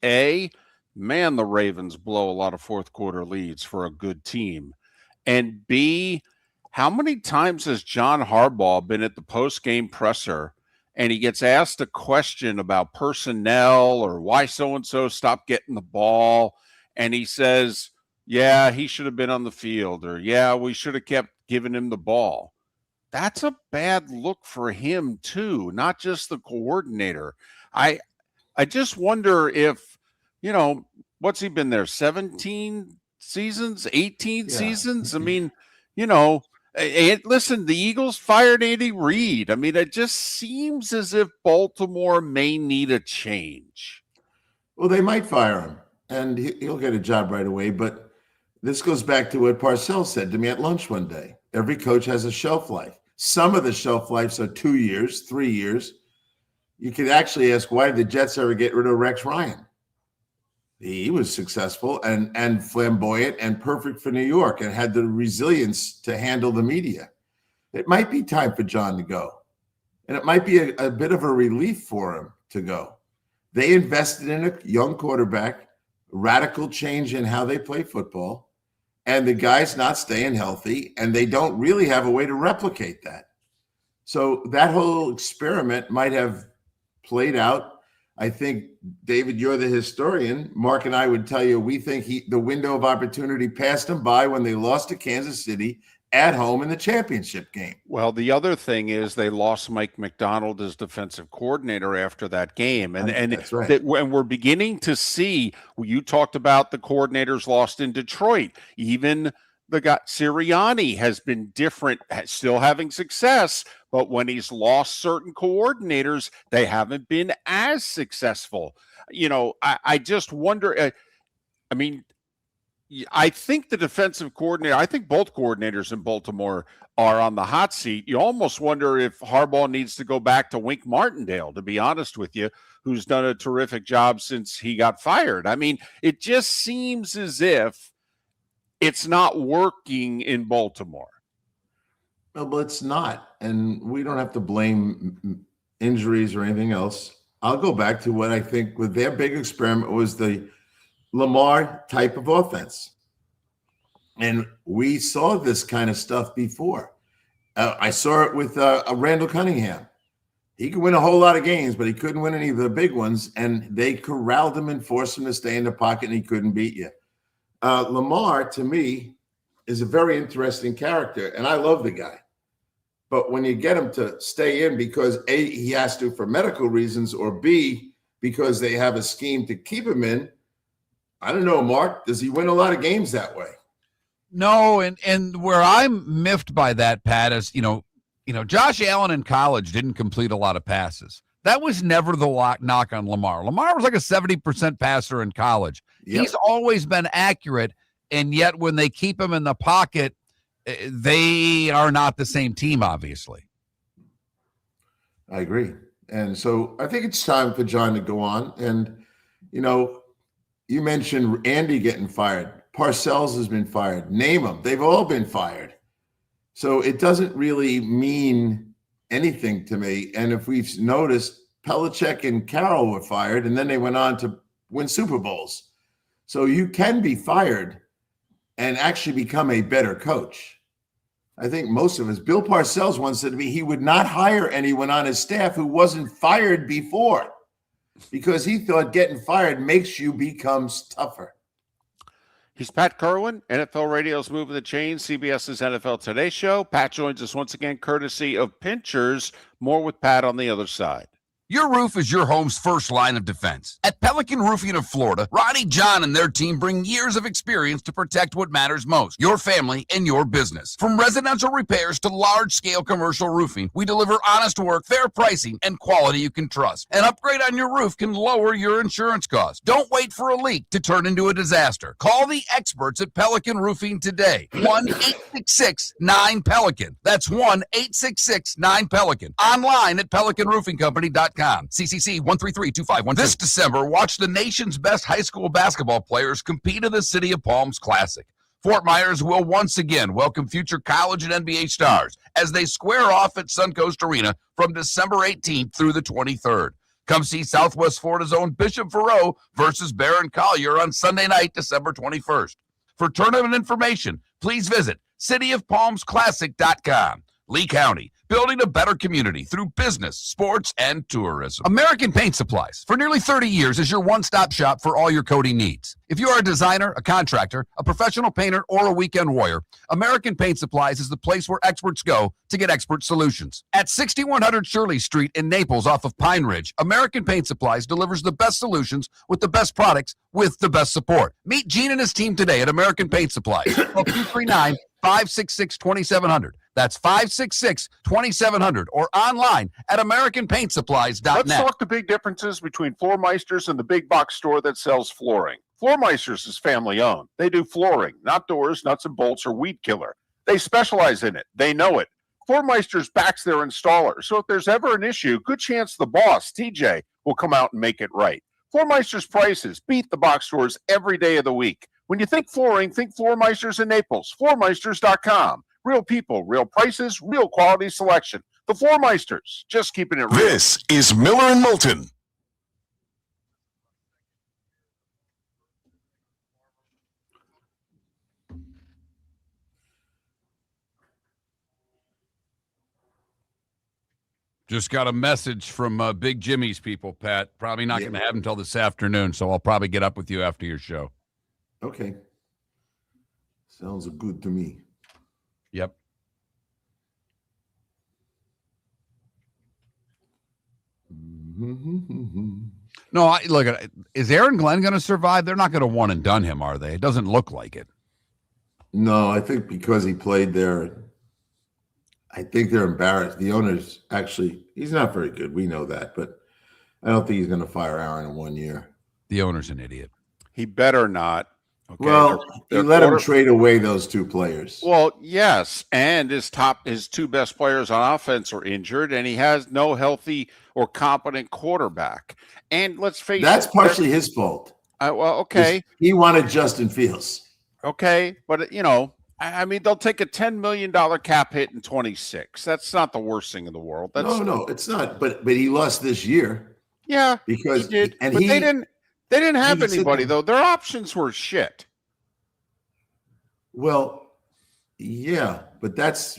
Man, the Ravens blow a lot of fourth quarter leads for a good team. And B, how many times has John Harbaugh been at the post-game presser and he gets asked a question about personnel or why so-and-so stopped getting the ball, and he says, yeah, he should have been on the field, or yeah, we should have kept giving him the ball. That's a bad look for him too, not just the coordinator. I just wonder if, what's he been there, 17 seasons, 18 seasons? I mean, listen, the Eagles fired Andy Reid. I mean, it just seems as if Baltimore may need a change. Well, they might fire him, and he'll get a job right away, but this goes back to what Parcells said to me at lunch one day. Every coach has a shelf life. Some of the shelf lives are 2 years, 3 years. You could actually ask, why did the Jets ever get rid of Rex Ryan? He was successful and flamboyant and perfect for New York and had the resilience to handle the media. It might be time for John to go. And it might be a bit of a relief for him to go. They invested in a young quarterback, radical change in how they play football, and the guy's not staying healthy, and they don't really have a way to replicate that. So that whole experiment might have played out. I think, David, you're the historian. Mark and I would tell you we think the window of opportunity passed him by when they lost to Kansas City at home in the championship game. Well, the other thing is they lost Mike McDonald as defensive coordinator after that game. And that's right. when we're beginning to see, you talked about the coordinators lost in Detroit. Even the guy Sirianni has been different, still having success, but when he's lost certain coordinators, they haven't been as successful. I just wonder, I think the defensive coordinator, I think both coordinators in Baltimore are on the hot seat. You almost wonder if Harbaugh needs to go back to Wink Martindale, to be honest with you, who's done a terrific job since he got fired. I mean, it just seems as if it's not working in Baltimore. No, but it's not. And we don't have to blame injuries or anything else. I'll go back to what I think with their big experiment was the Lamar type of offense. And we saw this kind of stuff before. I saw it with Randall Cunningham. He could win a whole lot of games, but he couldn't win any of the big ones. And they corralled him and forced him to stay in the pocket, and he couldn't beat you. Lamar, to me, is a very interesting character, and I love the guy. But when you get him to stay in because A, he has to for medical reasons, or B, because they have a scheme to keep him in, I don't know, Mark, does he win a lot of games that way? No, and where I'm miffed by that, Pat, is, Josh Allen in college didn't complete a lot of passes. That was never the knock on Lamar. Lamar was like a 70% passer in college. Yep. He's always been accurate, and yet when they keep him in the pocket, they are not the same team, obviously. I agree. And so I think it's time for John to go on. And, you mentioned Andy getting fired. Parcells has been fired. Name them. They've all been fired. So it doesn't really mean anything to me. And if we've noticed, Belichick and Carroll were fired, and then they went on to win Super Bowls. So you can be fired and actually become a better coach. I think most of us, Bill Parcells once said to me, he would not hire anyone on his staff who wasn't fired before, because he thought getting fired makes you become tougher. He's Pat Kirwan, NFL Radio's Moving the Chains, CBS's NFL Today Show. Pat joins us once again, courtesy of Pinchers. More with Pat on the other side. Your roof is your home's first line of defense. At Pelican Roofing of Florida, Ronnie John and their team bring years of experience to protect what matters most, your family and your business. From residential repairs to large-scale commercial roofing, we deliver honest work, fair pricing, and quality you can trust. An upgrade on your roof can lower your insurance costs. Don't wait for a leak to turn into a disaster. Call the experts at Pelican Roofing today. 1-866-9-PELICAN. That's 1-866-9-PELICAN. Online at PelicanRoofingCompany.com. CCC 1332512. This December, watch the nation's best high school basketball players compete in the City of Palms Classic. Fort Myers will once again welcome future college and NBA stars as they square off at Suncoast Arena from December 18th through the 23rd. Come see Southwest Florida's own Bishop Verreau versus Barron Collier on Sunday night, December 21st. For tournament information, please visit cityofpalmsclassic.com. Lee County, building a better community through business, sports, and tourism. American Paint Supplies, for nearly 30 years, is your one-stop shop for all your coating needs. If you are a designer, a contractor, a professional painter, or a weekend warrior, American Paint Supplies is the place where experts go to get expert solutions. At 6100 Shirley Street in Naples off of Pine Ridge, American Paint Supplies delivers the best solutions with the best products with the best support. Meet Gene and his team today at American Paint Supplies. Call 239-566-2700. That's 566-2700 or online at AmericanPaintSupplies.net. Let's talk the big differences between Floormeisters and the big box store that sells flooring. Floormeisters is family owned. They do flooring, not doors, nuts and bolts, or weed killer. They specialize in it. They know it. Floormeisters backs their installer. So if there's ever an issue, good chance the boss, TJ, will come out and make it right. Floormeisters prices beat the box stores every day of the week. When you think flooring, think Floormeisters in Naples. Floormeisters.com. Real people, real prices, real quality selection. The Floormeisters, just keeping it real. This is Miller and Moulton. Just got a message from Big Jimmy's people, Pat. Probably not going to have him until this afternoon, so I'll probably get up with you after your show. Okay. Sounds good to me. Yep. No, look, is Aaron Glenn going to survive? They're not going to one and done him, are they? It doesn't look like it. No, I think because he played there, I think they're embarrassed. The owners actually, he's not very good. We know that, but I don't think he's going to fire Aaron in 1 year. The owner's an idiot. He better not. Okay. Well, he let him trade away those two players. Well, yes, and his two best players on offense are injured, and he has no healthy or competent quarterback. And let's face that's it, partially his fault. Well, okay, he wanted Justin Fields. Okay, but I mean, they'll take a $10 million cap hit in 26. That's not the worst thing in the world. No, it's not. But he lost this year. Yeah, because he did. But they didn't have anybody though. Their options were shit. Well, yeah, but that's,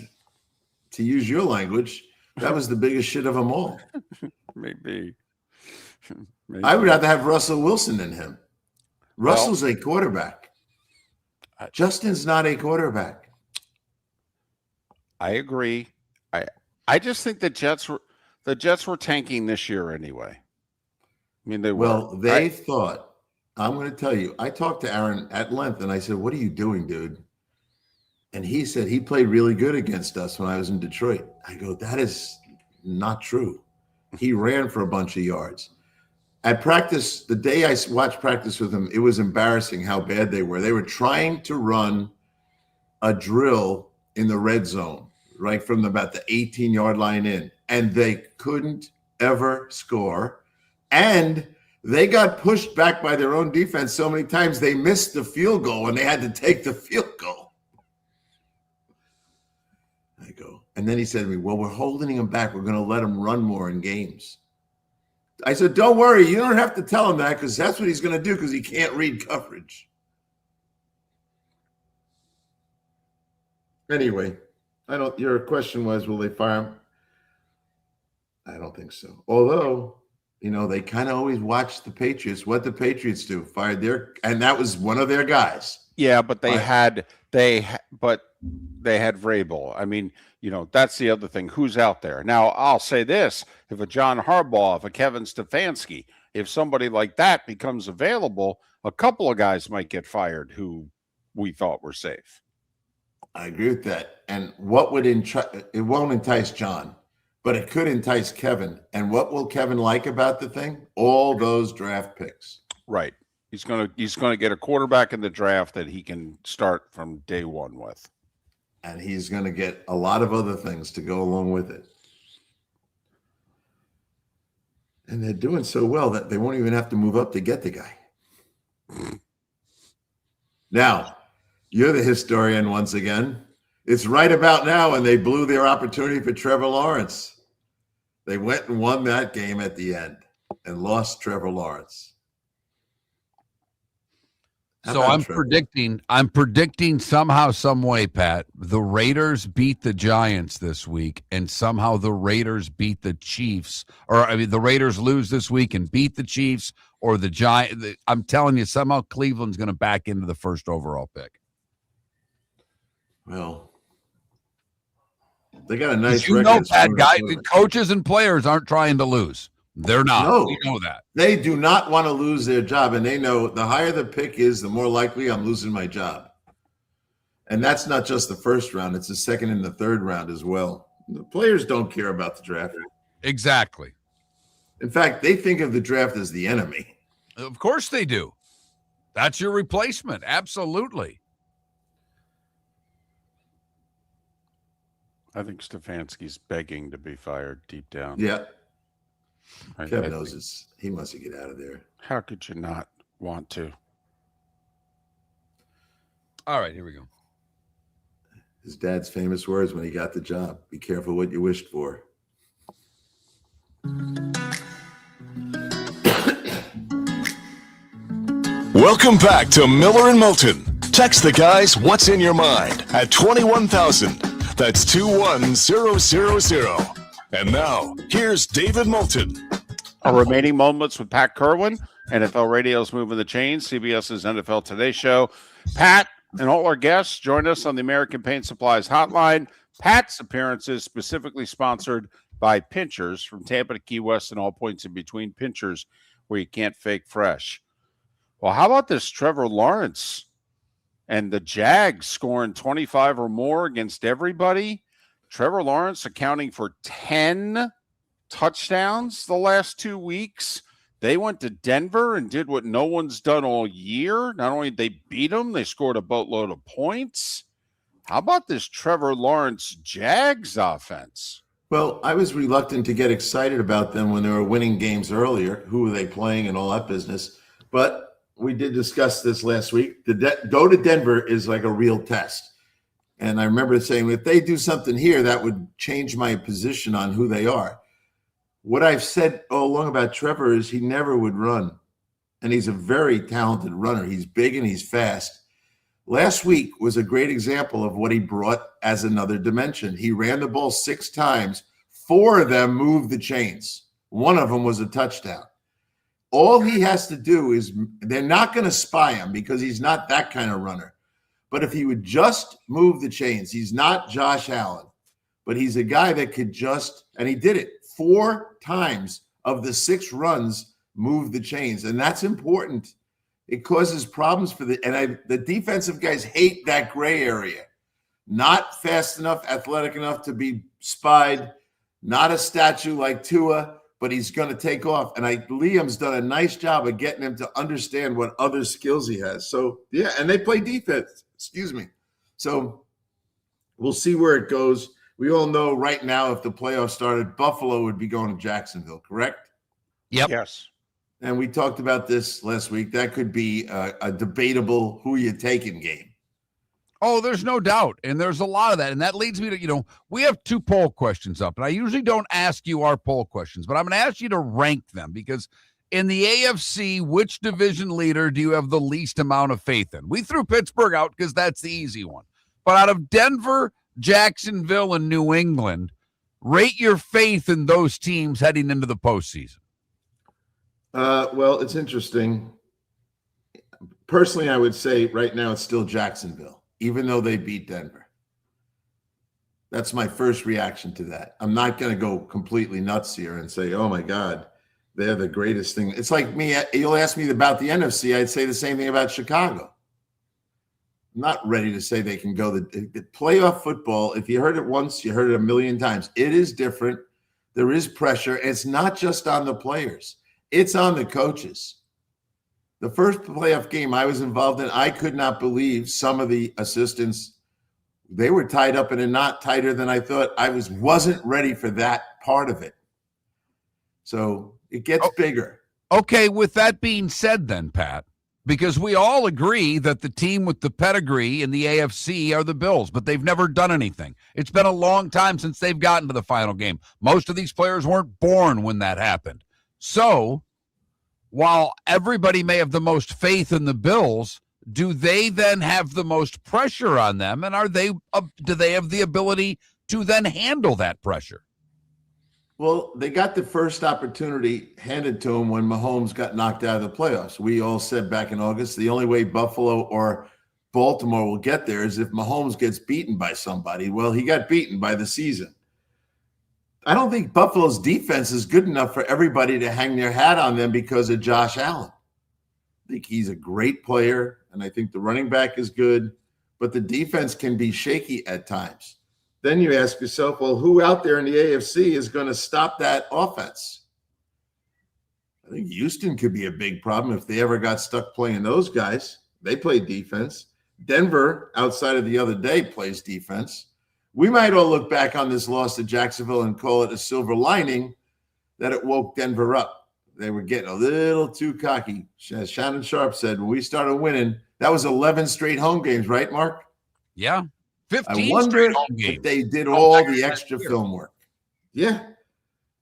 to use your language, that was the biggest shit of them all. Maybe. I would rather have Russell Wilson than him. Russell's a quarterback. Justin's not a quarterback. I agree. I just think the Jets were tanking this year anyway. I mean, they thought. I'm going to tell you, I talked to Aaron at length and I said, "What are you doing, dude?" And he said he played really good against us when I was in Detroit. I go, that is not true. He ran for a bunch of yards. At practice, the day I watched practice with him, it was embarrassing how bad they were. They were trying to run a drill in the red zone, right from about the 18-yard line in, and they couldn't ever score. And they got pushed back by their own defense so many times they missed the field goal and they had to take the field goal. I go, and then he said to me, "Well, we're holding him back. We're going to let him run more in games." I said, "Don't worry. You don't have to tell him that because that's what he's going to do because he can't read coverage." Anyway, your question was, will they fire him? I don't think so. Although, they kind of always watch the Patriots. What the Patriots do, fired and that was one of their guys. Yeah, but they had Vrabel. I mean, that's the other thing. Who's out there now? I'll say this: if a John Harbaugh, if a Kevin Stefanski, if somebody like that becomes available, a couple of guys might get fired who we thought were safe. I agree with that. And what would it won't entice John, but it could entice Kevin. And what will Kevin like about the thing? All those draft picks. Right. He's gonna get a quarterback in the draft that he can start from day one with. And he's going to get a lot of other things to go along with it. And they're doing so well that they won't even have to move up to get the guy. Now, you're the historian once again. It's right about now, and they blew their opportunity for Trevor Lawrence. They went and won that game at the end and lost Trevor Lawrence. So I'm predicting somehow, some way, Pat, the Raiders beat the Giants this week, and somehow the Raiders beat the Chiefs, the Raiders lose this week and beat the Chiefs, or the Giants. I'm telling you, somehow Cleveland's going to back into the first overall pick. Well, they got a nice record. Pat, coaches and players aren't trying to lose. They're not. No, we know that. They do not want to lose their job, and they know the higher the pick is, the more likely I'm losing my job. And that's not just the first round. It's the second and the third round as well. The players don't care about the draft. Exactly. In fact, they think of the draft as the enemy. Of course they do. That's your replacement. Absolutely. I think Stefanski's begging to be fired deep down. Yeah. Kevin knows he wants to get out of there. How could you not want to? All right, here we go. His dad's famous words when he got the job: "Be careful what you wished for." Welcome back to Miller and Moulton. Text the guys what's in your mind at 21,000. That's 21000. And now, here's David Moulton. Our remaining moments with Pat Kirwan, NFL Radio's Moving the Chains, CBS's NFL Today Show. Pat and all our guests join us on the American Paint Supplies hotline. Pat's appearances specifically sponsored by Pinchers from Tampa to Key West and all points in between. Pinchers, where you can't fake fresh. Well, how about this Trevor Lawrence and the Jags scoring 25 or more against everybody? Trevor Lawrence accounting for 10 touchdowns the last 2 weeks. They went to Denver and did what no one's done all year. Not only did they beat them, they scored a boatload of points. How about this Trevor Lawrence Jags offense? Well, I was reluctant to get excited about them when they were winning games earlier. Who were they playing and all that business? But we did discuss this last week. Go to Denver is like a real test. And I remember saying, if they do something here, that would change my position on who they are. What I've said all along about Trevor is he never would run. And he's a very talented runner. He's big and he's fast. Last week was a great example of what he brought as another dimension. He ran the ball 6 times. 4 of them moved the chains. 1 of them was a touchdown. All he has to do is, they're not going to spy him because he's not that kind of runner. But if he would just move the chains, he's not Josh Allen, but he's a guy that could just, and he did it 4 times of the 6 runs, move the chains. And that's important. It causes problems for the defensive guys hate that gray area. Not fast enough, athletic enough to be spied, not a statue like Tua, but he's going to take off. And Liam's done a nice job of getting him to understand what other skills he has. So, yeah, and they play defense. Excuse me. So we'll see where it goes. We all know right now if the playoffs started, Buffalo would be going to Jacksonville, correct? Yep. Yes. And we talked about this last week. That could be a debatable who you taking game. Oh, there's no doubt. And there's a lot of that. And that leads me to, we have 2 poll questions up. And I usually don't ask you our poll questions, but I'm going to ask you to rank them because in the AFC, which division leader do you have the least amount of faith in? We threw Pittsburgh out because that's the easy one. But out of Denver, Jacksonville, and New England, rate your faith in those teams heading into the postseason. Well, it's interesting. Personally, I would say right now it's still Jacksonville, even though they beat Denver. That's my first reaction to that. I'm not going to go completely nuts here and say, oh, my God, they're the greatest thing. It's like me. You'll ask me about the NFC. I'd say the same thing about Chicago. I'm not ready to say they can go. The playoff football, if you heard it once, you heard it a million times. It is different. There is pressure. It's not just on the players. It's on the coaches. The first playoff game I was involved in, I could not believe some of the assistants, they were tied up in a knot tighter than I thought. I wasn't ready for that part of it. So it gets bigger. Okay, with that being said then, Pat, because we all agree that the team with the pedigree in the AFC are the Bills, but they've never done anything. It's been a long time since they've gotten to the final game. Most of these players weren't born when that happened. So while everybody may have the most faith in the Bills, do they then have the most pressure on them? And do they have the ability to then handle that pressure? Well, they got the first opportunity handed to them when Mahomes got knocked out of the playoffs. We all said back in August, the only way Buffalo or Baltimore will get there is if Mahomes gets beaten by somebody. Well, he got beaten by the season. I don't think Buffalo's defense is good enough for everybody to hang their hat on them because of Josh Allen. I think he's a great player, and I think the running back is good, but the defense can be shaky at times. Then you ask yourself, well, who out there in the AFC is going to stop that offense? I think Houston could be a big problem if they ever got stuck playing those guys. They play defense. Denver, outside of the other day, plays defense. We might all look back on this loss to Jacksonville and call it a silver lining that it woke Denver up. They were getting a little too cocky. As Shannon Sharp said, when we started winning, that was 11 straight home games, right, Mark? Yeah. 15 I wonder straight home games. if they did all the extra film work. Yeah.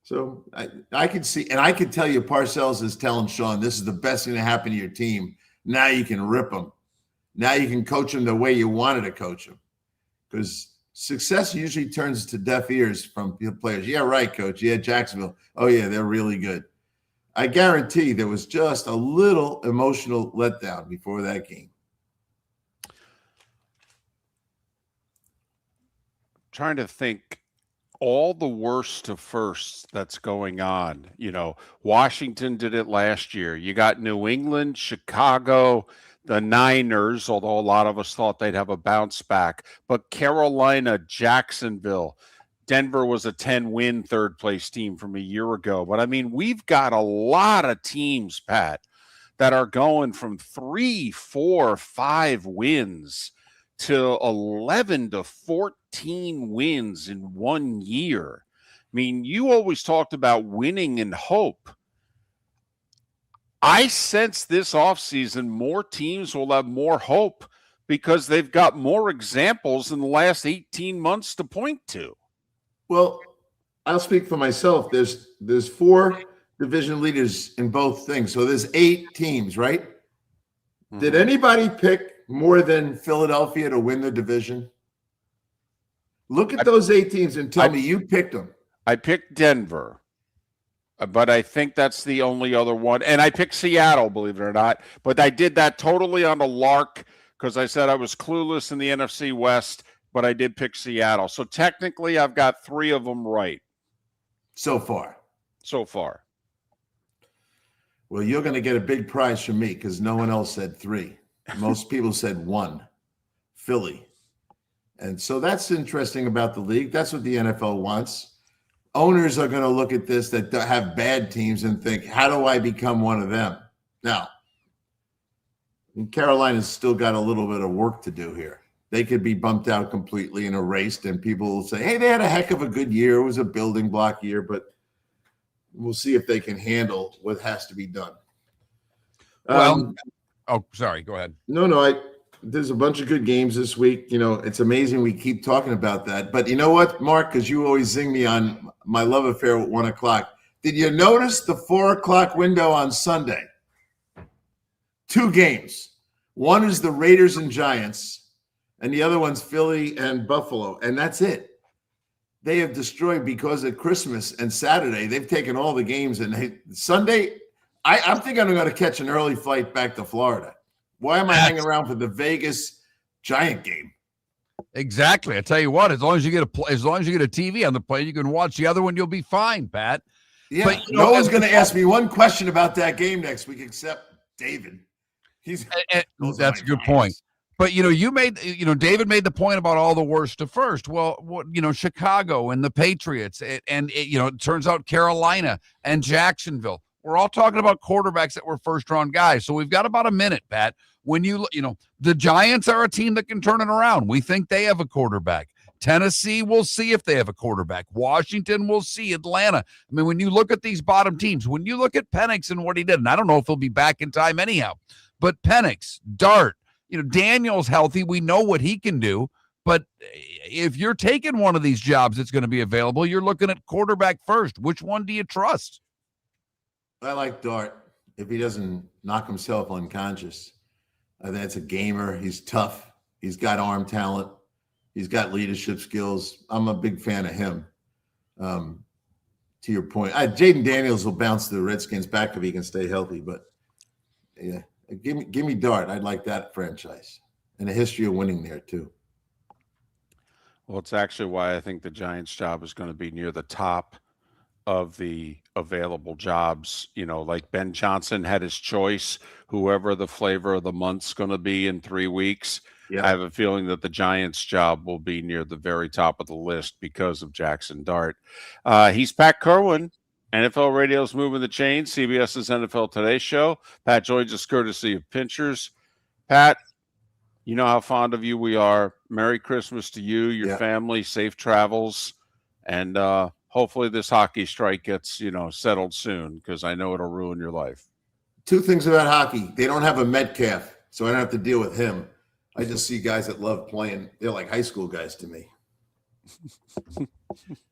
So I could see, and I could tell you Parcells is telling Sean, this is the best thing to happen to your team. Now you can rip them. Now you can coach them the way you wanted to coach them. Because success usually turns to deaf ears from players. Yeah, right, coach. Yeah, Jacksonville. Oh, yeah, they're really good. I guarantee there was just a little emotional letdown before that game. Trying to think all the worst to firsts that's going on. Washington did it last year. You got New England, Chicago, the Niners, although a lot of us thought they'd have a bounce back. But Carolina, Jacksonville, Denver was a 10-win third-place team from a year ago. But, we've got a lot of teams, Pat, that are going from 3, 4, 5 wins to 11 to 14 wins in 1 year. You always talked about winning and hope. I sense this offseason more teams will have more hope because they've got more examples in the last 18 months to point to. Well, I'll speak for myself. There's 4 division leaders in both things. So there's 8 teams, right? Mm-hmm. Did anybody pick more than Philadelphia to win the division? Look at those 8 teams and tell me you picked them. I picked Denver, but I think that's the only other one. And I picked Seattle, believe it or not. But I did that totally on a lark because I said I was clueless in the NFC West, but I did pick Seattle. So technically I've got 3 of them right. So far. Well, you're going to get a big prize from me because no one else said 3. Most people said 1, Philly. And so that's interesting about the league. That's what the NFL wants. Owners are going to look at this that have bad teams and think, how do I become one of them? Now, Carolina's still got a little bit of work to do here. They could be bumped out completely and erased, and people will say, hey, they had a heck of a good year. It was a building block year, but we'll see if they can handle what has to be done. Well, sorry. Go ahead. No, there's a bunch of good games this week. It's amazing we keep talking about that. But you know what, Mark, because you always zing me on my love affair at 1 o'clock. Did you notice the 4 o'clock window on Sunday? 2 games. One is the Raiders and Giants, and the other one's Philly and Buffalo. And that's it. They have destroyed because of Christmas and Saturday. They've taken all the games. And Sunday, I'm thinking I'm going to catch an early flight back to Florida. Why am I hanging around for the Vegas Giant game? Exactly. I tell you what, as long as you get a TV on the plane, you can watch the other one. You'll be fine, Pat. Yeah. But, no one's going to ask me one question about that game next week except David. That's a good point. But David made the point about all the worst to first. Well, Chicago and the Patriots, and it turns out Carolina and Jacksonville. We're all talking about quarterbacks that were first-round guys. So we've got about a minute, Pat. When the Giants are a team that can turn it around. We think they have a quarterback. Tennessee, we'll see if they have a quarterback. Washington, we'll see. Atlanta. When you look at these bottom teams, when you look at Penix and what he did, and I don't know if he'll be back in time anyhow, but Penix, Dart, Daniel's healthy. We know what he can do. But if you're taking one of these jobs that's going to be available, you're looking at quarterback first. Which one do you trust? I like Dart. If he doesn't knock himself unconscious, that's a gamer. He's tough. He's got arm talent. He's got leadership skills. I'm a big fan of him. To your point, Jaden Daniels will bounce the Redskins back if he can stay healthy. But yeah, give me Dart. I'd like that franchise and a history of winning there too. Well, it's actually why I think the Giants' job is going to be near the top of the available jobs. Like Ben Johnson had his choice, whoever the flavor of the month's going to be in 3 weeks. Yeah. I have a feeling that the Giants' job will be near the very top of the list because of Jackson Dart. He's Pat Kirwan, NFL Radio's Moving the Chains, CBS's NFL Today show. Pat joins us courtesy of Pinchers. Pat, you know how fond of you we are. Merry Christmas to you, your family, safe travels, and hopefully this hockey strike gets, settled soon because I know it'll ruin your life. 2 things about hockey. They don't have a Metcalf, so I don't have to deal with him. I just see guys that love playing. They're like high school guys to me.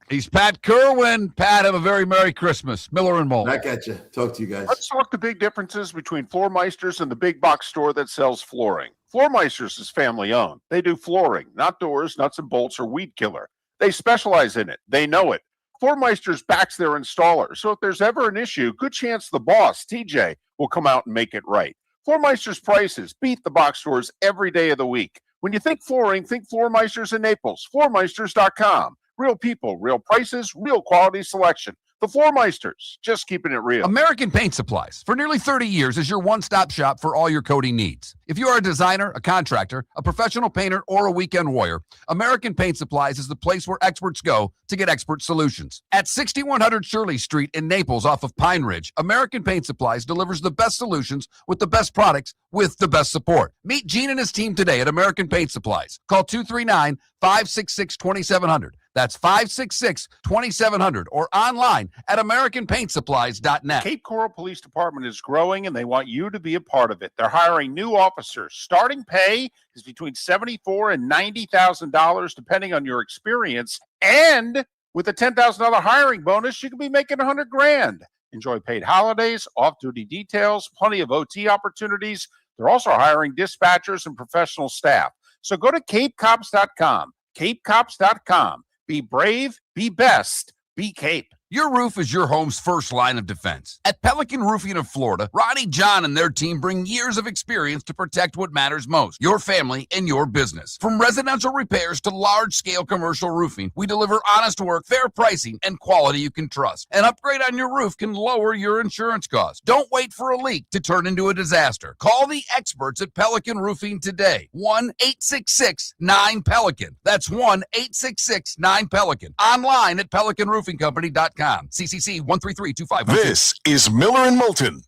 He's Pat Kirwan. Pat, have a very Merry Christmas. Miller and Moulton. Back at you. Talk to you guys. Let's talk the big differences between Floor Meisters and the big box store that sells flooring. Floor Meisters is family owned. They do flooring, not doors, nuts and bolts, or weed killer. They specialize in it. They know it. Floor Meisters backs their installer. So if there's ever an issue, good chance the boss, TJ, will come out and make it right. Floor Meisters prices beat the box stores every day of the week. When you think flooring, think Floor Meisters in Naples. Floormeisters.com. Real people, real prices, real quality selection. The Floor Meisters, just keeping it real. American Paint Supplies, for nearly 30 years, is your one-stop shop for all your coating needs. If you are a designer, a contractor, a professional painter, or a weekend warrior, American Paint Supplies is the place where experts go to get expert solutions. At 6100 Shirley Street in Naples off of Pine Ridge, American Paint Supplies delivers the best solutions with the best products with the best support. Meet Gene and his team today at American Paint Supplies. Call 239-566-2700. That's 566-2700 or online at AmericanPaintSupplies.net. Cape Coral Police Department is growing and they want you to be a part of it. They're hiring new officers. Starting pay is between $74,000 and $90,000 depending on your experience. And with a $10,000 hiring bonus, you can be making $100,000. Enjoy paid holidays, off-duty details, plenty of OT opportunities. They're also hiring dispatchers and professional staff. So go to CapeCops.com. CapeCops.com. Be brave, be best, be Cape. Your roof is your home's first line of defense. At Pelican Roofing of Florida, Ronnie John and their team bring years of experience to protect what matters most, your family and your business. From residential repairs to large-scale commercial roofing, we deliver honest work, fair pricing, and quality you can trust. An upgrade on your roof can lower your insurance costs. Don't wait for a leak to turn into a disaster. Call the experts at Pelican Roofing today. 1-866-9-PELICAN. That's 1-866-9-PELICAN. Online at PelicanRoofingCompany.com. CCC 1332512. This is Miller and Moulton.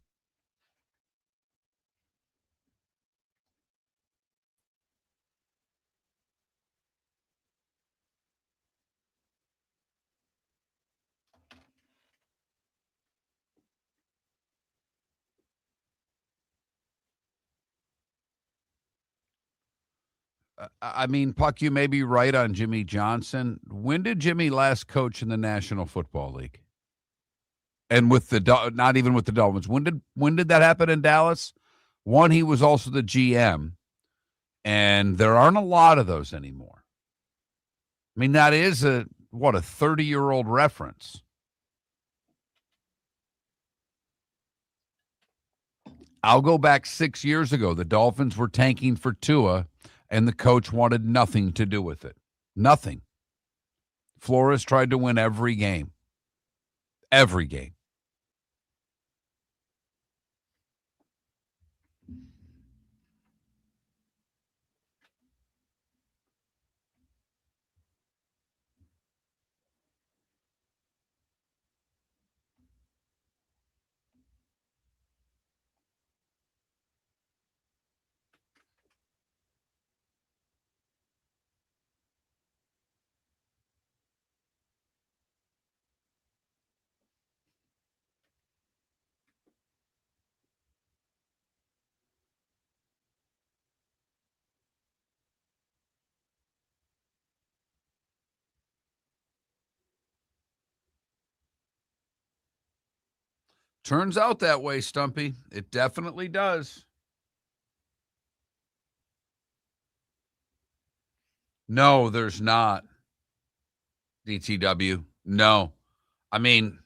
I mean, Puck, you may be right on Jimmy Johnson. When did Jimmy last coach in the National Football League? And with the not even with the Dolphins. When did that happen in Dallas? One, he was also the GM, and there aren't a lot of those anymore. I mean, that is a 30-year-old reference. I'll go back 6 years ago. The Dolphins were tanking for Tua, and the coach wanted nothing to do with it. Nothing. Flores tried to win every game. Every game. Turns out that way, Stumpy. It definitely does. No, there's not. DTW. No. I mean,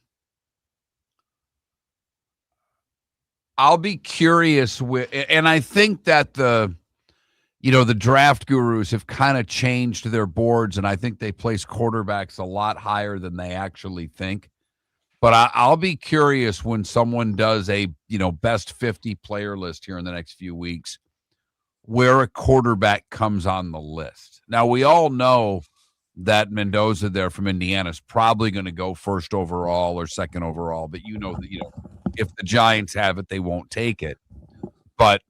I'll be curious and I think that the draft gurus have kind of changed their boards, and I think they place quarterbacks a lot higher than they actually think. But I'll be curious when someone does a, best 50 player list here in the next few weeks, where a quarterback comes on the list. Now, we all know that Mendoza there from Indiana is probably going to go first overall or second overall, but if the Giants have it, they won't take it. But,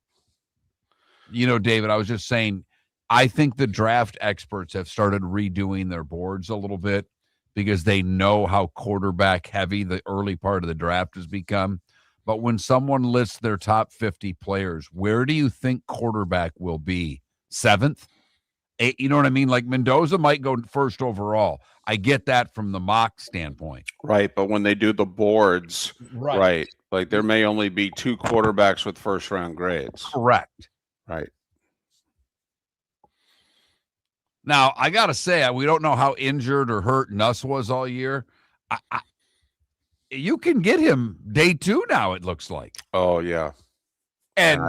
David, I was just saying, I think the draft experts have started redoing their boards a little bit, because they know how quarterback heavy the early part of the draft has become. But when someone lists their top 50 players, where do you think quarterback will be? 7th? 8th? You know what I mean? Like Mendoza might go first overall. I get that from the mock standpoint. Right, but when they do the boards, right, like there may only be 2 quarterbacks with first-round grades. Correct. Right. Now, I got to say, we don't know how injured or hurt Nuss was all year. You can get him day 2 now, it looks like. Oh, yeah. And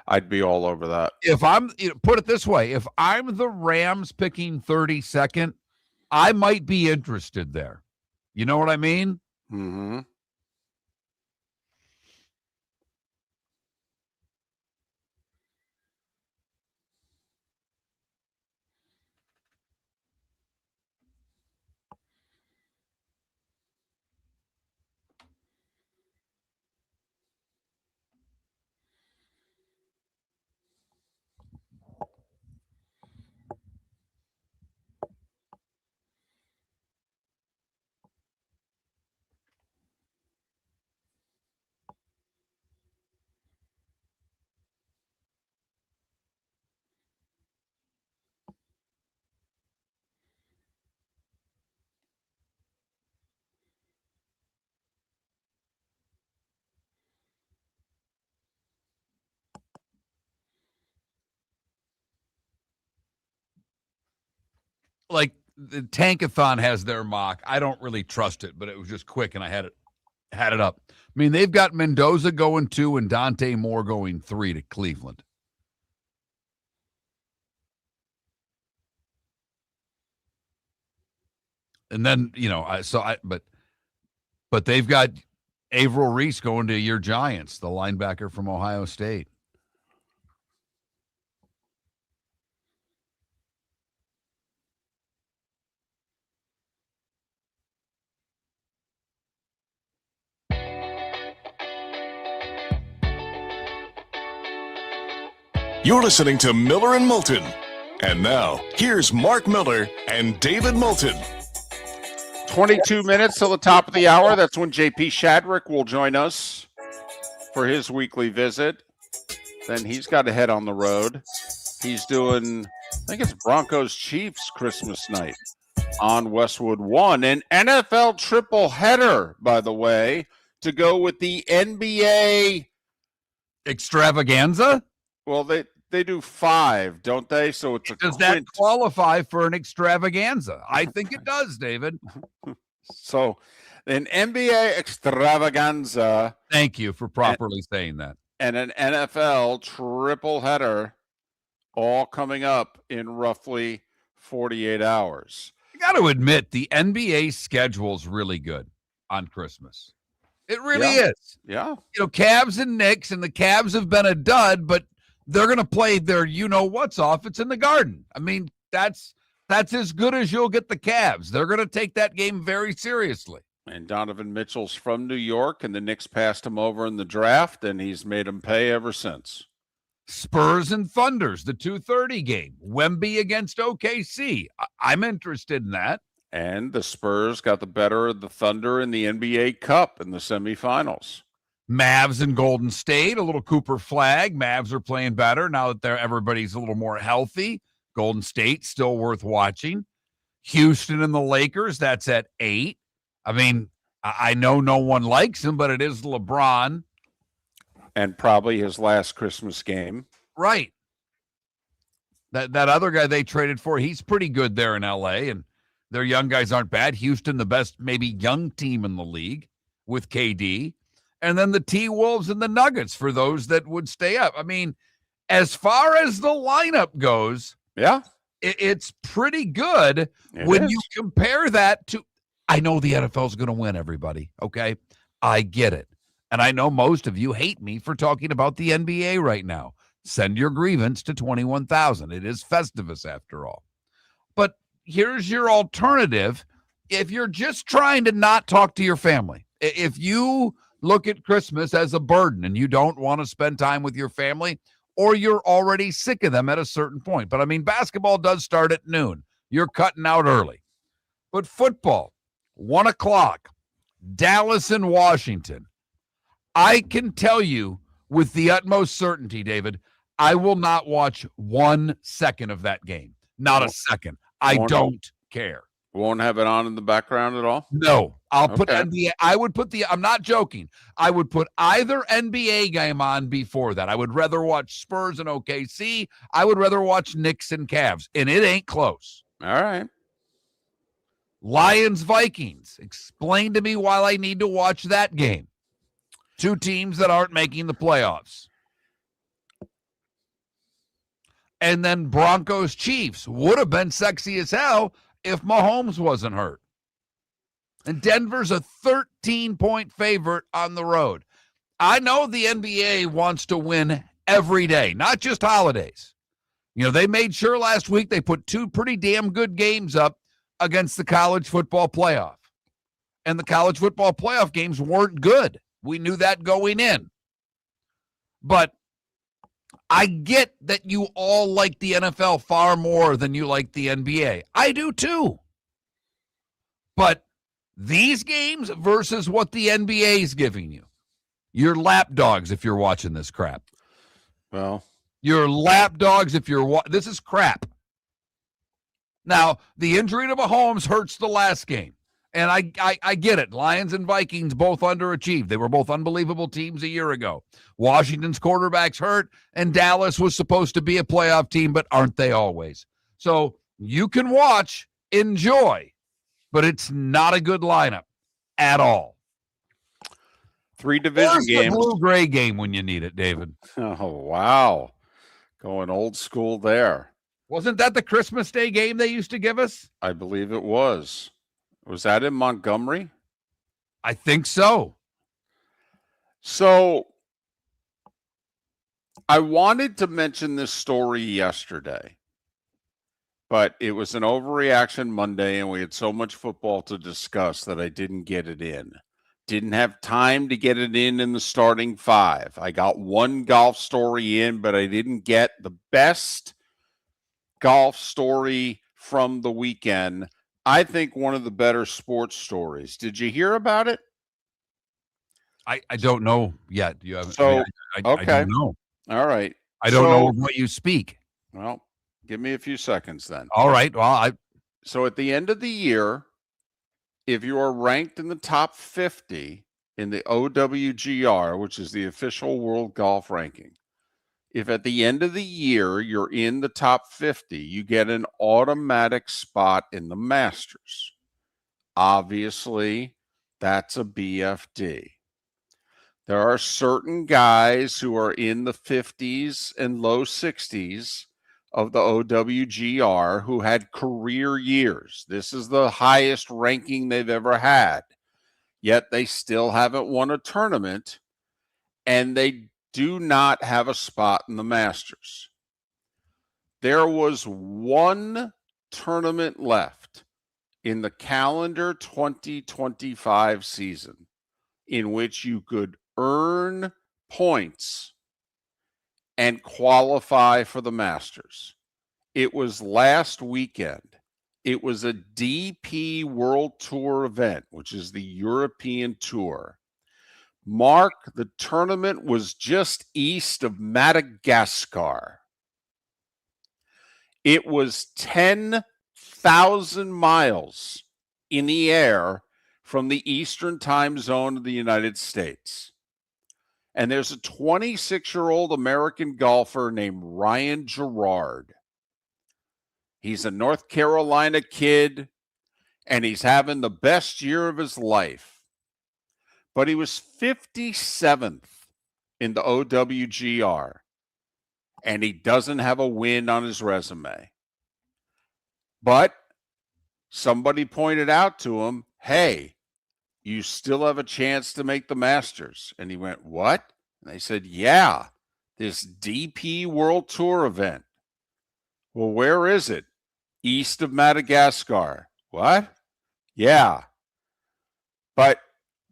I'd be all over that. If put it this way, if I'm the Rams picking 32nd, I might be interested there. You know what I mean? Mm-hmm. Like the Tankathon has their mock. I don't really trust it, but it was just quick and I had it up. I mean, they've got Mendoza going 2 and Dante Moore going 3 to Cleveland. And then, but they've got Averill Reese going to your Giants, the linebacker from Ohio State. You're listening to Miller and Moulton. And now, here's Mark Miller and David Moulton. 22 minutes till the top of the hour. That's when JP Shadrick will join us for his weekly visit. Then he's got to head on the road. He's doing, I think it's Broncos Chiefs Christmas night on Westwood 1. An NFL triple header, by the way, to go with the NBA extravaganza. Well, they do 5, don't they? So it's does that qualify for an extravaganza? I think it does, David. So an NBA extravaganza. Thank you for properly saying that. And an NFL triple header, all coming up in roughly 48 hours. I got to admit, the NBA schedule's really good on Christmas. It really is. Yeah. Cavs and Knicks, and the Cavs have been a dud, but they're going to play their what's off. It's in the Garden. I mean, that's as good as you'll get the Cavs. They're going to take that game very seriously. And Donovan Mitchell's from New York, and the Knicks passed him over in the draft, and he's made them pay ever since. Spurs and Thunders, the 2:30 game. Wemby against OKC. I'm interested in that. And the Spurs got the better of the Thunder in the NBA Cup in the semifinals. Mavs and Golden State, a little Cooper Flag. Mavs are playing better now that everybody's a little more healthy. Golden State still worth watching. Houston and the Lakers, that's at 8. I mean, I know no one likes him, but it is LeBron. And probably his last Christmas game. Right. That other guy they traded for, he's pretty good there in L.A., and their young guys aren't bad. Houston, the best maybe young team in the league with KD. And then the T-Wolves and the Nuggets for those that would stay up. I mean, as far as the lineup goes, it's pretty good when you compare that to, I know the NFL's going to win, everybody, okay? I get it. And I know most of you hate me for talking about the NBA right now. Send your grievance to 21,000. It is Festivus after all. But here's your alternative. If you're just trying to not talk to your family, if you look at Christmas as a burden and you don't want to spend time with your family, or you're already sick of them at a certain point. But I mean, basketball does start at noon. You're cutting out early. But football, 1 o'clock, Dallas and Washington. I can tell you with the utmost certainty, David, I will not watch 1 second of that game. Not a second. I don't care. Won't have it on in the background at all? No, I'll put Okay. NBA. I would put I'm not joking. I would put either NBA game on before that. I would rather watch Spurs and OKC. I would rather watch Knicks and Cavs, and it ain't close. All right. Lions, Vikings. Explain to me why I need to watch that game. Two teams that aren't making the playoffs. And then Broncos, Chiefs. Would have been sexy as hell if Mahomes wasn't hurt. And Denver's a 13-point favorite on the road. I know the NBA wants to win every day, not just holidays. You know, they made sure last week they put two pretty damn good games up against the college football playoff. And the college football playoff games weren't good. We knew that going in. But I get that you all like the NFL far more than you like the NBA. I do too. But these games versus what the NBA is giving you, you're lapdogs if you're watching this crap. Well, you're lapdogs if you're this is crap. Now, the injury to Mahomes hurts the last game. And I get it. Lions and Vikings both underachieved. They were both unbelievable teams a year ago. Washington's quarterback's hurt, and Dallas was supposed to be a playoff team, but aren't they always? So you can watch, enjoy, but it's not a good lineup at all. 3 division games. The blue-gray game when you need it, David. Oh, wow. Going old school there. Wasn't that the Christmas Day game they used to give us? I believe it was. Was that in Montgomery? I think so. So I wanted to mention this story yesterday, but it was an overreaction Monday, and we had so much football to discuss that I didn't get it in. Didn't have time to get it in the starting 5. I got one golf story in, but I didn't get the best golf story from the weekend. I think one of the better sports stories. Did you hear about it? I don't know yet. You haven't. So, I okay. don't know. All right. I don't know of what you speak. Well, give me a few seconds then. All right. Well, So at the end of the year, if you are ranked in the top 50 in the OWGR, which is the official world golf ranking, if at the end of the year you're in the top 50, you get an automatic spot in the Masters. Obviously, that's a BFD. There are certain guys who are in the 50s and low 60s of the OWGR who had career years. This is the highest ranking they've ever had. Yet they still haven't won a tournament, and they do not have a spot in the Masters. There was one tournament left in the calendar 2025 season in which you could earn points and qualify for the Masters. It was last weekend. It was a DP World Tour event, which is the European Tour. Mark, the tournament was just east of Madagascar. It was 10,000 miles in the air from the eastern time zone of the United States. And there's a 26-year-old American golfer named Ryan Gerard. He's a North Carolina kid, and he's having the best year of his life. But he was 57th in the OWGR, and he doesn't have a win on his resume. But somebody pointed out to him, hey, you still have a chance to make the Masters. And he went, what? And they said, yeah, this DP World Tour event. Well, where is it? East of Madagascar. What? Yeah. But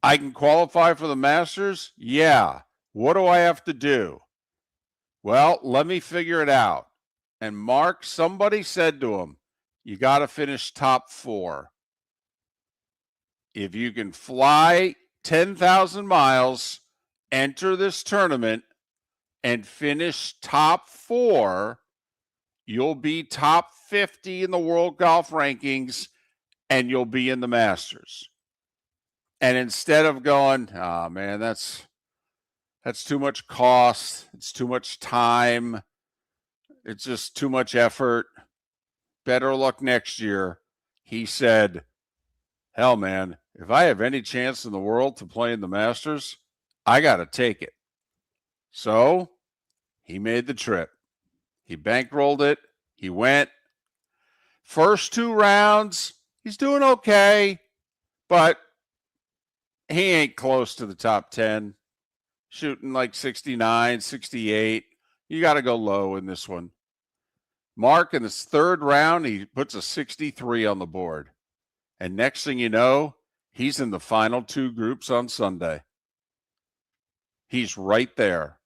I can qualify for the Masters? Yeah. What do I have to do? Well, let me figure it out. And Mark, somebody said to him, you got to finish top 4. If you can fly 10,000 miles, enter this tournament, and finish top 4, you'll be top 50 in the world golf rankings, and you'll be in the Masters. And instead of going, oh man, that's too much cost, it's too much time, it's just too much effort, better luck next year, he said, hell man, if I have any chance in the world to play in the Masters, I got to take it. So he made the trip. He bankrolled it. He went. First 2 rounds, he's doing okay, but he ain't close to the top 10. Shooting like 69, 68. You got to go low in this one. Mark, in his 3rd round, he puts a 63 on the board. And next thing you know, he's in the final 2 groups on Sunday. He's right there.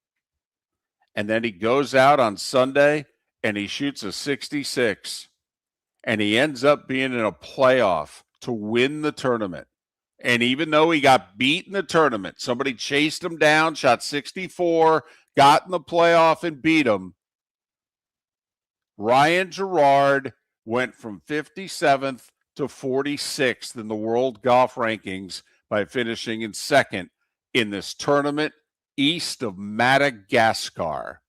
And then he goes out on Sunday and he shoots a 66. And he ends up being in a playoff to win the tournament. And even though he got beat in the tournament, somebody chased him down, shot 64, got in the playoff and beat him. Ryan Gerard went from 57th to 46th in the world golf rankings by finishing in 2nd in this tournament east of Madagascar.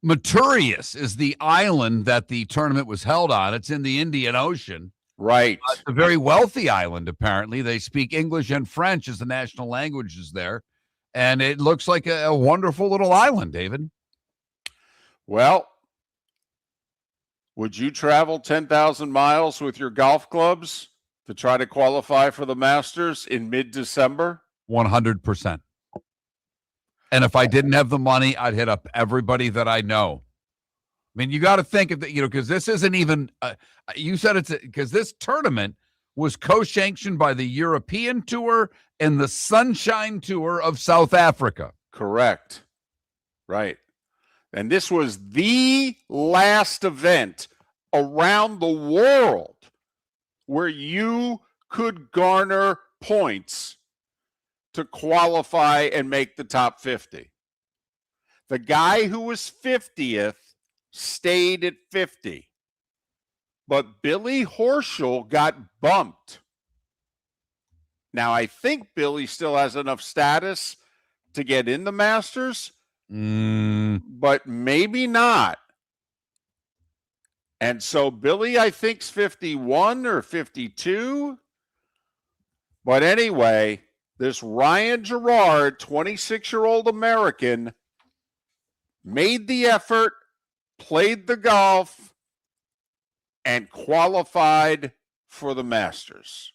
Maturius is the island that the tournament was held on. It's in the Indian Ocean. Right. It's a very wealthy island, apparently. They speak English and French as the national languages there. And it looks like a wonderful little island, David. Well, would you travel 10,000 miles with your golf clubs to try to qualify for the Masters in mid-December? 100%. And if I didn't have the money, I'd hit up everybody that I know. I mean, you got to think of that, because this isn't even, you said it's because this tournament was co-sanctioned by the European Tour and the Sunshine Tour of South Africa. Correct. Right. And this was the last event around the world where you could garner points to qualify and make the top 50. The guy who was 50th stayed at 50. But Billy Horschel got bumped. Now, I think Billy still has enough status to get in the Masters, but maybe not. And so Billy, I think, is 51 or 52. But anyway, this Ryan Gerard, 26-year-old American, made the effort, played the golf, and qualified for the Masters.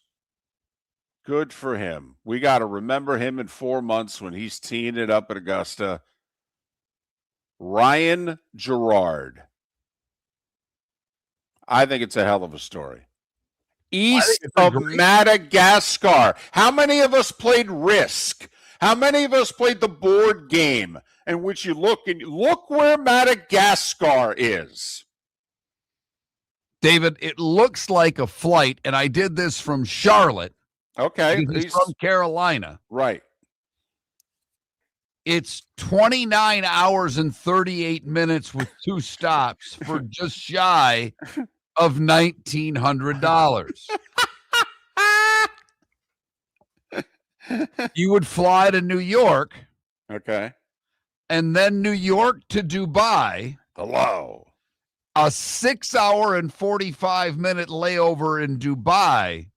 Good for him. We got to remember him in 4 months when he's teeing it up at Augusta. Ryan Gerard. I think it's a hell of a story. East of Madagascar. How many of us played Risk? How many of us played the board game in which you look and look where Madagascar is? David, it looks like a flight, and I did this from Charlotte. Okay. He's from Carolina. Right. It's 29 hours and 38 minutes with 2 stops for just shy of $1,900. You would fly to New York. Okay. And then New York to Dubai. Hello. A 6-hour and 45-minute layover in Dubai.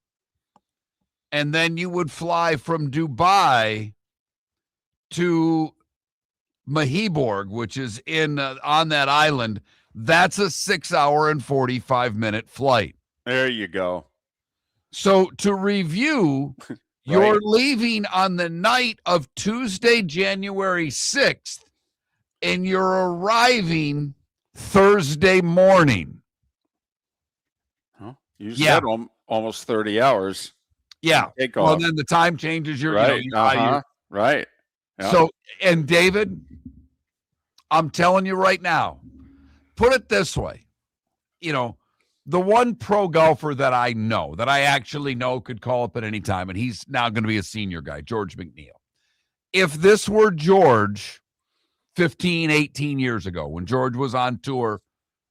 And then you would fly from Dubai to Mahiborg, which is in on that island. That's a 6-hour and 45-minute flight. There you go. So to review, you're leaving on the night of Tuesday, January 6th, and you're arriving Thursday morning. Huh? You said almost 30 hours. Yeah. Takeoff. Well, then the time changes. You're right. Right. Yeah. So, and David, I'm telling you right now, put it this way. The one pro golfer that I know, that I actually know could call up at any time, and he's now going to be a senior guy, George McNeil. If this were George 15, 18 years ago, when George was on tour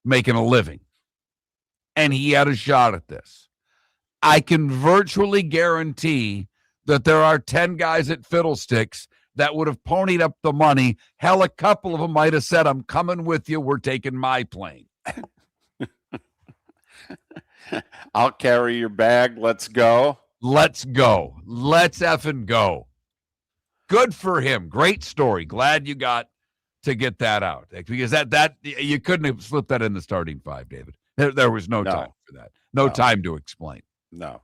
making a living, and he had a shot at this, I can virtually guarantee that there are 10 guys at Fiddlesticks that would have ponied up the money. Hell, a couple of them might have said, I'm coming with you. We're taking my plane. I'll carry your bag. Let's go. Let's go. Let's effing go. Good for him. Great story. Glad you got to get that out, because that you couldn't have slipped that in the starting five, David. There was no time for that. No time to explain. No.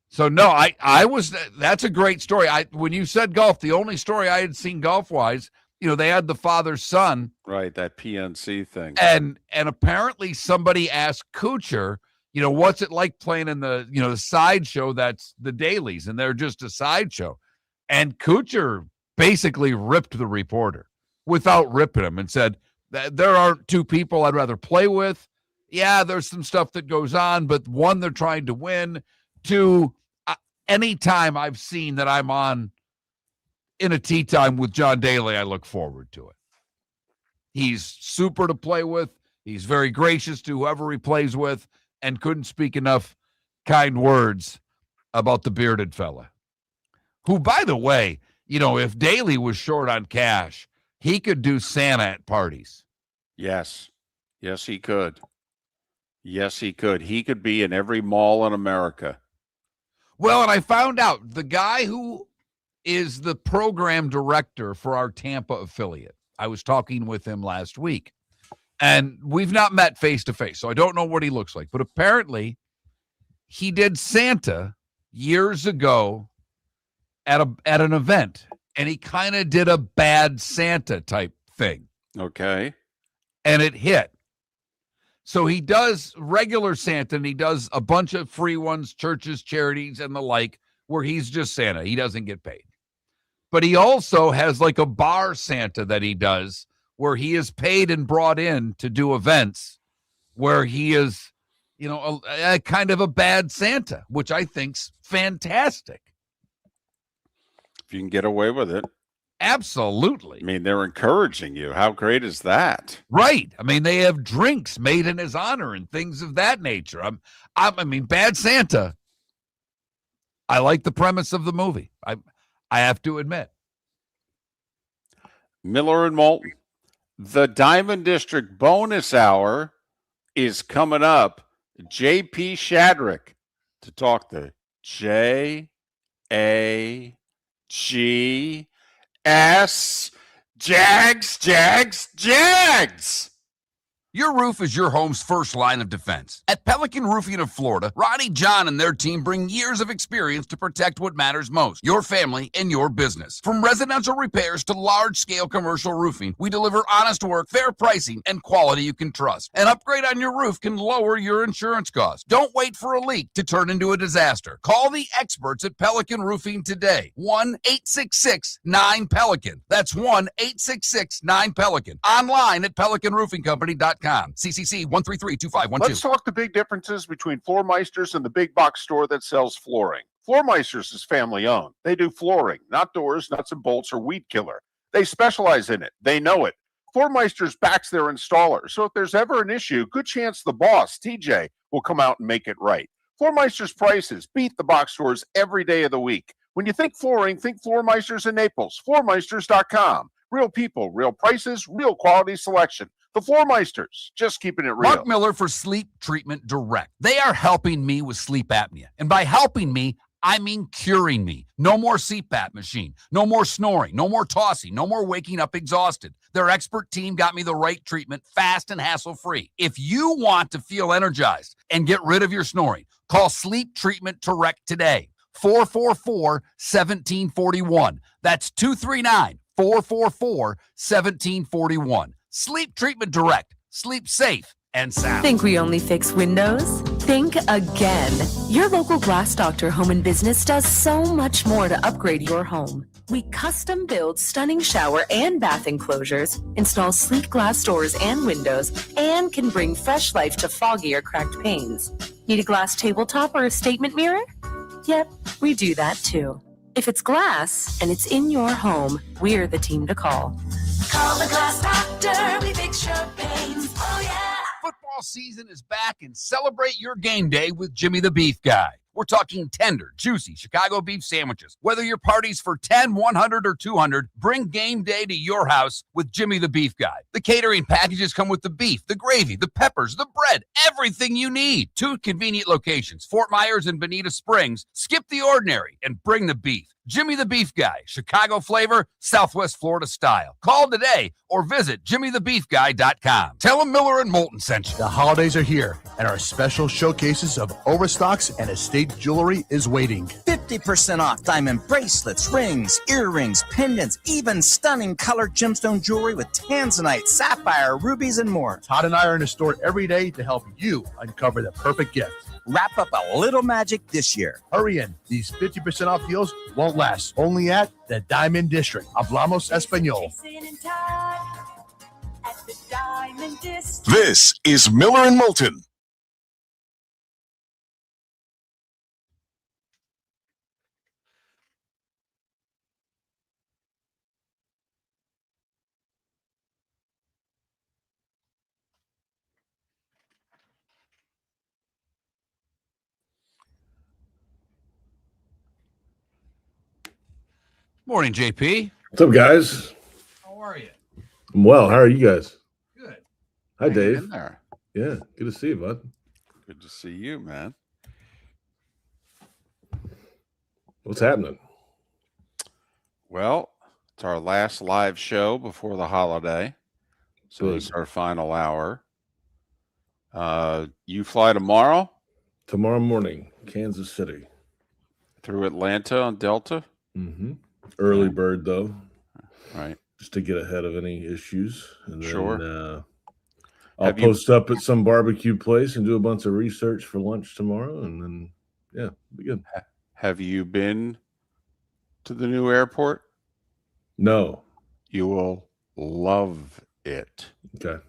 So no, I was. That's a great story. When you said golf, the only story I had seen golf wise, they had the father-son, right? That PNC thing, and apparently somebody asked Kuchar, what's it like playing in the the sideshow that's the dailies, and they're just a sideshow, and Kuchar basically ripped the reporter without ripping him and said that there aren't two people I'd rather play with. Yeah, there's some stuff that goes on, but one, they're trying to win. Two, anytime I've seen that I'm on in a tee time with John Daly, I look forward to it. He's super to play with. He's very gracious to whoever he plays with, and couldn't speak enough kind words about the bearded fella. Who, by the way, if Daly was short on cash, he could do Santa at parties. Yes. Yes, he could. Yes, he could. He could be in every mall in America. Well, and I found out the guy who is the program director for our Tampa affiliate, I was talking with him last week, and we've not met face to face, so I don't know what he looks like. But apparently he did Santa years ago at an event, and he kind of did a bad Santa type thing. Okay. And it hit. So he does regular Santa, and he does a bunch of free ones, churches, charities, and the like, where he's just Santa. He doesn't get paid. But he also has like a bar Santa that he does where he is paid and brought in to do events where he is, a kind of a bad Santa, which I think's fantastic. If you can get away with it. Absolutely. I mean, they're encouraging you. How great is that? Right. I mean, they have drinks made in his honor and things of that nature. I mean, bad Santa. I like the premise of the movie. I have to admit. Miller and Moulton. The Diamond District bonus hour is coming up. JP Shadrick to talk the JAGS. Jags. Your roof is your home's first line of defense. At Pelican Roofing of Florida, Ronnie, John, and their team bring years of experience to protect what matters most, your family and your business. From residential repairs to large-scale commercial roofing, we deliver honest work, fair pricing, and quality you can trust. An upgrade on your roof can lower your insurance costs. Don't wait for a leak to turn into a disaster. Call the experts at Pelican Roofing today. 1-866-9-PELICAN. That's 1-866-9-PELICAN. Online at pelicanroofingcompany.com. CCC 1332512. Let's talk the big differences between Floor Meisters and the big box store that sells flooring. Floor Meisters is family owned. They do flooring, not doors, nuts and bolts, or weed killer. They specialize in it. They know it. Floor Meisters backs their installer. So if there's ever an issue, good chance the boss, TJ, will come out and make it right. Floor Meisters prices beat the box stores every day of the week. When you think flooring, think Floor Meisters in Naples. Floormeisters.com. Real people, real prices, real quality selection. The Floor Meisters, just keeping it real. Mark Miller for Sleep Treatment Direct. They are helping me with sleep apnea. And by helping me, I mean curing me. No more CPAP machine. No more snoring. No more tossing. No more waking up exhausted. Their expert team got me the right treatment, fast and hassle-free. If you want to feel energized and get rid of your snoring, call Sleep Treatment Direct today. 444-1741. That's 239-444-1741. Sleep Treatment Direct. Sleep safe and sound. Think we only fix windows? Think again. Your local Glass Doctor Home and Business does so much more to upgrade your home. We custom build stunning shower and bath enclosures, install sleek glass doors and windows, and can bring fresh life to foggy or cracked panes. Need a glass tabletop or a statement mirror? Yep, we do that too. If it's glass and it's in your home, we're the team to call. Call the Glass Doctor, we fix your pains. Oh yeah. Football Football season is back, and celebrate your game day with Jimmy the Beef Guy. We're talking tender, juicy Chicago beef sandwiches. Whether your party's for 10, 100, or 200, bring game day to your house with Jimmy the Beef Guy. The catering packages come with the beef, the gravy, the peppers, the bread, everything you need. 2 convenient locations, Fort Myers and Bonita Springs. Skip the ordinary and bring the beef. Jimmy the Beef Guy, Chicago flavor, Southwest Florida style. Call today or visit jimmythebeefguy.com. Tell him Miller and Moulton sent you. The holidays are here, and our special showcases of overstocks and estate jewelry is waiting. 50% off diamond bracelets, rings, earrings, pendants, even stunning colored gemstone jewelry with tanzanite, sapphire, rubies, and more. Todd and I are in the store every day to help you uncover the perfect gift. Wrap up a little magic this year. Hurry in. These 50% off deals won't last. Only at the Diamond District. Hablamos Espanol. This is Miller and Moulton. Morning, JP. What's up, guys? How are you? I'm well. How are you guys? Good. Hi, Hanging Dave. in there. Yeah, good to see you, bud. Good to see you, man. What's happening? Well, it's our last live show before the holiday. So Good. it's our final hour. You fly tomorrow Tomorrow morning, Kansas City. through Atlanta on Delta? Mm-hmm. Early bird, though, Right. just to get ahead of any issues. And then, Sure. I'll Have you- post up at some barbecue place and do a bunch of research for lunch tomorrow. And then, yeah, be good. Have you been to the new airport? No. You will love it. Okay.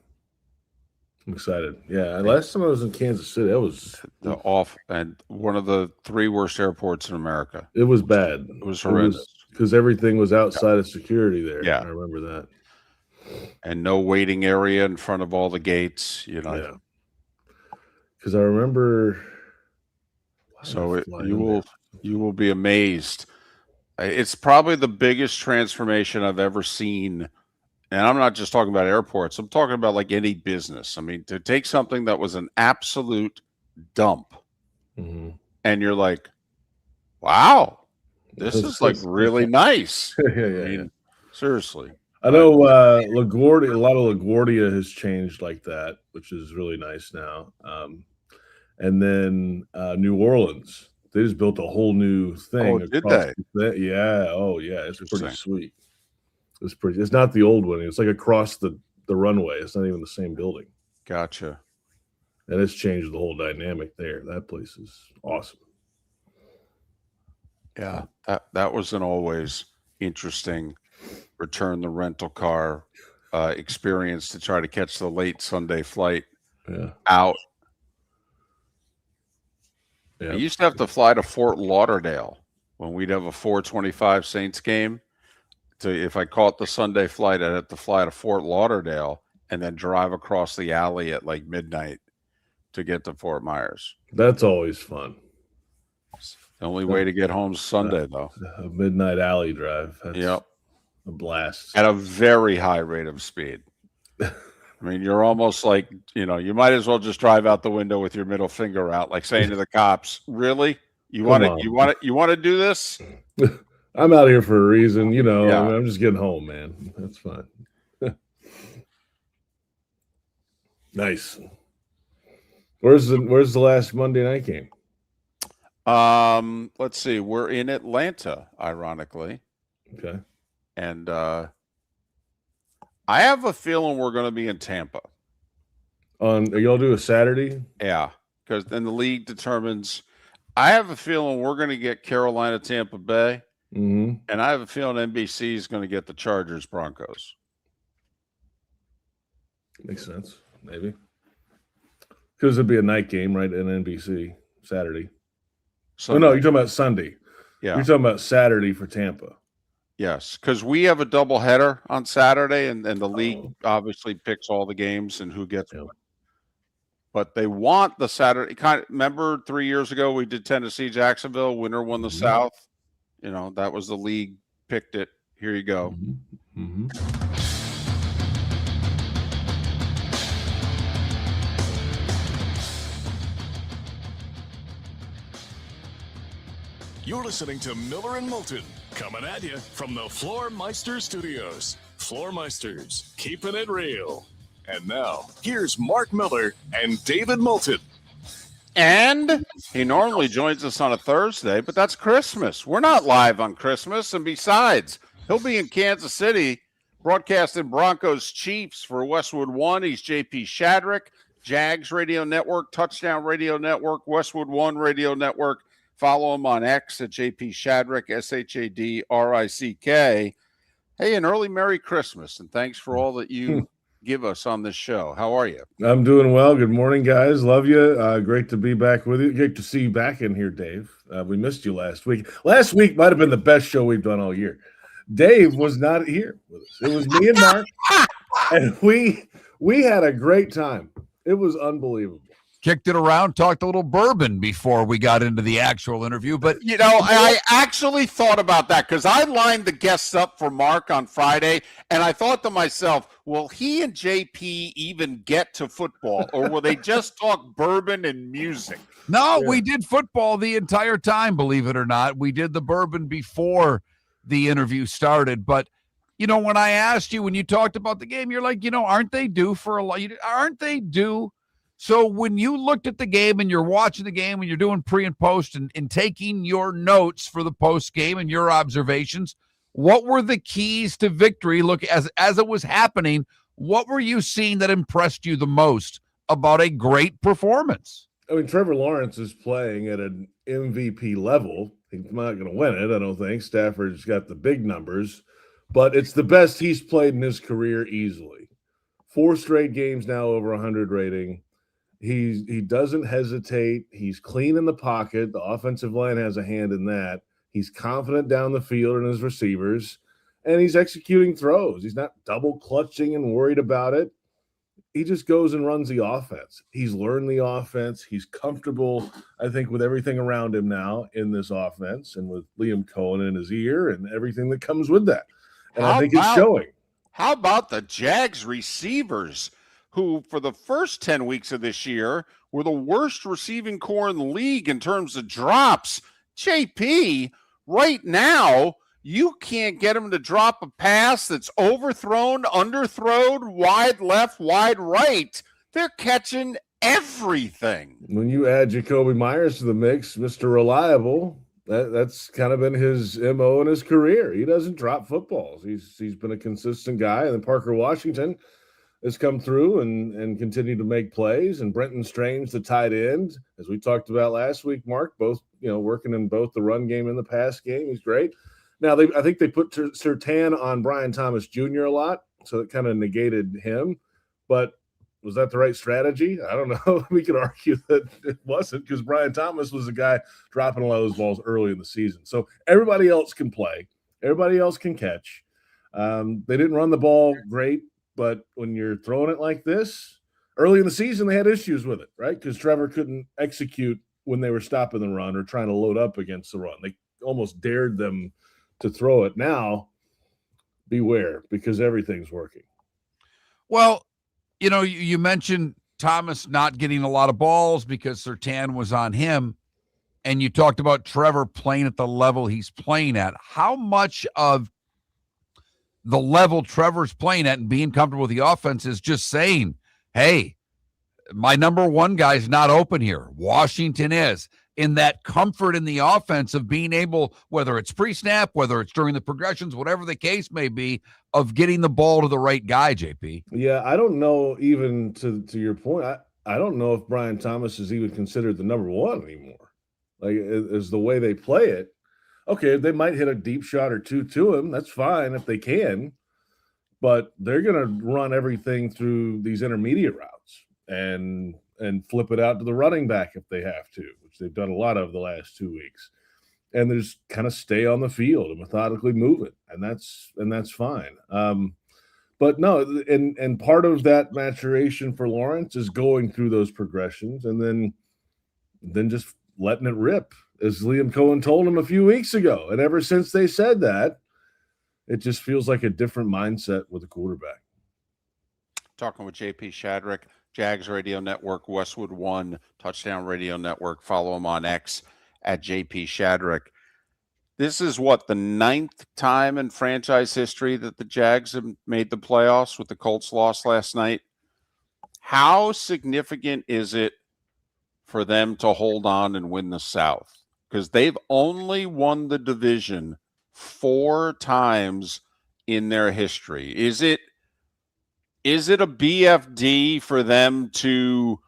I'm excited. Yeah. Last time I was in Kansas City, that was And one of the 3 worst airports in America. it was bad. It was horrendous. Because everything was outside of security there. Yeah. I remember that. And no waiting area in front of all the gates, you know. Yeah. Because I remember. So you will be amazed. It's probably the biggest transformation I've ever seen. And I'm not just talking about airports. I'm talking about like any business. I mean, to take something that was an absolute dump Mhm. and you're like, wow, this is like really nice. yeah, I yeah. mean, seriously. I know LaGuardia, a lot of LaGuardia has changed like that, which is really nice now. And then New Orleans, they just built a whole new thing. Oh, did across they? Yeah. Oh, yeah. It's pretty Interesting. sweet. It's pretty. It's not the old one. It's like across the runway. It's not even the same building. Gotcha. And it's changed the whole dynamic there. That place is awesome. Yeah, that was an always interesting return the rental car experience to try to catch the late Sunday flight out. Yeah. I used to have to fly to Fort Lauderdale when we'd have a 4:25 Saints game. If I caught the Sunday flight, I'd have to fly to Fort Lauderdale and then drive across the alley at like midnight to get to Fort Myers. That's always fun. The only way to get home is Sunday, though. A midnight alley drive. That's Yep. a blast. At a very high rate of speed. I mean, you're almost like, you might as well just drive out the window with your middle finger out, like saying to the cops, really? You want to do this? I'm out here for a reason, Yeah. I mean, I'm just getting home, man. That's fine. Nice. Where's the last Monday night game? Let's see. We're in Atlanta, ironically. Okay. And I have a feeling we're going to be in Tampa. Y'all do a Saturday? Yeah, because then the league determines. I have a feeling we're going to get Carolina, Tampa Bay, Mm-hmm. and I have a feeling NBC is going to get the Chargers, Broncos. Makes sense, maybe. Because it'd be a night game, right? In NBC Saturday. Oh no, you're talking about Sunday. Yeah, you're talking about Saturday for Tampa. Yes, because we have a doubleheader on Saturday, and the league obviously picks all the games and who gets what. but they want the Saturday. Remember 3 years ago we did Tennessee, Jacksonville. Winner won the South. You know, that was the league picked it. Here you go. You're listening to Miller and Moulton, coming at you from the Floor Meister Studios. Floor Meisters, keeping it real. And now, here's Mark Miller and David Moulton. And he normally joins us on a Thursday, but that's Christmas. We're not live on Christmas. And besides, he'll be in Kansas City broadcasting Broncos Chiefs for Westwood One. He's JP Shadrick, Jags Radio Network, Touchdown Radio Network, Westwood One Radio Network. Follow him on X at JP Shadrick, SHADRICK. Hey, an early Merry Christmas, and thanks for all that you give us on this show. How are you? I'm doing well. Good morning, guys. Love you. Great to be back with you. Great to see you back in here, Dave. We missed you last week. Last week might have been the best show we've done all year. Dave was not here with us. It was me and Mark, and we had a great time. It was unbelievable. Kicked it around, talked a little bourbon before we got into the actual interview. But, you know, I actually thought about that because I lined the guests up for Mark on Friday, and I thought to myself, will he and JP even get to football, or will they just talk bourbon and music? No, we did football the entire time, believe it or not. We did the bourbon before the interview started. But, you know, when I asked you, when you talked about the game, you're like, you know, aren't they due for a lot? Aren't they due? So when you looked at the game and you're watching the game and you're doing pre and post and taking your notes for the post game and your observations, what were the keys to victory? Look, as it was happening, what were you seeing that impressed you the most about a great performance? I mean, Trevor Lawrence is playing at an MVP level. He's not going to win it, I don't think. Stafford's got the big numbers, but it's the best he's played in his career easily. 4 straight games now over 100 rating. He doesn't hesitate. He's clean in the pocket. The offensive line has a hand in that. He's confident down the field in his receivers, and he's executing throws. He's not double clutching and worried about it. He just goes and runs the offense. He's learned the offense. He's comfortable, I think, with everything around him now in this offense and with Liam Cohen in his ear and everything that comes with that. And I think it's showing. How about the Jags receivers, who for the first 10 weeks of this year were the worst receiving core in the league in terms of drops? JP, right now, you can't get them to drop a pass that's overthrown, underthrown, wide left, wide right. They're catching everything. When you add Jacoby Myers to the mix, Mr. Reliable, that's kind of been his MO in his career. He doesn't drop footballs. He's been a consistent guy. And then Parker Washington has come through and continued to make plays. And Brenton Strange, the tight end, as we talked about last week, Mark, both, you know, working in both the run game and the pass game. He's great. Now, I think they put Surtain on Brian Thomas Jr. a lot, so it kind of negated him. But was that the right strategy? I don't know. We could argue that it wasn't, because Brian Thomas was the guy dropping a lot of those balls early in the season. So everybody else can play. Everybody else can catch. They didn't run the ball great. But when you're throwing it like this, early in the season, they had issues with it, right? Because Trevor couldn't execute when they were stopping the run or trying to load up against the run. They almost dared them to throw it. Now, beware, because everything's working. Well, you know, you mentioned Thomas not getting a lot of balls because Surtain was on him, and you talked about Trevor playing at the level he's playing at. How much of the level Trevor's playing at and being comfortable with the offense is just saying, hey, my number one guy's not open here. Washington is. In that comfort in the offense of being able, whether it's pre-snap, whether it's during the progressions, whatever the case may be, of getting the ball to the right guy, JP. Yeah, I don't know, even to your point, I don't know if Brian Thomas is even considered the number one anymore. Like, is the way they play it. Okay, they might hit a deep shot or two to him. That's fine if they can. But they're going to run everything through these intermediate routes and flip it out to the running back if they have to, which they've done a lot of the last 2 weeks. And they just kind of stay on the field and methodically move it. And that's fine. But But no, and part of that maturation for Lawrence is going through those progressions and then just letting it rip, as Liam Cohen told him a few weeks ago. And ever since they said that, it just feels like a different mindset with a quarterback. Talking with JP Shadrick, Jags Radio Network, Westwood One, Touchdown Radio Network. Follow him on X at JP Shadrick. This is what, the 9th time in franchise history that the Jags have made the playoffs, with the Colts loss last night. How significant is it for them to hold on and win the South? Because they've only won the division 4 times in their history. Is it a BFD for them to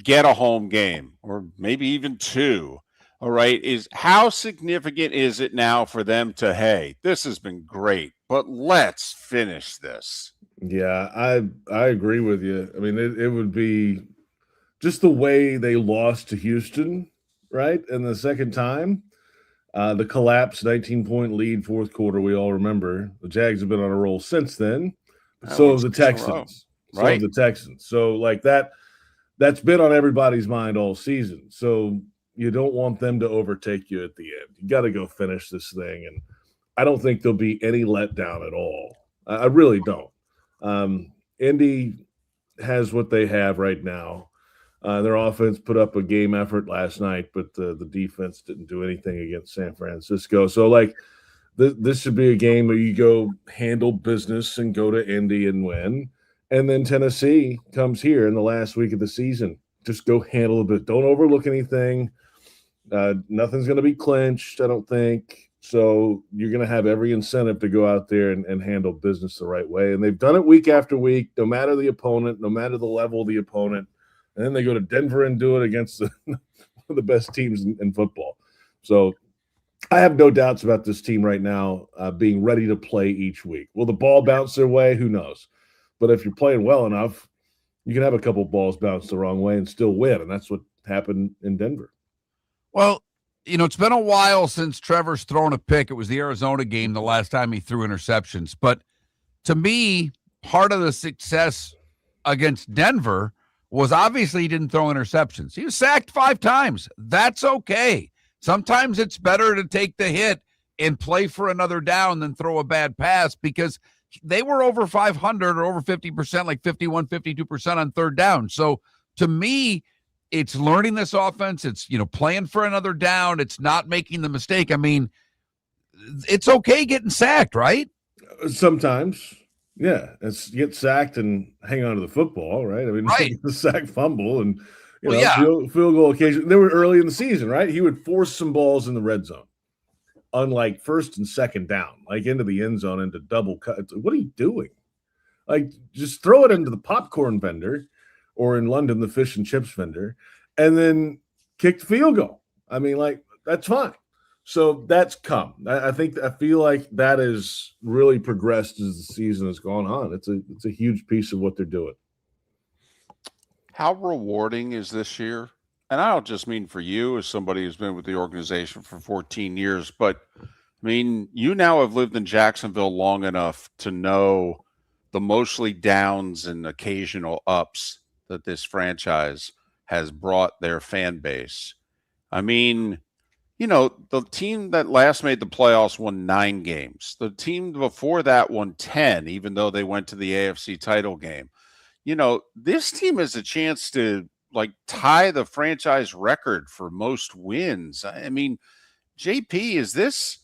get a home game, or maybe even 2? All right. How significant is it now for them to, hey, this has been great, but let's finish this? Yeah, I agree with you. I mean, it would be just the way they lost to Houston, right? And the second time, the collapse, 19-point lead, fourth quarter, we all remember. The Jags have been on a roll since then. So have the Texans. Right. So have the Texans. So like that's been on everybody's mind all season. So you don't want them to overtake you at the end. You got to go finish this thing. And I don't think there'll be any letdown at all. I really don't. Indy has what they have right now. Their offense put up a game effort last night, but the defense didn't do anything against San Francisco. So, like, this should be a game where you go handle business and go to Indy and win. And then Tennessee comes here in the last week of the season. Just go handle a bit. Don't overlook anything. Nothing's going to be clinched, I don't think. So you're going to have every incentive to go out there and handle business the right way. And they've done it week after week, no matter the opponent, no matter the level of the opponent. And then they go to Denver and do it against one of the best teams in football. So I have no doubts about this team right now being ready to play each week. Will the ball bounce their way? Who knows? But if you're playing well enough, you can have a couple balls bounce the wrong way and still win. And that's what happened in Denver. Well, it's been a while since Trevor's thrown a pick. It was the Arizona game the last time he threw interceptions. But to me, part of the success against Denver was obviously he didn't throw interceptions. He was sacked 5 times. That's okay. Sometimes it's better to take the hit and play for another down than throw a bad pass, because they were over 500 or over 50%, like 51, 52% on third down. So to me, it's learning this offense. It's, playing for another down. It's not making the mistake. I mean, it's okay getting sacked, right? Sometimes. Yeah. It's get sacked and hang on to the football, right? I mean, right. The sack fumble and, field goal occasion. They were early in the season, right? He would force some balls in the red zone, unlike first and second down, like into the end zone, into double cut. What are you doing? Like, just throw it into the popcorn vendor, or in London, the fish and chips vendor, and then kick the field goal. I mean, like, that's fine. So that's come. I feel like that has really progressed as the season has gone on. It's a huge piece of what they're doing. How rewarding is this year? And I don't just mean for you as somebody who's been with the organization for 14 years, but I mean, you now have lived in Jacksonville long enough to know the mostly downs and occasional ups that this franchise has brought their fan base. I mean, the team that last made the playoffs won 9 games. The team before that won 10, even though they went to the AFC title game. This team has a chance to tie the franchise record for most wins. I mean, JP, is this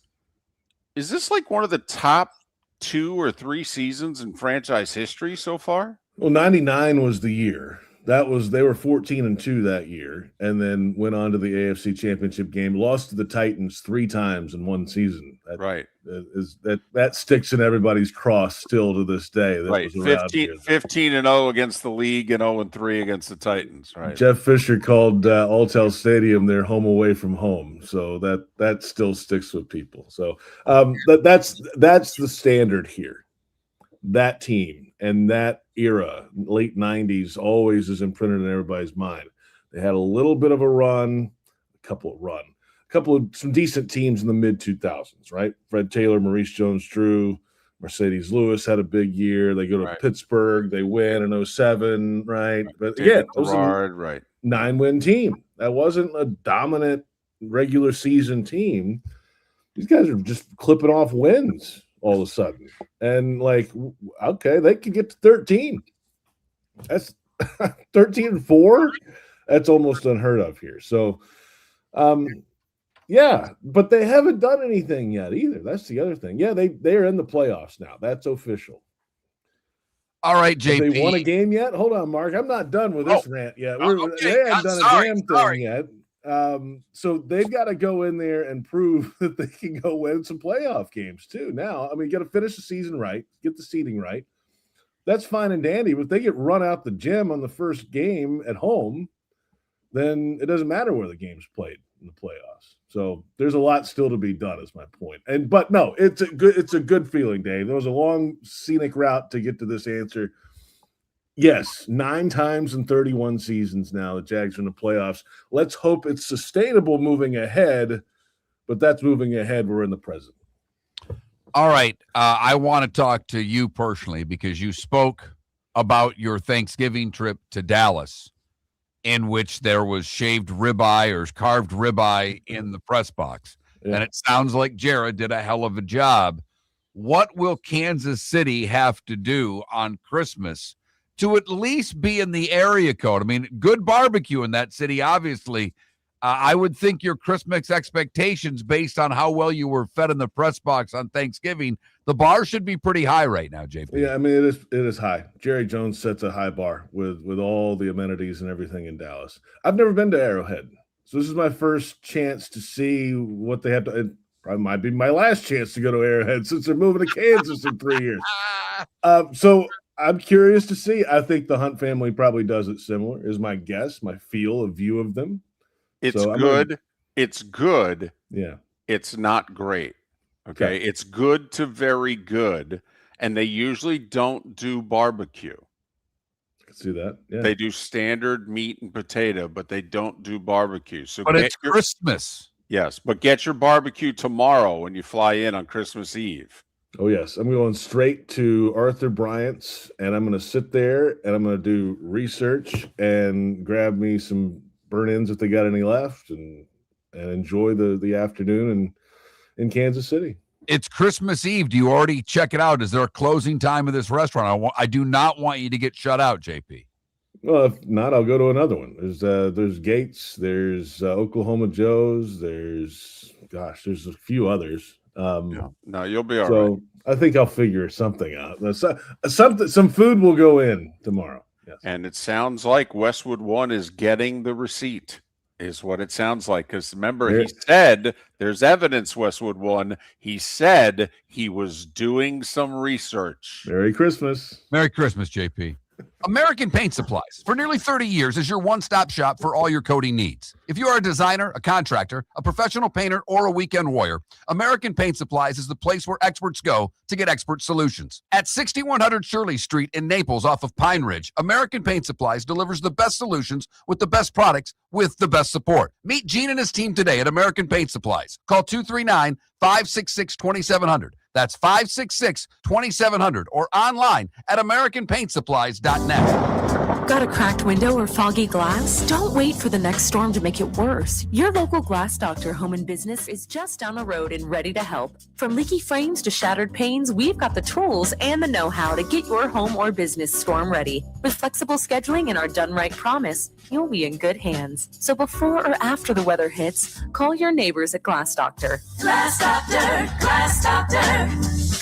like one of the top 2 or 3 seasons in franchise history so far? Well, 99 was the year. They were 14-2 that year, and then went on to the AFC Championship game, lost to the Titans 3 times in one season. That sticks in everybody's cross still to this day. Right, 15-0 against the league and 0-3 against the Titans. Right. Jeff Fisher called Alltel Stadium their home away from home, so that still sticks with people. So that's the standard here. That team and that era, late 90s, always is imprinted in everybody's mind. They had a little bit of a run, some decent teams in the mid-2000s, right? Fred Taylor, Maurice Jones-Drew, Mercedes Lewis had a big year. They go to Pittsburgh. They win in 07, right? But David again, it was a Garrard, right. 9-win team. That wasn't a dominant regular season team. These guys are just clipping off wins all of a sudden. And like, okay, they could get to 13. That's 13-4. That's almost unheard of here. So, yeah, but they haven't done anything yet either. That's the other thing. Yeah, they're in the playoffs now. That's official. All right, JP. Have they won a game yet? Hold on, Mark. I'm not done with this rant yet. They haven't done a damn thing yet. So they've got to go in there and prove that they can go win some playoff games too. Now, I mean, you got to finish the season right, get the seeding right. That's fine and dandy. But if they get run out the gym on the first game at home, then it doesn't matter where the game's played in the playoffs. So there's a lot still to be done, is my point. But no, it's a good feeling, Dave. There was a long scenic route to get to this answer. Yes, 9 times in 31 seasons now the Jags are in the playoffs. Let's hope it's sustainable moving ahead, but that's moving ahead. We're in the present. All right. I want to talk to you personally because you spoke about your Thanksgiving trip to Dallas, in which there was shaved ribeye or carved ribeye in the press box. Yeah. And it sounds like Jared did a hell of a job. What will Kansas City have to do on Christmas to at least be in the area code? I mean, good barbecue in that city, obviously. I would think your Christmas expectations, based on how well you were fed in the press box on Thanksgiving, the bar should be pretty high right now, JP. Yeah, I mean, it is high. Jerry Jones sets a high bar with all the amenities and everything in Dallas. I've never been to Arrowhead, so this is my first chance to see what they have to. It probably might be my last chance to go to Arrowhead since they're moving to Kansas in 3 years. So I'm curious to see. I think the Hunt family probably does it similar, is my guess, my feel, a view of them. It's good. It's good. Yeah. It's not great. Okay. It's good to very good. And they usually don't do barbecue. I can see that. Yeah. They do standard meat and potato, but they don't do barbecue. So but it's Christmas. Yes. But get your barbecue tomorrow when you fly in on Christmas Eve. Oh, yes. I'm going straight to Arthur Bryant's, and I'm going to sit there and I'm going to do research and grab me some burn-ins if they got any left, and enjoy the afternoon in Kansas City. It's Christmas Eve. Do you already check it out? Is there a closing time of this restaurant? I do not want you to get shut out, JP. Well, if not, I'll go to another one. There's Gates, there's Oklahoma Joe's, there's a few others. No, you'll be all right. So I think I'll figure something out. Some food will go in tomorrow. Yes. And it sounds like Westwood One is getting the receipt, is what it sounds like. Because remember, he said there's evidence, Westwood One. He said he was doing some research. Merry Christmas. Merry Christmas, JP. American Paint Supplies, for nearly 30 years, is your one-stop shop for all your coating needs. If you are a designer, a contractor, a professional painter, or a weekend warrior, American Paint Supplies is the place where experts go to get expert solutions. At 6100 Shirley Street in Naples off of Pine Ridge, American Paint Supplies delivers the best solutions with the best products with the best support. Meet Gene and his team today at American Paint Supplies. Call 239-566-2700. That's 566-2700 or online at AmericanPaintSupplies.net. Got a cracked window or foggy glass? Don't wait for the next storm to make it worse. Your local Glass Doctor Home and Business is just down the road and ready to help. From leaky frames to shattered panes, we've got the tools and the know-how to get your home or business storm ready. With flexible scheduling and our done right promise, you'll be in good hands. So before or after the weather hits, call your neighbors at Glass Doctor. Glass Doctor, Glass Doctor.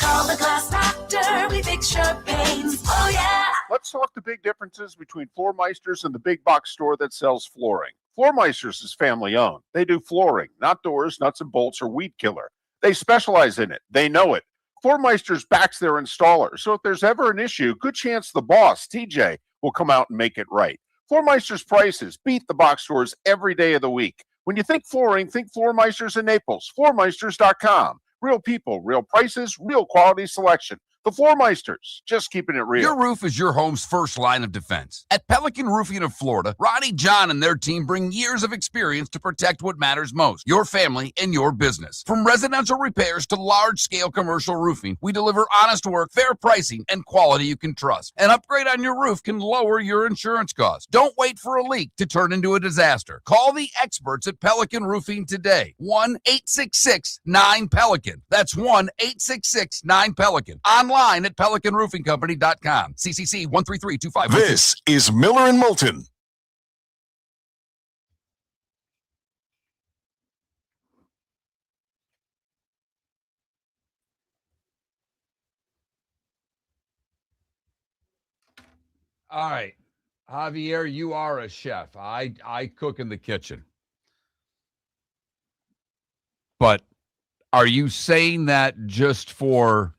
Call the Glass Doctor. We fix your pains. Oh, yeah. Let's talk the big differences between Floor Meisters and the big box store that sells flooring. Floor Meisters is family owned. They do flooring, not doors, nuts and bolts, or weed killer. They specialize in it. They know it. Floor Meisters backs their installer. So if there's ever an issue, good chance the boss, TJ, will come out and make it right. Floor Meisters prices beat the box stores every day of the week. When you think flooring, think Floor Meisters in Naples. FloorMeisters.com. Real people, real prices, real quality selection. The Floormeisters, just keeping it real. Your roof is your home's first line of defense. At Pelican Roofing of Florida, Ronnie, John, and their team bring years of experience to protect what matters most, your family and your business. From residential repairs to large-scale commercial roofing, we deliver honest work, fair pricing, and quality you can trust. An upgrade on your roof can lower your insurance costs. Don't wait for a leak to turn into a disaster. Call the experts at Pelican Roofing today. 1-866-9-PELICAN. That's 1-866-9-PELICAN. Online at pelicanroofingcompany.com. CCC 13325. This is Miller and Moulton. All right. Javier, you are a chef. I cook in the kitchen. But are you saying that just for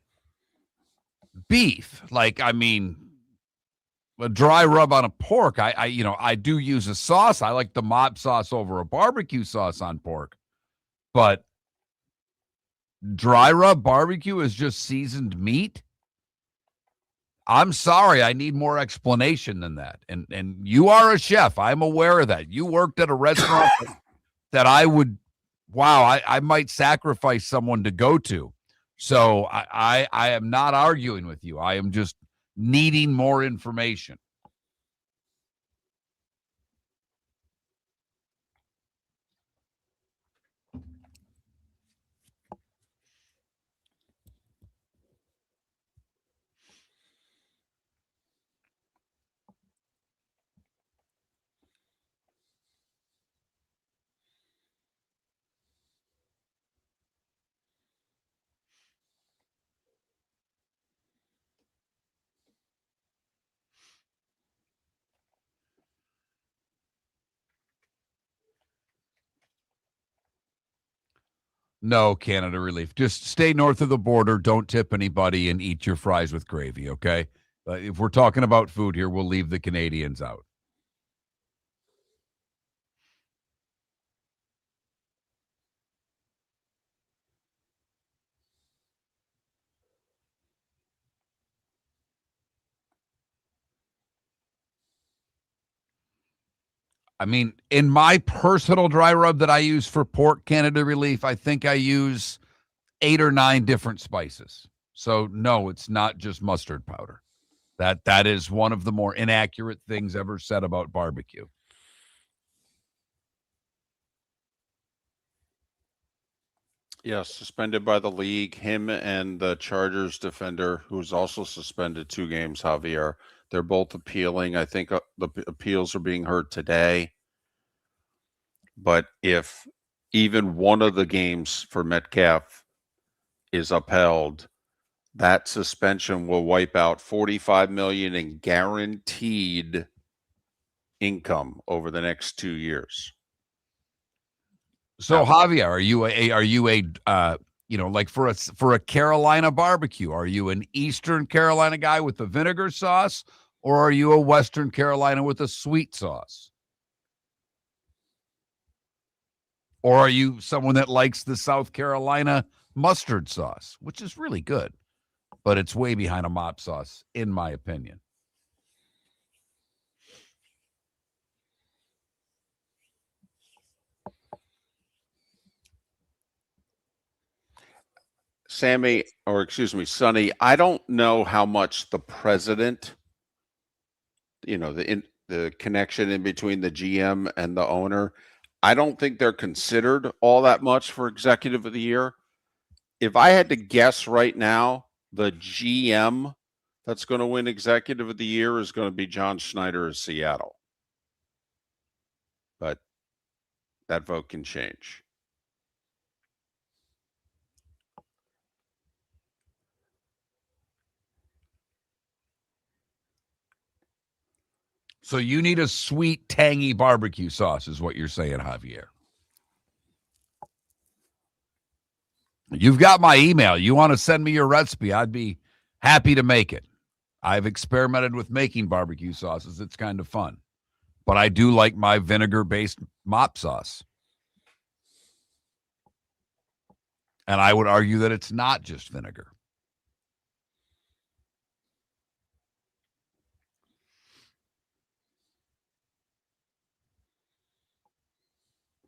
beef? Like, I mean, a dry rub on a pork. I do use a sauce. I like the mop sauce over a barbecue sauce on pork. But dry rub barbecue is just seasoned meat? I'm sorry, I need more explanation than that. And you are a chef. I'm aware of that. You worked at a restaurant that I might sacrifice someone to go to. So I am not arguing with you. I am just needing more information. No, Canada Relief. Just stay north of the border. Don't tip anybody and eat your fries with gravy, okay? If we're talking about food here, we'll leave the Canadians out. I mean, in my personal dry rub that I use for pork Canada Relief, I think I use 8 or 9 different spices. So no, it's not just mustard powder. That is one of the more inaccurate things ever said about barbecue. Yes, suspended by the league. Him and the Chargers defender, who's also suspended 2 games, Javier. They're both appealing. I think the appeals are being heard today. But if even one of the games for Metcalf is upheld, that suspension will wipe out $45 million in guaranteed income over the next 2 years. So Javier, are you like for a Carolina barbecue, are you an Eastern Carolina guy with the vinegar sauce, or are you a Western Carolina with a sweet sauce? Or are you someone that likes the South Carolina mustard sauce, which is really good, but it's way behind a mop sauce, in my opinion? Sonny, I don't know how much the president, the connection in between the GM and the owner, I don't think they're considered all that much for executive of the year. If I had to guess right now, the GM that's going to win executive of the year is going to be John Schneider of Seattle. But that vote can change. So you need a sweet, tangy barbecue sauce is what you're saying, Javier. You've got my email. You want to send me your recipe, I'd be happy to make it. I've experimented with making barbecue sauces. It's kind of fun. But I do like my vinegar-based mop sauce. And I would argue that it's not just vinegar.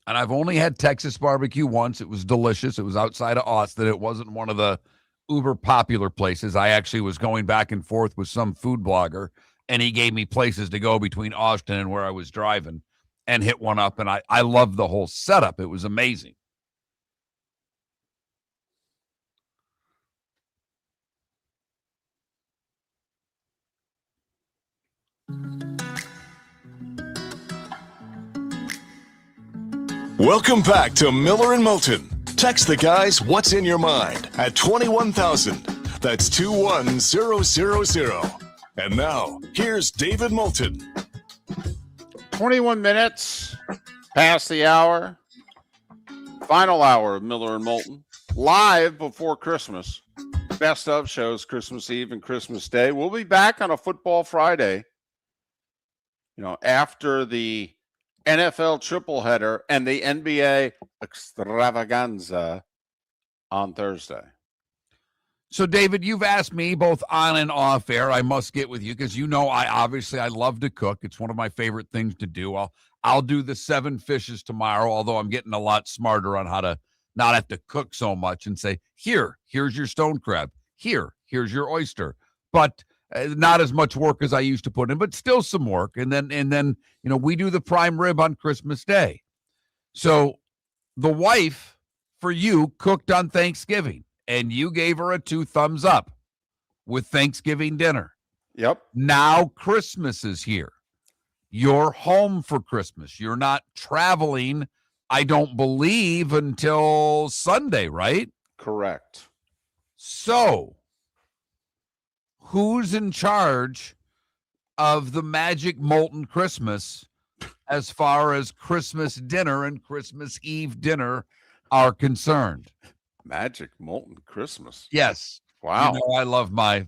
And I've only had Texas barbecue once. It was delicious. It was outside of Austin. It wasn't one of the uber popular places. I actually was going back and forth with some food blogger, and he gave me places to go between Austin and where I was driving, and hit one up. And I loved the whole setup. It was amazing. Welcome back to Miller and Moulton. Text the guys what's in your mind at 21,000. That's 21000. And now, here's David Moulton. 21 minutes past the hour. Final hour of Miller and Moulton. Live before Christmas. Best of shows Christmas Eve and Christmas Day. We'll be back on a Football Friday. After the NFL triple header and the NBA extravaganza on Thursday. So, David, you've asked me both on and off air. I must get with you because I love to cook. It's one of my favorite things to do. I'll do the 7 fishes tomorrow, although I'm getting a lot smarter on how to not have to cook so much and say, here's your stone crab. Here's your oyster. But not as much work as I used to put in, but still some work. And then we do the prime rib on Christmas Day. So the wife for you cooked on Thanksgiving, and you gave her a 2 thumbs up with Thanksgiving dinner. Yep. Now Christmas is here. You're home for Christmas. You're not traveling, I don't believe, until Sunday, right? Correct. So who's in charge of the magic Moulton Christmas as far as Christmas dinner and Christmas Eve dinner are concerned? Magic Moulton Christmas. Yes. Wow. I love my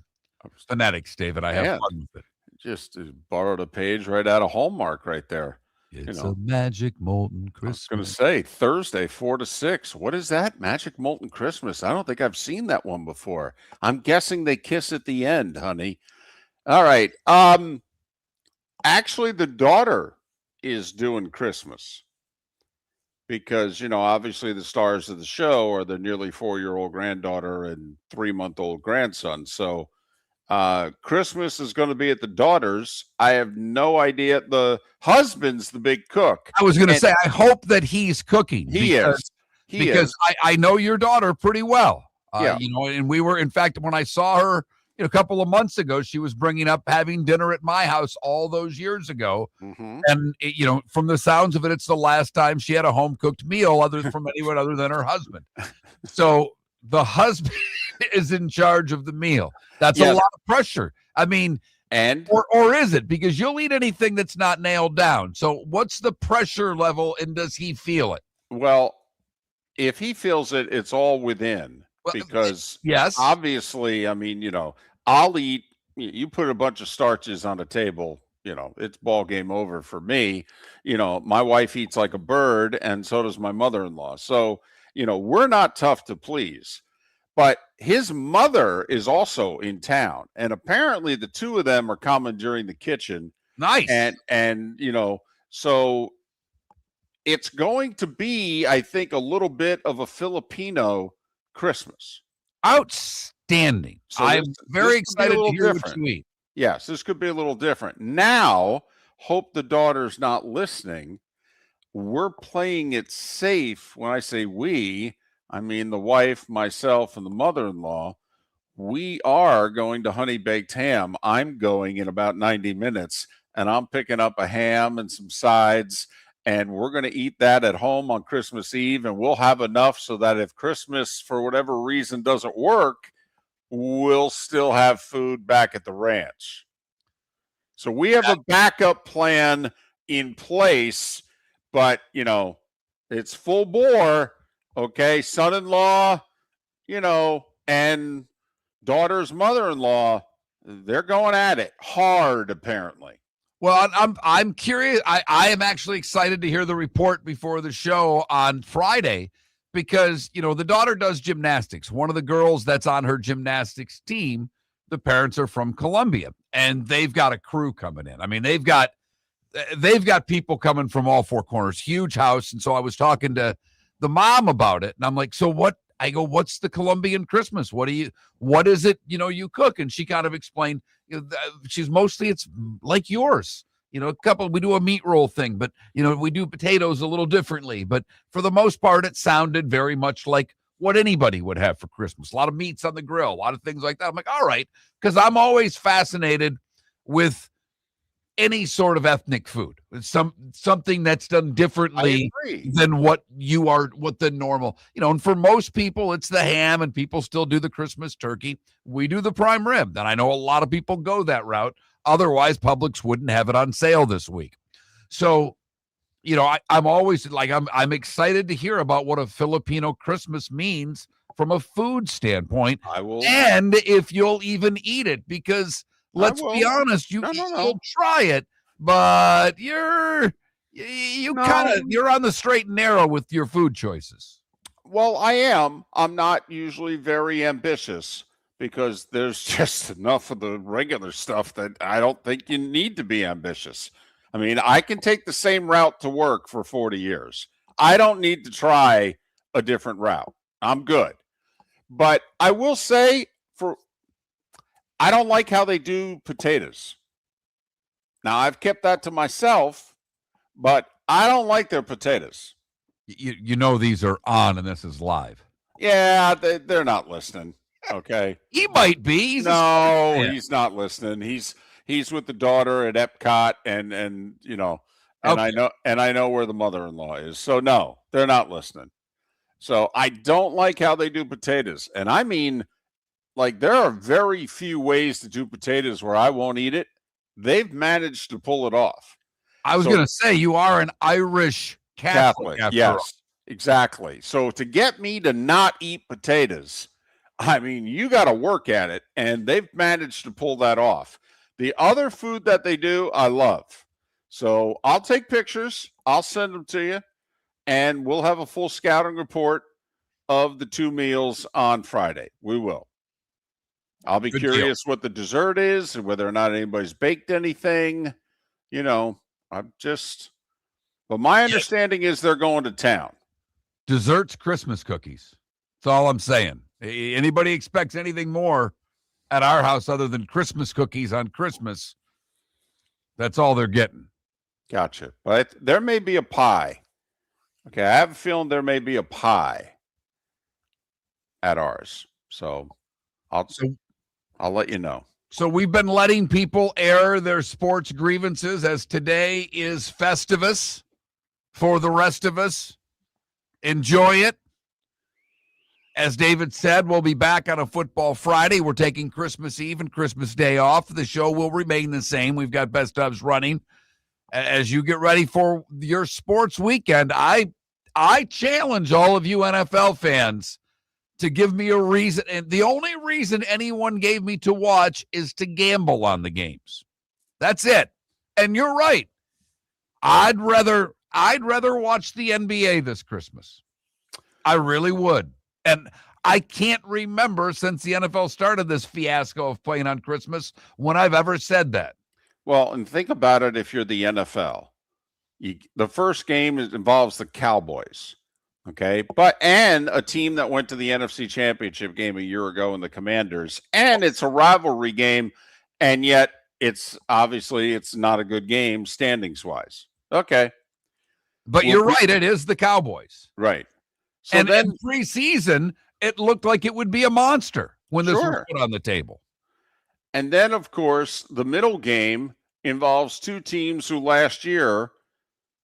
phonetics, David. I have fun with it. Just borrowed a page right out of Hallmark right there. It's a magic Moulton Christmas. I was going to say Thursday, 4 to 6. What is that? Magic Moulton Christmas. I don't think I've seen that one before. I'm guessing they kiss at the end, honey. All right. Actually, the daughter is doing Christmas because, obviously the stars of the show are the nearly 4-year-old granddaughter and 3-month-old grandson. So Christmas is going to be at the daughter's. I have no idea. The husband's the big cook. I was going to say, I hope that he's cooking. He is. I know your daughter pretty well. Yeah. And we were, in fact, when I saw her a couple of months ago, she was bringing up having dinner at my house all those years ago. Mm-hmm. And, from the sounds of it, it's the last time she had a home cooked meal from anyone other than her husband. So the husband is in charge of the meal. That's a lot of pressure. I mean, or is it? Because you'll eat anything that's not nailed down. So what's the pressure level, and does he feel it? Well, if he feels it, it's all within. Because obviously, I mean, I'll eat. You put a bunch of starches on a table, it's ball game over for me. My wife eats like a bird, and so does my mother-in-law. So, we're not tough to please. But his mother is also in town, and apparently the two of them are commandeering the kitchen. Nice. And so it's going to be, I think, a little bit of a Filipino Christmas. Outstanding. So I'm very excited to hear what you eat. Yes, this could be a little different. Now, hope the daughter's not listening. We're playing it safe. When I say we, I mean the wife, myself, and the mother-in-law. We are going to Honey Baked Ham. I'm going in about 90 minutes, and I'm picking up a ham and some sides, and we're going to eat that at home on Christmas Eve, and we'll have enough so that if Christmas, for whatever reason, doesn't work, we'll still have food back at the ranch. So we have a backup plan in place, but, it's full bore. Okay, son-in-law, and daughter's mother-in-law, they're going at it hard, apparently. Well, I'm curious. I am actually excited to hear the report before the show on Friday because, the daughter does gymnastics. One of the girls that's on her gymnastics team, the parents are from Colombia, and they've got a crew coming in. I mean, they've got they've got people coming from all four corners, huge house. And so I was talking to the mom about it, and I'm like, so what? I go, what's the Colombian Christmas? What is it, you cook? And she kind of explained, she's mostly, it's like yours, we do a meat roll thing, but, we do potatoes a little differently. But for the most part, it sounded very much like what anybody would have for Christmas. A lot of meats on the grill, a lot of things like that. I'm like, all right, because I'm always fascinated with any sort of ethnic food. It's something that's done differently than what the normal, and for most people it's the ham, and people still do the Christmas turkey. We do the prime rib. Then I know a lot of people go that route. Otherwise, Publix wouldn't have it on sale this week. So, I'm always like, I'm excited to hear about what a Filipino Christmas means from a food standpoint. I will. And if you'll even eat it, because let's be honest, you'll try it, but you're on the straight and narrow with your food choices. Well, I am. I'm not usually very ambitious because there's just enough of the regular stuff that I don't think you need to be ambitious. I mean, I can take the same route to work for 40 years. I don't need to try a different route. I'm good. But I will say, I don't like how they do potatoes. Now, I've kept that to myself, but I don't like their potatoes. These are on, and this is live. Yeah, they're not listening. Okay. He might be. He's not listening. He's with the daughter at Epcot, and okay. I know where the mother-in-law is. So no, they're not listening. So I don't like how they do potatoes. And I mean, like, there are very few ways to do potatoes where I won't eat it. They've managed to pull it off. I was going to say, you are an Irish Catholic. Yes, exactly. So to get me to not eat potatoes, I mean, you got to work at it, and they've managed to pull that off. The other food that they do, I love. So I'll take pictures. I'll send them to you, and we'll have a full scouting report of the 2 meals on Friday. We will. I'll be curious what the dessert is and whether or not anybody's baked anything. But my understanding is they're going to town. Desserts, Christmas cookies. That's all I'm saying. Anybody expects anything more at our house other than Christmas cookies on Christmas, that's all they're getting. Gotcha. But there may be a pie. Okay, I have a feeling there may be a pie at ours. So I'll let you know. So we've been letting people air their sports grievances, as today is Festivus for the rest of us. Enjoy it. As David said, we'll be back on a Football Friday. We're taking Christmas Eve and Christmas Day off. The show will remain the same. We've got Best Ofs running. As you get ready for your sports weekend, I challenge all of you NFL fans to give me a reason. And the only reason anyone gave me to watch is to gamble on the games. That's it. And you're right. I'd rather watch the NBA this Christmas. I really would. And I can't remember since the NFL started this fiasco of playing on Christmas when I've ever said that. Well, and think about it if you're the NFL. The first game involves the Cowboys, okay? And a team that went to the NFC Championship game a year ago in the Commanders, and it's a rivalry game, and yet it's not a good game standings-wise. Okay. But you're right, it is the Cowboys. Right. So and then in preseason, it looked like it would be a monster when this was put on the table. And then, of course, the middle game involves two teams who last year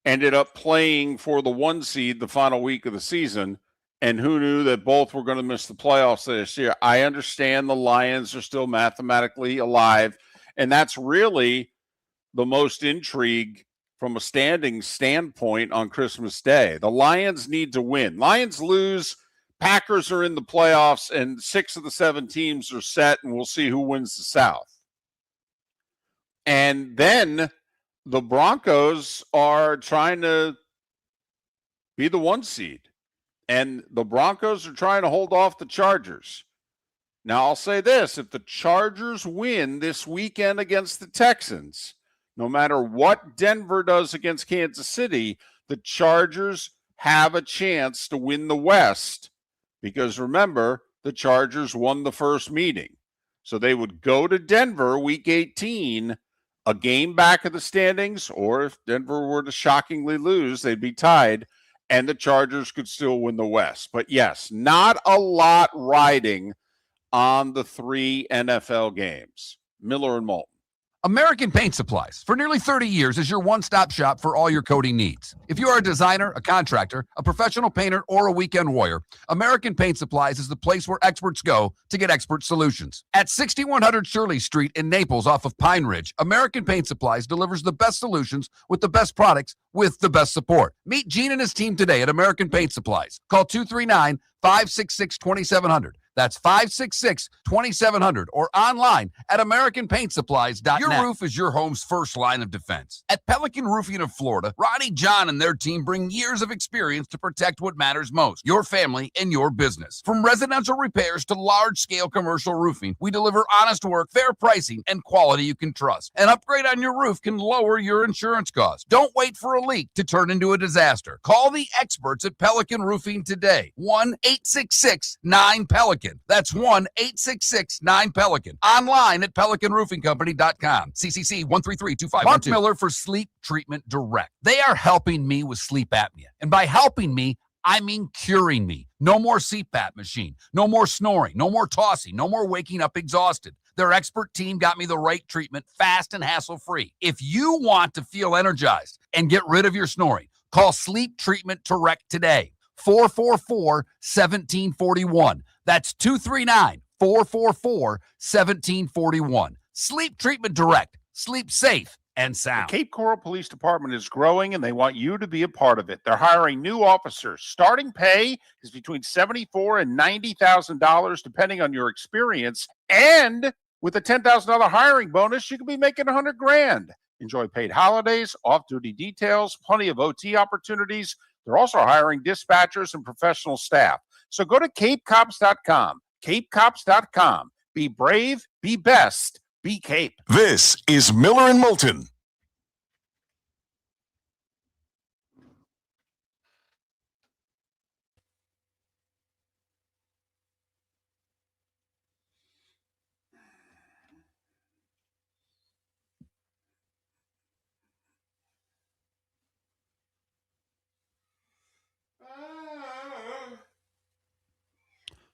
ended up playing for the 1 seed the final week of the season. And who knew that both were going to miss the playoffs this year? I understand the Lions are still mathematically alive. And that's really the most intrigue from a standing standpoint on Christmas Day. The Lions need to win. Lions lose, Packers are in the playoffs, and 6 of the 7 teams are set, and we'll see who wins the South. And then the Broncos are trying to be the 1 seed, and the Broncos are trying to hold off the Chargers. Now, I'll say this. If the Chargers win this weekend against the Texans, no matter what Denver does against Kansas City, the Chargers have a chance to win the West because remember, the Chargers won the first meeting. So they would go to Denver week 18, a game back of the standings, or if Denver were to shockingly lose, they'd be tied, and the Chargers could still win the West. But yes, not a lot riding on the 3 NFL games. Miller and Moulton. American Paint Supplies, for nearly 30 years, is your one-stop shop for all your coating needs. If you are a designer, a contractor, a professional painter, or a weekend warrior, American Paint Supplies is the place where experts go to get expert solutions. At 6100 Shirley Street in Naples off of Pine Ridge, American Paint Supplies delivers the best solutions with the best products with the best support. Meet Gene and his team today at American Paint Supplies. Call 239-566-2700. That's 566-2700 or online at AmericanPaintSupplies.net. Your roof is your home's first line of defense. At Pelican Roofing of Florida, Ronnie John and their team bring years of experience to protect what matters most, your family and your business. From residential repairs to large-scale commercial roofing, we deliver honest work, fair pricing, and quality you can trust. An upgrade on your roof can lower your insurance costs. Don't wait for a leak to turn into a disaster. Call the experts at Pelican Roofing today. 1-866-9-PELICAN. That's 1-866-9-PELICAN. Online at PelicanRoofingCompany.com. CCC 1332512. Mark Miller for Sleep Treatment Direct. They are helping me with sleep apnea. And by helping me, I mean curing me. No more CPAP machine. No more snoring. No more tossing. No more waking up exhausted. Their expert team got me the right treatment, fast and hassle-free. If you want to feel energized and get rid of your snoring, call Sleep Treatment Direct today. 444-1741. That's 239-444-1741. Sleep Treatment Direct. Sleep safe and sound. The Cape Coral Police Department is growing, and they want you to be a part of it. They're hiring new officers. Starting pay is between $74,000 and $90,000, depending on your experience. And with a $10,000 hiring bonus, you could be making $100,000. Enjoy paid holidays, off-duty details, plenty of OT opportunities. They're also hiring dispatchers and professional staff. So go to CapeCops.com. CapeCops.com. Be brave, be best, be Cape. This is Miller and Moulton.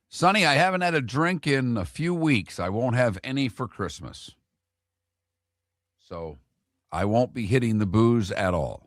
Sonny, I haven't had a drink in a few weeks. I won't have any for Christmas. So I won't be hitting the booze at all.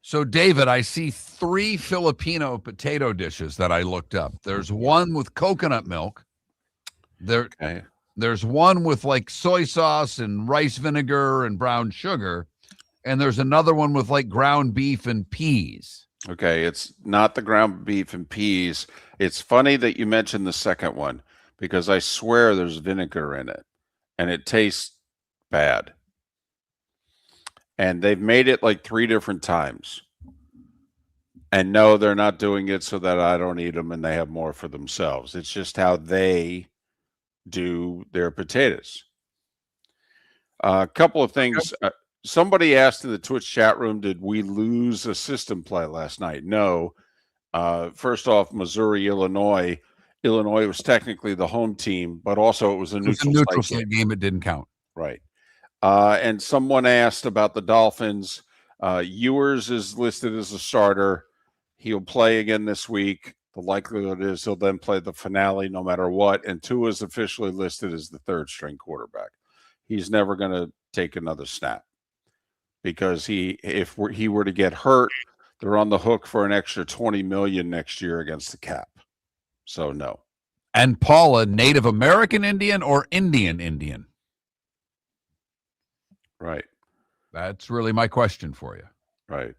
So, David, I see 3 Filipino potato dishes that I looked up. There's one with coconut milk. There's one with like soy sauce and rice vinegar and brown sugar. And there's another one with like ground beef and peas. Okay, it's not the ground beef and peas. It's funny that you mentioned the second one because I swear there's vinegar in it and it tastes bad. And they've made it like 3 different times. And no, they're not doing it so that I don't eat them and they have more for themselves. It's just how they do their potatoes. A couple of things. Somebody asked in the Twitch chat room, did we lose a system play last night? No. First off, Missouri, Illinois. Illinois was technically the home team, but also it was a neutral site game. It didn't count. Right. And someone asked about the Dolphins. Ewers is listed as a starter. He'll play again this week. The likelihood is he'll then play the finale no matter what. And Tua is officially listed as the third-string quarterback. He's never going to take another snap because if he were to get hurt, they're on the hook for an extra $20 million next year against the cap. So no. And Paula, Native American Indian or Indian Indian? Right. That's really my question for you. Right.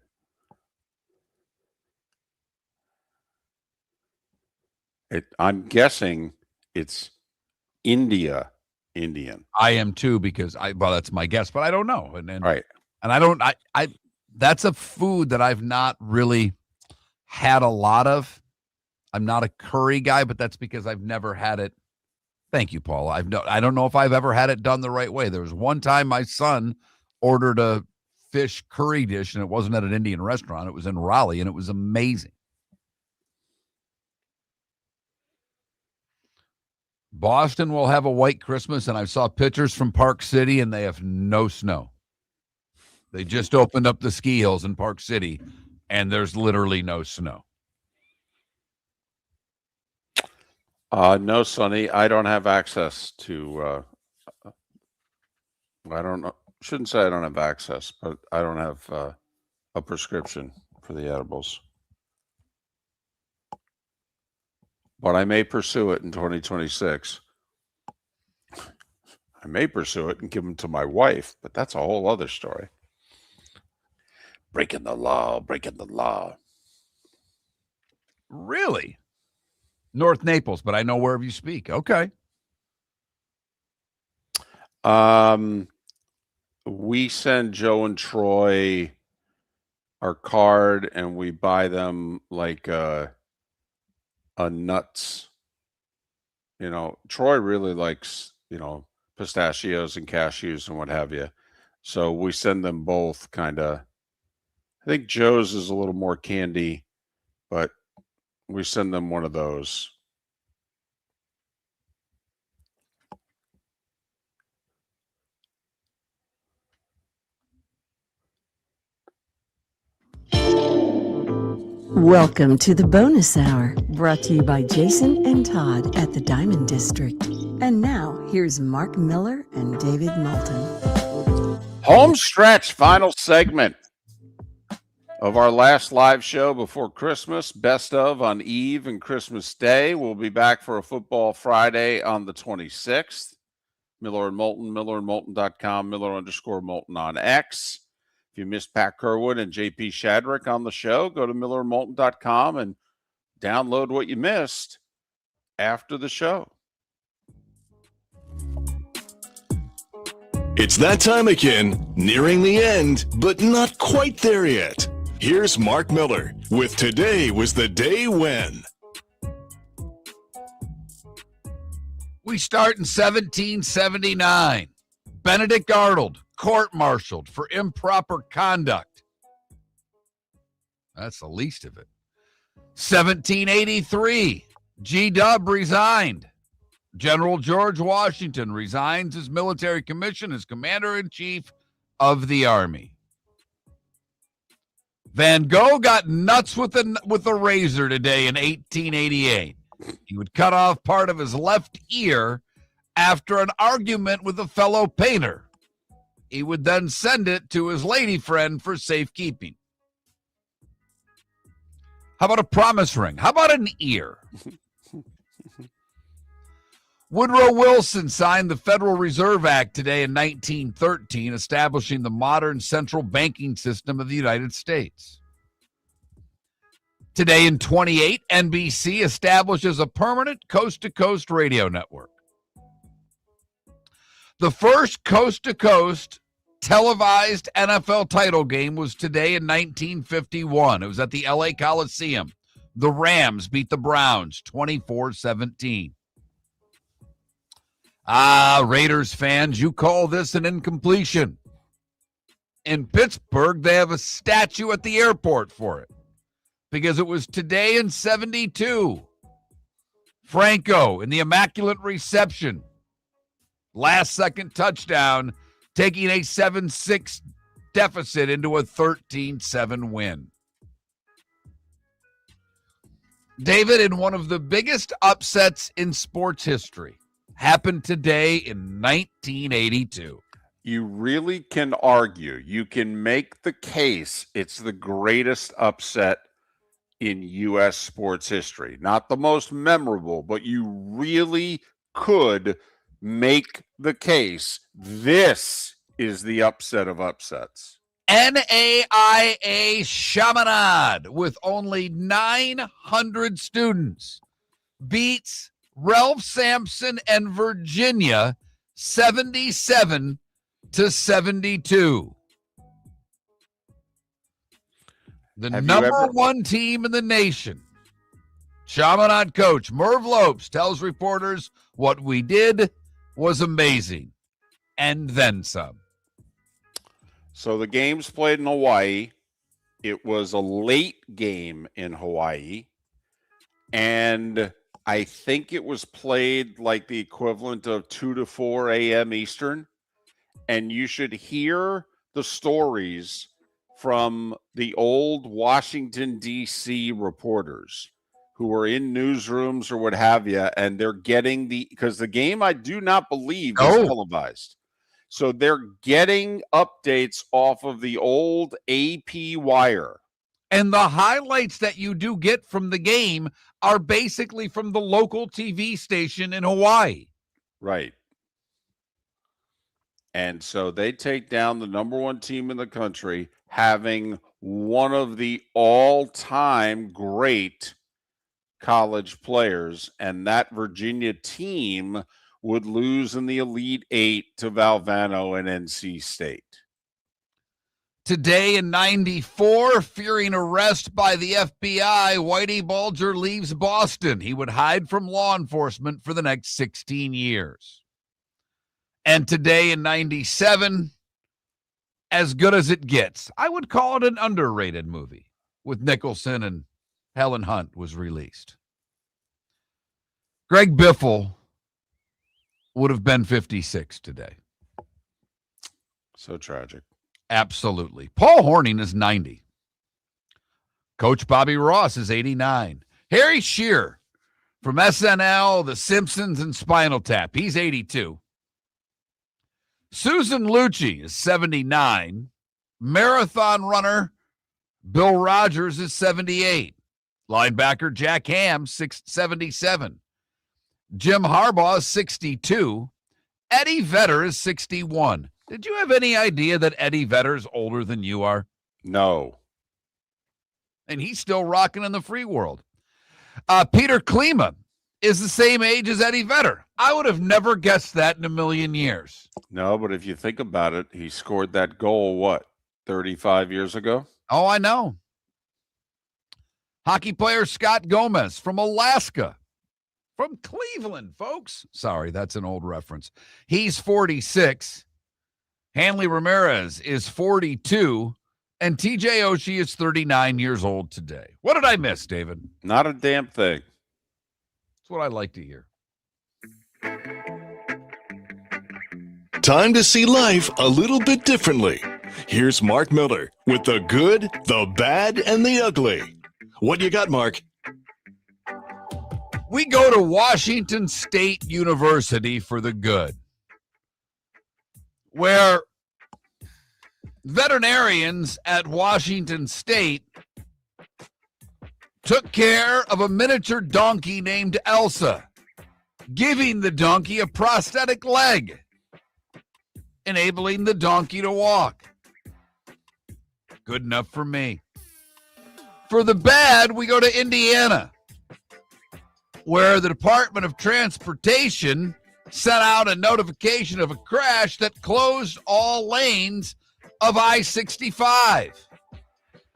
I'm guessing it's India Indian. I am too, because that's my guess, but I don't know. And right. And I that's a food that I've not really had a lot of. I'm not a curry guy, but that's because I've never had it. Thank you, Paul. I don't know if I've ever had it done the right way. There was one time my son ordered a fish curry dish, and it wasn't at an Indian restaurant. It was in Raleigh, and it was amazing. Boston will have a white Christmas, and I saw pictures from Park City, and they have no snow. They just opened up the ski hills in Park City, and there's literally no snow. No, Sonny, I don't have access to. I don't know. Shouldn't say I don't have access, but I don't have a prescription for the edibles. But I may pursue it in 2026. I may pursue it and give them to my wife, but that's a whole other story. Breaking the law, breaking the law. Really? North Naples, but I know wherever you speak. Okay. We send Joe and Troy our card, and we buy them like a nuts. You know, Troy really likes, pistachios and cashews and what have you. So we send them both kind of. I think Joe's is a little more candy, but we send them one of those. Welcome to the bonus hour, brought to you by Jason and Todd at the Diamond District. And now, here's Mark Miller and David Moulton. Home stretch, final segment of our last live show before Christmas. Best of on Eve and Christmas Day. We'll be back for a Football Friday on the 26th. Miller and Moulton, millerandmoulton.com, Miller_Moulton on X. If you missed Pat Kirwan and JP Shadrick on the show, go to millerandmoulton.com and download what you missed after the show. It's that time again, nearing the end, but not quite there yet. Here's Mark Miller with Today Was the Day When. We start in 1779. Benedict Arnold, court-martialed for improper conduct. That's the least of it. 1783, G-Dub resigned. General George Washington resigns his military commission as Commander-in-Chief of the Army. Van Gogh got nuts with a razor today in 1888. He would cut off part of his left ear after an argument with a fellow painter. He would then send it to his lady friend for safekeeping. How about a promise ring? How about an ear? Woodrow Wilson signed the Federal Reserve Act today in 1913, establishing the modern central banking system of the United States. Today in 28, NBC establishes a permanent coast-to-coast radio network. The first coast-to-coast televised NFL title game was today in 1951. It was at the LA Coliseum. The Rams beat the Browns 24-17. Raiders fans, you call this an incompletion. In Pittsburgh, they have a statue at the airport for it because it was today in 72. Franco in the Immaculate Reception. Last-second touchdown, taking a 7-6 deficit into a 13-7 win. David, in one of the biggest upsets in sports history, happened today in 1982. You really can argue, you can make the case it's the greatest upset in U.S. sports history. Not the most memorable, but you really could make the case this is the upset of upsets. NAIA Chaminade, with only 900 students, beats Ralph Sampson and Virginia 77-72. The number one team in the nation. Chaminade coach Merv Lopes tells reporters, what we did was amazing, and then some. So the game's played in Hawaii. It was a late game in Hawaii. And I think it was played like the equivalent of 2 to 4 a.m. Eastern. And you should hear the stories from the old Washington, D.C. reporters who are in newsrooms or what have you. And they're getting because the game, I do not believe, is televised. So they're getting updates off of the old AP wire. And the highlights that you do get from the game are basically from the local TV station in Hawaii. Right. And so they take down the number one team in the country, having one of the all-time great college players. And that Virginia team would lose in the Elite Eight to Valvano and NC State. Today in 94, fearing arrest by the FBI, Whitey Bulger leaves Boston. He would hide from law enforcement for the next 16 years. And today in 97, as good as it gets. I would call it an underrated movie with Nicholson and Helen Hunt was released. Greg Biffle would have been 56 today. So tragic. Absolutely. Paul Horning is 90. Coach Bobby Ross is 89. Harry Shearer from SNL, The Simpsons, and Spinal Tap. He's 82. Susan Lucci is 79. Marathon runner Bill Rogers is 78. Linebacker Jack Ham, 77. Jim Harbaugh is 62. Eddie Vedder is 61. Did you have any idea that Eddie Vedder is older than you are? No. And he's still rocking in the free world. Peter Klima is the same age as Eddie Vedder. I would have never guessed that in a million years. No, but if you think about it, he scored that goal, 35 years ago? Oh, I know. Hockey player Scott Gomez from Alaska. From Cleveland, folks. Sorry, that's an old reference. He's 46. Hanley Ramirez is 42. And TJ Oshie is 39 years old today. What did I miss, David? Not a damn thing. That's what I like to hear. Time to see life a little bit differently. Here's Mark Miller with the good, the bad, and the ugly. What you got, Mark? We go to Washington State University for the good, where veterinarians at Washington State took care of a miniature donkey named Elsa, giving the donkey a prosthetic leg, enabling the donkey to walk. Good enough for me. For the bad, we go to Indiana, where the Department of Transportation sent out a notification of a crash that closed all lanes of I-65.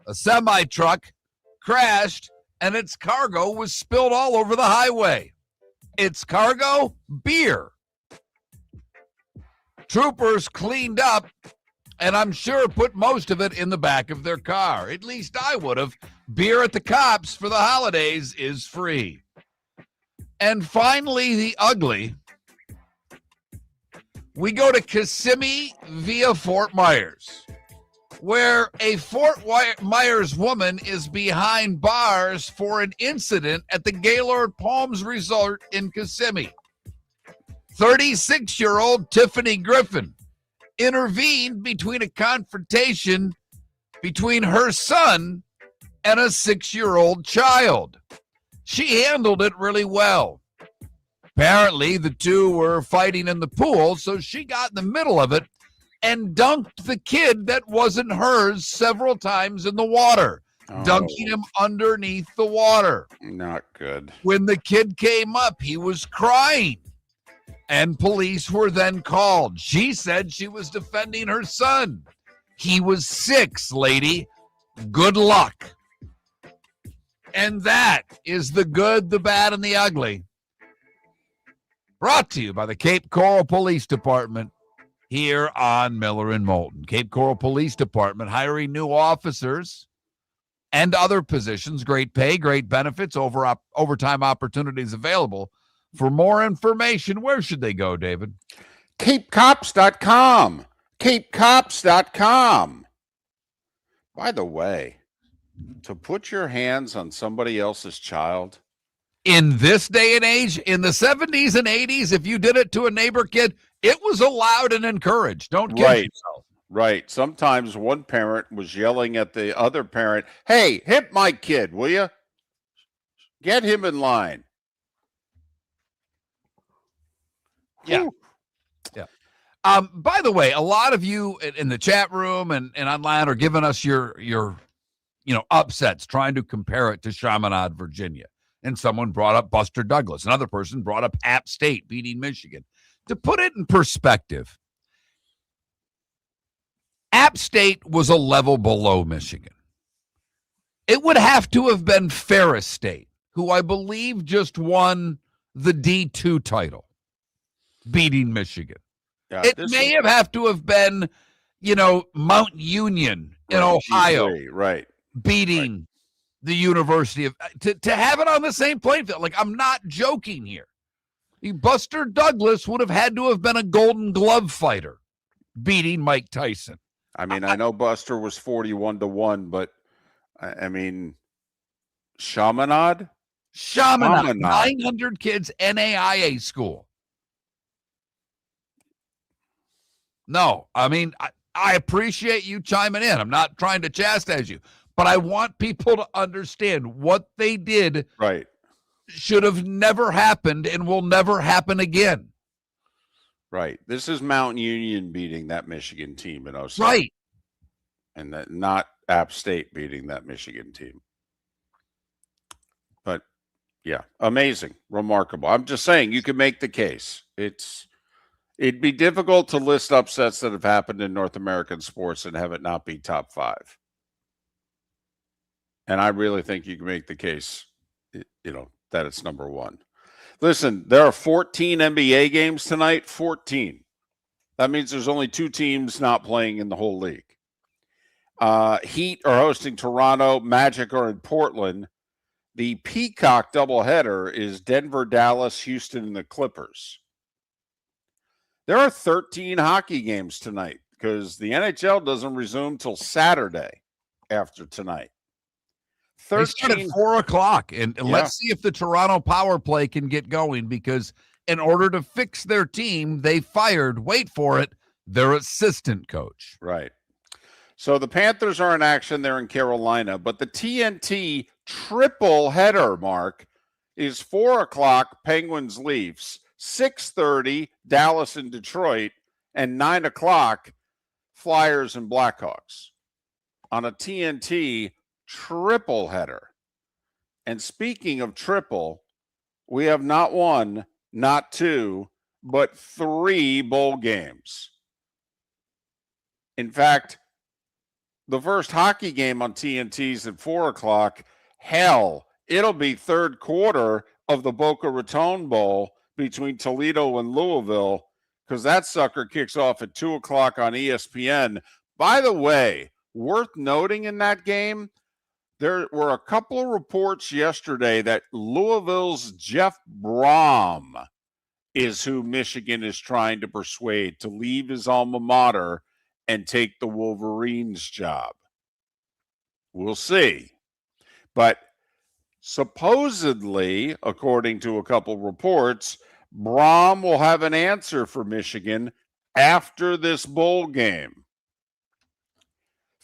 A semi-truck crashed and its cargo was spilled all over the highway. Its cargo? Beer. Troopers cleaned up and I'm sure put most of it in the back of their car. At least I would have. Beer at the cops for the holidays is free. And finally, the ugly. We go to Kissimmee via Fort Myers, where a Fort Myers woman is behind bars for an incident at the Gaylord Palms Resort in Kissimmee. 36-year-old Tiffany Griffin intervened between a confrontation between her son and a 6-year-old child. She handled it really well. Apparently, the two were fighting in the pool, so she got in the middle of it and dunked the kid that wasn't hers several times in the water, dunking him underneath the water. Not good. When the kid came up, he was crying, and police were then called. She said she was defending her son. He was 6, lady. Good luck. And that is the good, the bad, and the ugly. Brought to you by the Cape Coral Police Department here on Miller and Moulton. Cape Coral Police Department hiring new officers and other positions. Great pay, great benefits, overtime opportunities available. For more information, where should they go, David? CapeCops.com. CapeCops.com. By the way, to put your hands on somebody else's child, in this day and age, in the 70s and 80s, if you did it to a neighbor kid, it was allowed and encouraged. Don't kid yourself. Right. Sometimes one parent was yelling at the other parent, "Hey, hit my kid, will you? Get him in line." Yeah. Whew. Yeah. By the way, a lot of you in the chat room and online are giving us your upsets, trying to compare it to Chaminade, Virginia. And someone brought up Buster Douglas. Another person brought up App State beating Michigan. To put it in perspective, App State was a level below Michigan. It would have to have been Ferris State, who I believe just won the D2 title, beating Michigan. Yeah, it may have to have been, Mount Union in Ohio, right, beating the University of to have it on the same playing field. Like, I'm not joking here. Buster Douglas would have had to have been a Golden Glove fighter, beating Mike Tyson. I mean, I know Buster was 41-1, but I mean, Chaminade, 900 kids, NAIA school. No, I mean, I appreciate you chiming in. I'm not trying to chastise you, but I want people to understand what they did. Right. Should have never happened and will never happen again. Right. This is Mount Union beating that Michigan team in 07. Right. And that not App State beating that Michigan team. But yeah, amazing, remarkable. I'm just saying you can make the case. It'd be difficult to list upsets that have happened in North American sports and have it not be top 5. And I really think you can make the case, that it's number 1. Listen, there are 14 NBA games tonight, 14. That means there's only 2 teams not playing in the whole league. Heat are hosting Toronto, Magic are in Portland. The Peacock doubleheader is Denver, Dallas, Houston, and the Clippers. There are 13 hockey games tonight because the NHL doesn't resume till Saturday after tonight. They start at 4:00, and let's see if the Toronto power play can get going, because in order to fix their team, they fired, wait for it, their assistant coach. Right. So the Panthers are in action there in Carolina, but the TNT triple header, Mark, is 4:00 Penguins Leafs, 6:30 Dallas and Detroit, and 9:00 Flyers and Blackhawks on a TNT triple header. And speaking of triple, we have not 1, not 2, but 3 bowl games. In fact, the first hockey game on TNT is at 4:00. Hell, it'll be third quarter of the Boca Raton Bowl between Toledo and Louisville, because that sucker kicks off at 2:00 on ESPN. By the way, worth noting in that game, there were a couple of reports yesterday that Louisville's Jeff Brom is who Michigan is trying to persuade to leave his alma mater and take the Wolverines' job. We'll see. But supposedly, according to a couple reports, Brom will have an answer for Michigan after this bowl game.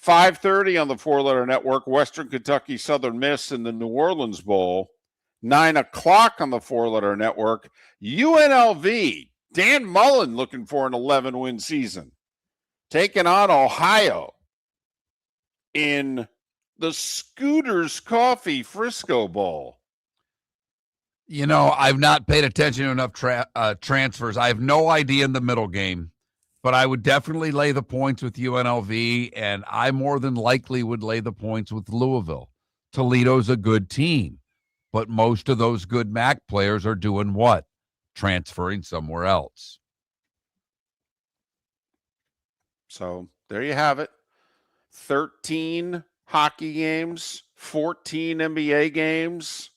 5:30 on the four-letter network, Western Kentucky Southern Miss in the New Orleans Bowl. 9 o'clock on the four-letter network, UNLV, Dan Mullen looking for an 11-win season, taking on Ohio in the Scooters Coffee Frisco Bowl. You know, I've not paid attention to enough transfers. I have no idea in the middle game, but I would definitely lay the points with UNLV, and I more than likely would lay the points with Louisville. Toledo's a good team, but most of those good MAC players are doing what? Transferring somewhere else. So there you have it. 13 hockey games, 14 NBA games,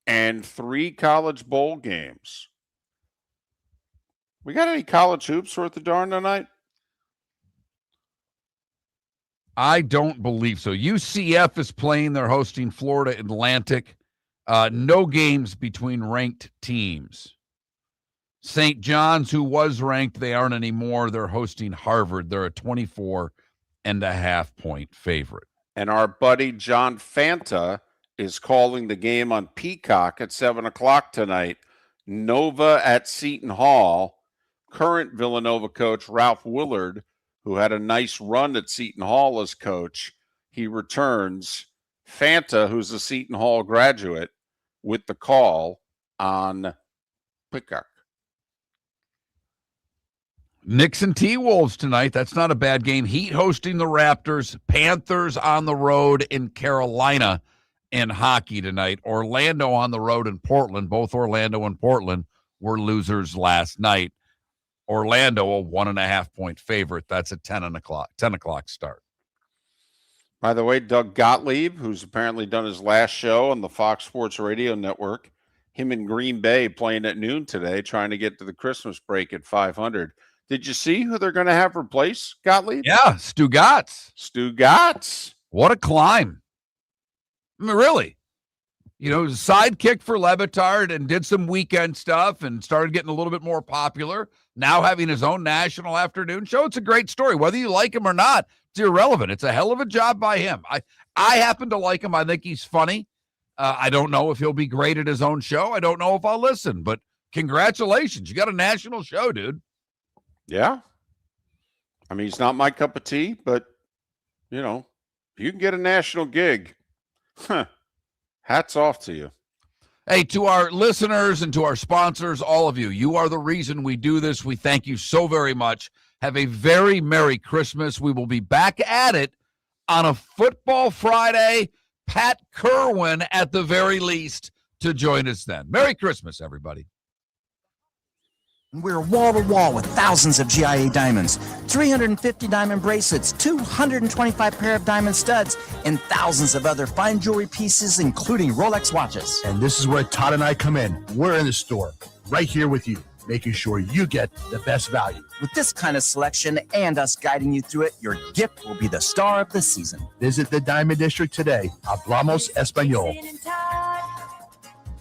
and 3 college bowl games. We got any college hoops worth the darn tonight? I don't believe so. UCF is playing. They're hosting Florida Atlantic. No games between ranked teams. St. John's, who was ranked, they aren't anymore. They're hosting Harvard. They're a 24.5-point favorite. And our buddy John Fanta is calling the game on Peacock at 7 o'clock tonight. Nova at Seton Hall. Current Villanova coach Ralph Willard, who had a nice run at Seton Hall as coach, he returns. Fanta, who's a Seton Hall graduate, with the call on Peacock. Knicks and T-Wolves tonight. That's not a bad game. Heat hosting the Raptors. Panthers on the road in Carolina in hockey tonight. Orlando on the road in Portland. Both Orlando and Portland were losers last night. Orlando, a 1.5-point favorite. That's a 10 o'clock start. By the way, Doug Gottlieb, who's apparently done his last show on the Fox Sports Radio Network, him in Green Bay playing at noon today, trying to get to the Christmas break at 500. Did you see who they're going to have replace Gottlieb? Yeah, Stu Gatz. Stu Gatz. What a climb. I mean, really. You know, sidekick for Levitard and did some weekend stuff and started getting a little bit more popular. Now having his own national afternoon show. It's a great story. Whether you like him or not, it's irrelevant. It's a hell of a job by him. I happen to like him. I think he's funny. I don't know if he'll be great at his own show. I don't know if I'll listen, but congratulations. You got a national show, dude. Yeah. I mean, he's not my cup of tea, but, you know, if you can get a national gig, hats off to you. Hey, to our listeners and to our sponsors, all of you, you are the reason we do this. We thank you so very much. Have a very Merry Christmas. We will be back at it on a Football Friday. Pat Kirwan, at the very least, to join us then. Merry Christmas, everybody. We're wall to wall with thousands of GIA diamonds, 350 diamond bracelets, 225 pair of diamond studs, and thousands of other fine jewelry pieces, including Rolex watches. And this is where Todd and I come in. We're in the store, right here with you, making sure you get the best value. With this kind of selection and us guiding you through it, your gift will be the star of the season. Visit the Diamond District today. Hablamos Español.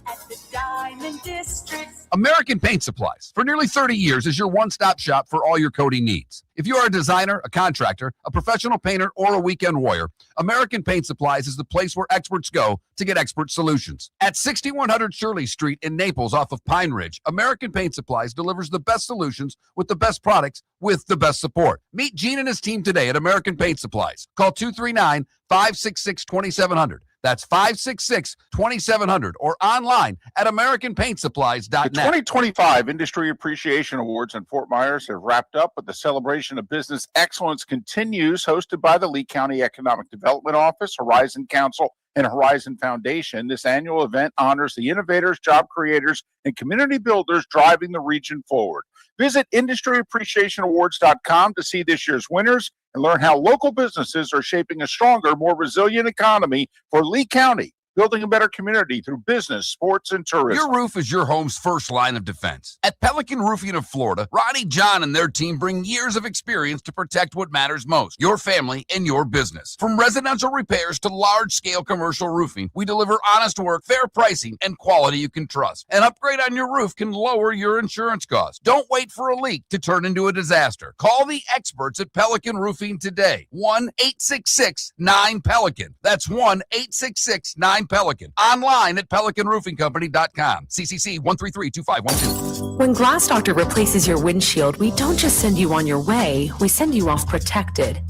At the Diamond District. American Paint Supplies, for nearly 30 years, is your one-stop shop for all your coating needs. If you are a designer, a contractor, a professional painter, or a weekend warrior, American Paint Supplies is the place where experts go to get expert solutions. At 6100 Shirley Street in Naples off of Pine Ridge, American Paint Supplies delivers the best solutions with the best products with the best support. Meet Gene and his team today at American Paint Supplies. Call 239-566-2700. That's 566-2700 or online at AmericanPaintSupplies.net. The 2025 Industry Appreciation Awards in Fort Myers have wrapped up, but the celebration of business excellence continues, hosted by the Lee County Economic Development Office, Horizon Council, and Horizon Foundation. This annual event honors the innovators, job creators, and community builders driving the region forward. Visit IndustryAppreciationAwards.com to see this year's winners and learn how local businesses are shaping a stronger, more resilient economy for Lee County building a better community through business, sports, and tourism. Your roof is your home's first line of defense. At Pelican Roofing of Florida, Ronnie, John, and their team bring years of experience to protect what matters most, your family and your business. From residential repairs to large-scale commercial roofing, we deliver honest work, fair pricing, and quality you can trust. An upgrade on your roof can lower your insurance costs. Don't wait for a leak to turn into a disaster. Call the experts at Pelican Roofing today. 1-866-9-PELICAN. That's 1-866-9-PELICAN. Online at pelicanroofingcompany.com. CCC 1332512. When Glass Doctor replaces your windshield, we don't just send you on your way, we send you off protected.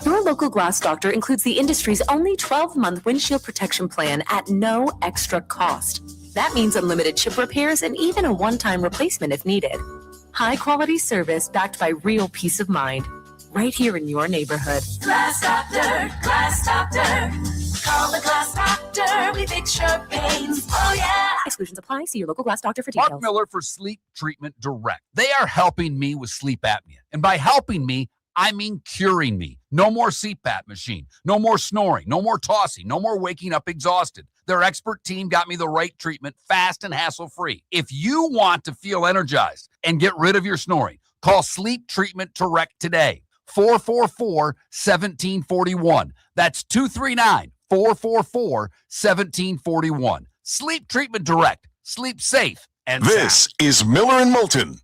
Your local Glass Doctor includes the industry's only 12-month windshield protection plan at no extra cost. That means unlimited chip repairs and even a one-time replacement if needed. High-quality service backed by real peace of mind, right here in your neighborhood. Glass Doctor, Glass Doctor. Call the Glass Doctor. We fix your pains. Oh, yeah. Exclusions apply. See your local Glass Doctor for details. Mark Miller for Sleep Treatment Direct. They are helping me with sleep apnea. And by helping me, I mean curing me. No more CPAP machine. No more snoring. No more tossing. No more waking up exhausted. Their expert team got me the right treatment fast and hassle-free. If you want to feel energized and get rid of your snoring, call Sleep Treatment Direct today. 444-1741. That's 239-444-1741. Sleep Treatment Direct. Sleep safe and This sound. is Miller and Moulton.